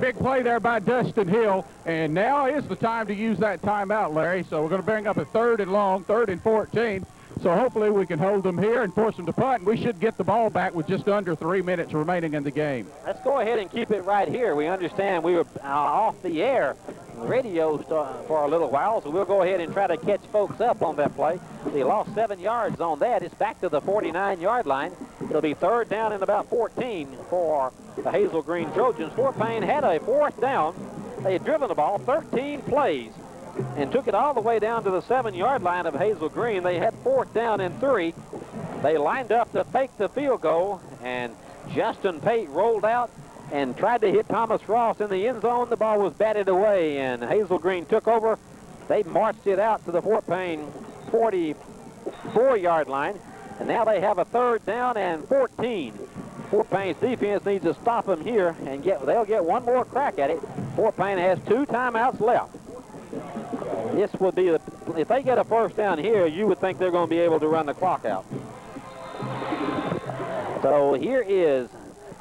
Big play there by Dustin Hill, and now is the time to use that timeout, Larry. So we're going to bring up a 3rd and long, 3rd and 14. So hopefully we can hold them here and force them to punt, and we should get the ball back with just under 3 minutes remaining in the game. Let's go ahead and keep it right here. We understand we were off the air radio for a little while, so we'll go ahead and try to catch folks up on that play. They lost 7 yards on that. It's back to the 49-yard line. It'll be 3rd down and about 14 for the Hazel Green Trojans. Fort Payne had a 4th down. They had driven the ball 13 plays and took it all the way down to the 7-yard line of Hazel Green. They had 4th down and 3. They lined up to fake the field goal, and Justin Pate rolled out and tried to hit Thomas Ross in the end zone. The ball was batted away, and Hazel Green took over. They marched it out to the Fort Payne 44-yard line, and now they have a 3rd down and 14. Fort Payne's defense needs to stop them here, and they'll get one more crack at it. Fort Payne has 2 timeouts left. This would be, if they get a first down here, you would think they're going to be able to run the clock out. So here is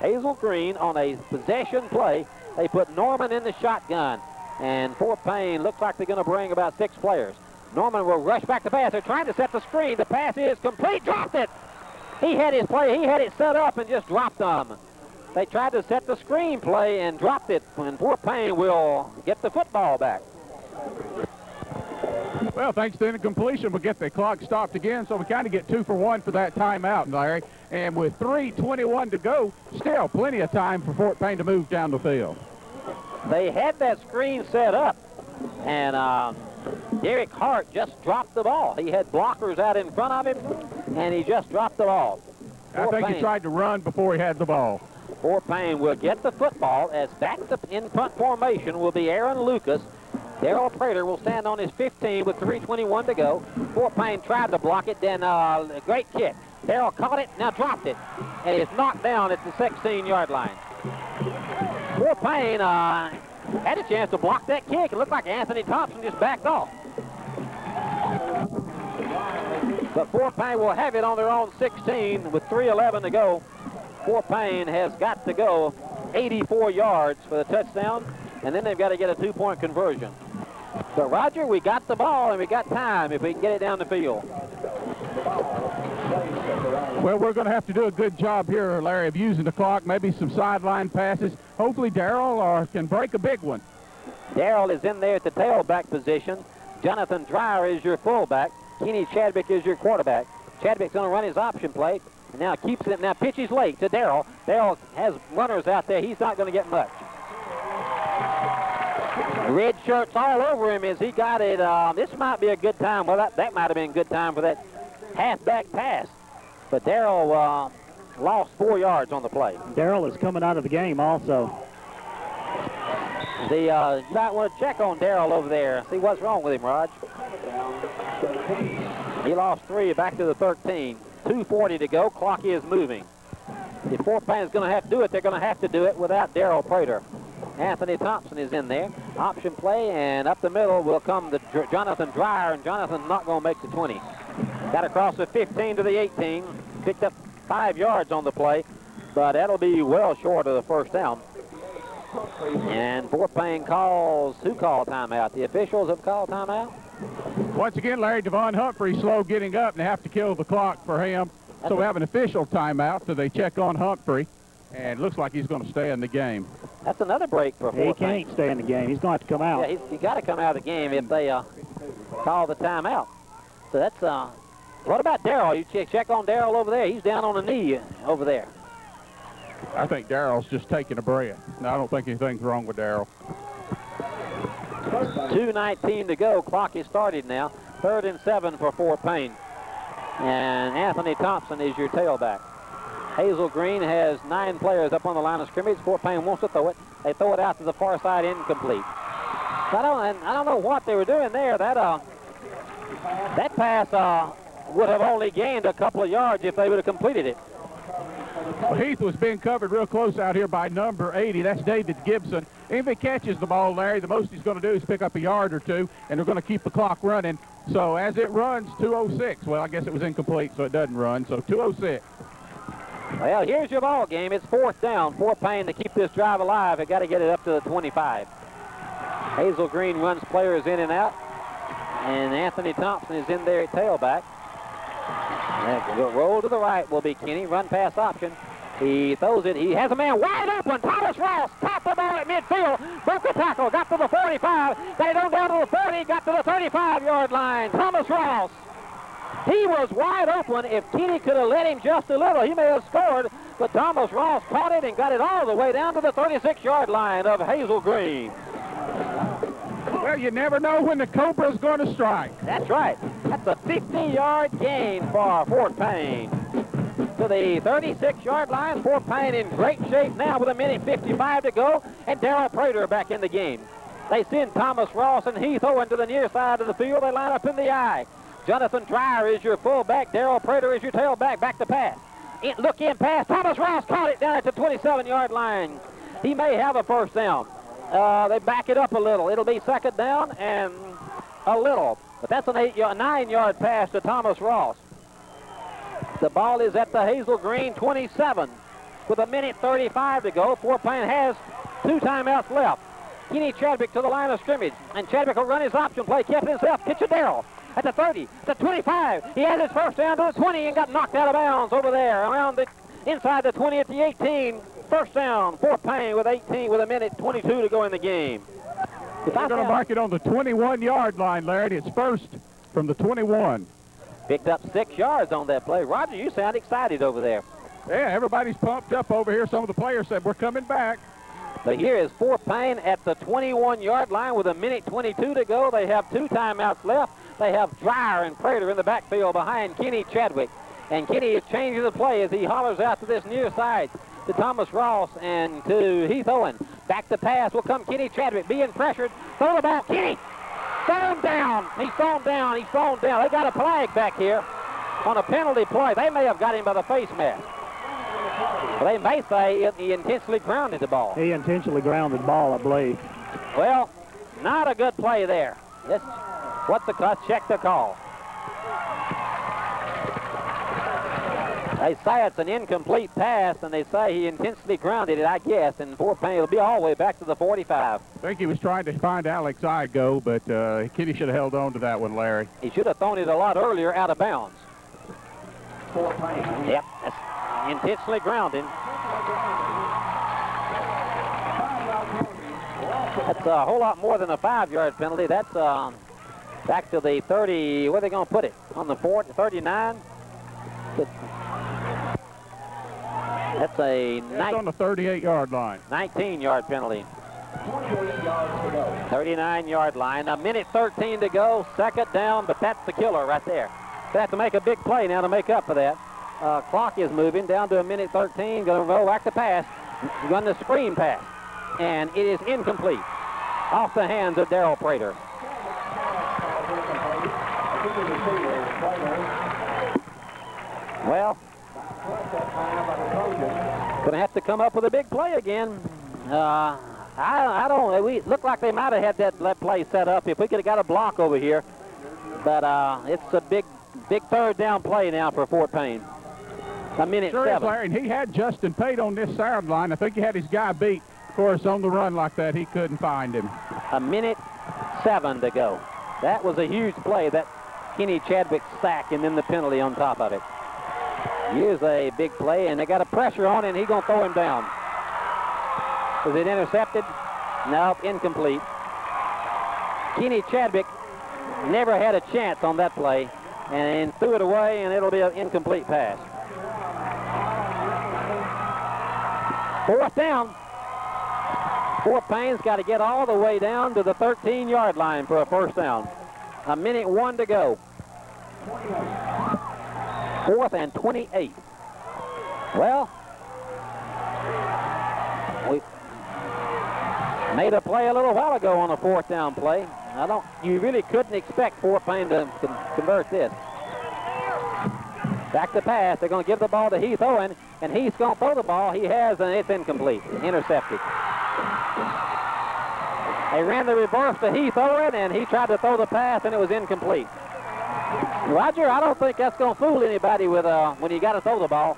Hazel Green on a possession play. They put Norman in the shotgun, and Fort Payne looks like they're going to bring about 6 players. Norman will rush back to pass. They're trying to set the screen. The pass is complete. Dropped it. He had his play. He had it set up and just dropped them. They tried to set the screen play and dropped it, and Fort Payne will get the football back. Well, thanks to incompletion, we'll get the clock stopped again, so we kind of get 2 for 1 for that timeout, Larry. And with 3:21 to go, still plenty of time for Fort Payne to move down the field. They had that screen set up, and Derek Hart just dropped the ball. He had blockers out in front of him, and he just dropped the ball. I think he tried to run before he had the ball. Fort Payne will get the football as back in front formation will be Aaron Lucas. Darrell Prater will stand on his 15 with 3:21 to go. Fort Payne tried to block it, then a great kick. Darrell caught it, now dropped it, and it's knocked down at the 16-yard line. Fort Payne had a chance to block that kick. It looked like Anthony Thompson just backed off. But Fort Payne will have it on their own 16 with 3:11 to go. Fort Payne has got to go 84 yards for the touchdown, and then they've got to get a 2-point conversion. So, Roger, we got the ball and we got time if we can get it down the field. Well, we're going to have to do a good job here, Larry, of using the clock, maybe some sideline passes. Hopefully Darrell can break a big one. Darrell is in there at the tailback position. Jonathan Dreyer is your fullback. Kenny Chadwick is your quarterback. Chadwick's going to run his option play. And now keeps it. Now pitches late to Darrell. Darrell has runners out there. He's not going to get much. Red shirts all over him as he got it. This might be a good time. Well, that might have been a good time for that halfback pass. But Darrell lost 4 yards on the play. Darrell is coming out of the game also. You might want to check on Darrell over there. See what's wrong with him, Raj. He lost 3 back to the 13. 2:40 to go. Clock is moving. If Fort Payne is going to have to do it, they're going to have to do it without Darrell Prater. Anthony Thompson is in there. Option play, and up the middle will come the Jonathan Dreyer, and Jonathan's not going to make the 20. Got across the 15 to the 18. Picked up 5 yards on the play, but that'll be well short of the first down. And Fort Payne calls, who called timeout? The officials have called timeout? Once again, Larry, Devon Humphrey slow getting up, and they have to kill the clock for him. So we have an official timeout, so they check on Humphrey, and it looks like he's going to stay in the game. That's another break for Fort Payne. He can't stay in the game. He's going to have to come out. Yeah, he's got to come out of the game if they call the timeout. So that's, what about Darrell? You check on Darrell over there. He's down on the knee over there. I think Darrell's just taking a breath. No, I don't think anything's wrong with Darrell. 2:19 to go. Clock is started now. 3rd and 7 for Fort Payne. And Anthony Thompson is your tailback. Hazel Green has 9 players up on the line of scrimmage. Fort Payne wants to throw it. They throw it out to the far side, incomplete. I don't know what they were doing there. That pass would have only gained a couple of yards if they would have completed it. Well, Heath was being covered real close out here by number 80. That's David Gibson. If he catches the ball, Larry, the most he's going to do is pick up a yard or 2, and they're going to keep the clock running. So as it runs, 2:06. Well, I guess it was incomplete, so it doesn't run. So 2:06. Well, here's your ball game. It's 4th down. Fort Payne to keep this drive alive. They got to get it up to the 25. Hazel Green runs players in and out, and Anthony Thompson is in there at tailback. Roll to the right will be Kenny. Run pass option. He throws it. He has a man wide open. Thomas Ross tapped the ball at midfield. Broke the tackle. Got to the 45. They don't down to the 40. Got to the 35-yard line. Thomas Ross. He was wide open. If Kenny could have let him just a little, he may have scored. But Thomas Ross caught it and got it all the way down to the 36-yard line of Hazel Green. Well, you never know when the Cobra's going to strike. That's right. That's a 50-yard gain for Fort Payne. To the 36-yard line. Fort Payne in great shape now with 1:55 to go. And Darrell Prater back in the game. They send Thomas Ross and Heath Owen to the near side of the field. They line up in the I. Jonathan Dreyer is your fullback. Darrell Prater is your tailback. Back to pass. Look in pass. Thomas Ross caught it down at the 27-yard line. He may have a first down. They back it up a little. It'll be 2nd down and a little. But that's a 9-yard pass to Thomas Ross. The ball is at the Hazel Green 27 with 1:35 to go. Fort Payne has 2 timeouts left. Kenny Chadwick to the line of scrimmage. And Chadwick will run his option play. Kept himself. Pitch to Darrell. At the 30, the 25. He has his first down to the 20 and got knocked out of bounds over there. Around the inside the 20 at the 18. First down, Fort Payne with 18 with 1:22 to go in the game. They're going to mark it on the 21-yard line, Larry. It's first from the 21. Picked up 6 yards on that play. Roger, you sound excited over there. Yeah, everybody's pumped up over here. Some of the players said we're coming back. But here is Fort Payne at the 21-yard line with 1:22 to go. They have 2 timeouts left. They have Dreyer and Prater in the backfield behind Kenny Chadwick. And Kenny is changing the play as he hollers out to this near side to Thomas Ross and to Heath Owen. Back to pass will come Kenny Chadwick being pressured. Throw the ball. Kenny thrown down. He's thrown down. He's thrown down. They got a flag back here on a penalty play. They may have got him by the face mask. They may say he intentionally grounded the ball. He intentionally grounded the ball, I believe. Well, not a good play there. Let's check the call. They say it's an incomplete pass, and they say he intentionally grounded it, I guess, and Fort Payne will be all the way back to the 45. I think he was trying to find Alex Igo, but Kenny should have held on to that one, Larry. He should have thrown it a lot earlier out of bounds. Fort Payne. Yep, that's intentionally grounded. That's a whole lot more than a 5-yard penalty. That's back to the 30, where are they going to put it? On the 39? That's a on the 38-yard line. 19-yard penalty. 28 yards to go. 39-yard line. A minute 13 to go. Second down, but that's the killer right there. They have to make a big play now to make up for that. Clock is moving down to a minute 13. Going to roll back to pass. Run the screen pass. And it is incomplete. Off the hands of Darrell Prater. Well, going to have to come up with a big play again. I don't. We look like they might have had that play set up if we could have got a block over here. But it's a big third down play now for Fort Payne. A minute sure 7. Is, Larry, and he had Justin Pate on this sideline. I think he had his guy beat. Of course, on the run like that, he couldn't find him. A minute 7 to go. That was a huge play, that Kenny Chadwick sack and then the penalty on top of it. Here's a big play, and they got a pressure on it, and he's going to throw him down. Was it intercepted? No, incomplete. Kenny Chadwick never had a chance on that play and threw it away, and it'll be an incomplete pass. Fourth down. Fort Payne's got to get all the way down to the 13-yard line for a first down. A minute 1 to go. 4th and 28. Well, we made a play a little while ago on a fourth down play. You really couldn't expect Fort Payne to convert this. Back to pass. They're going to give the ball to Heath Owen, and Heath's going to throw the ball. He has, and it's incomplete. Intercepted. They ran the reverse to Heath Owen, and he tried to throw the pass, and it was incomplete. Roger, I don't think that's going to fool anybody with when you got to throw the ball.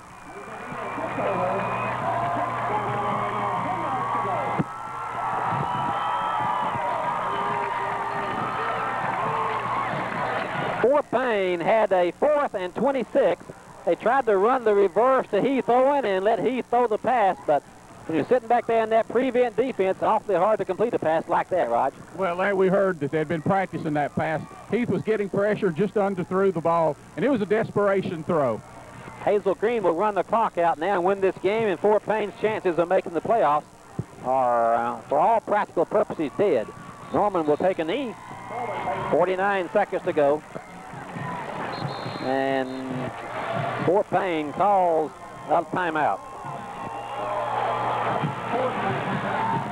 Fort Payne had a 4th and 26. They tried to run the reverse to Heath Owen and let Heath throw the pass, but when you're sitting back there in that prevent defense, awfully hard to complete a pass like that, Raj. Well, Larry, we heard that they'd been practicing that pass. Heath was getting pressure, just underthrew the ball, and it was a desperation throw. Hazel Green will run the clock out now and win this game, and Fort Payne's chances of making the playoffs are, for all practical purposes, dead. Norman will take a knee. 49 seconds to go. And Fort Payne calls a timeout.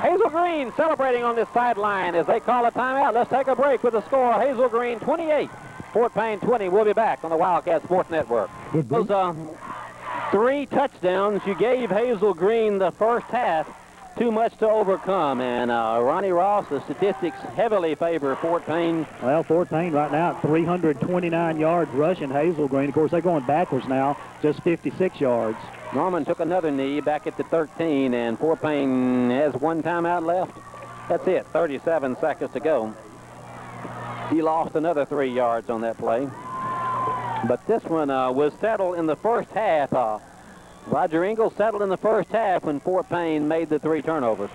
Hazel Green celebrating on this sideline as they call a timeout. Let's take a break with the score. Hazel Green 28, Fort Payne 20. We'll be back on the Wildcat Sports Network. Those 3 touchdowns you gave Hazel Green the first half. Too much to overcome, and Ronnie Ross, the statistics heavily favor Fort Payne. Well, Fort Payne right now at 329 yards rushing Hazel Green. Of course, they're going backwards now, just 56 yards. Norman took another knee back at the 13, and Fort Payne has 1 timeout left. That's it, 37 seconds to go. He lost another 3 yards on that play. But this one was settled in the first half. Roger Ingalls settled in the first half when Fort Payne made the 3 turnovers.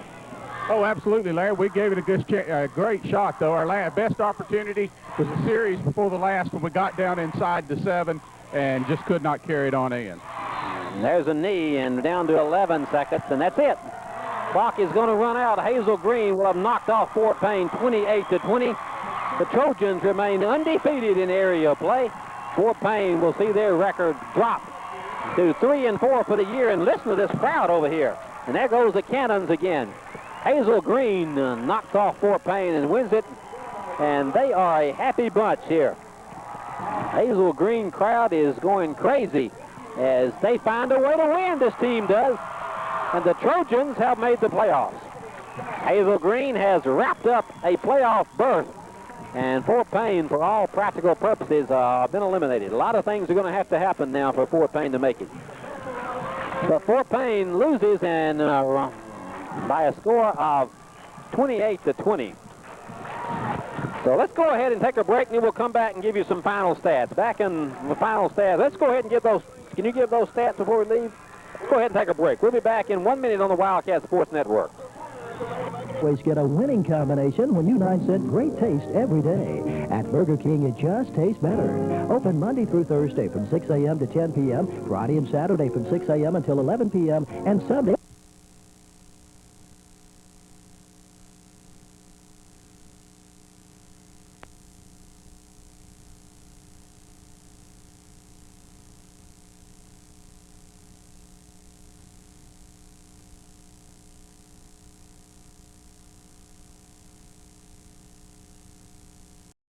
Oh, absolutely, Larry. We gave it a great shot, though. Our best opportunity was a series before the last when we got down inside the 7 and just could not carry it on in. And there's a knee, and down to 11 seconds, and that's it. Clock is going to run out. Hazel Green will have knocked off Fort Payne 28-20. The Trojans remain undefeated in area play. Fort Payne will see their record drop to 3-4 for the year. And listen to this crowd over here. And there goes the Cannons again. Hazel Green knocks off Fort Payne and wins it. And they are a happy bunch here. Hazel Green crowd is going crazy as they find a way to win, this team does. And the Trojans have made the playoffs. Hazel Green has wrapped up a playoff berth. And Fort Payne, for all practical purposes, been eliminated. A lot of things are going to have to happen now for Fort Payne to make it. But Fort Payne loses and by a score of 28-20. So let's go ahead and take a break, and then we'll come back and give you some final stats. Back in the final stats, let's go ahead and give those. Can you give those stats before we leave? Let's go ahead and take a break. We'll be back in 1 minute on the Wildcat Sports Network. Always get a winning combination when you 9-cent great taste every day. At Burger King, it just tastes better. Open Monday through Thursday from 6 a.m. to 10 p.m., Friday and Saturday from 6 a.m. until 11 p.m., and Sunday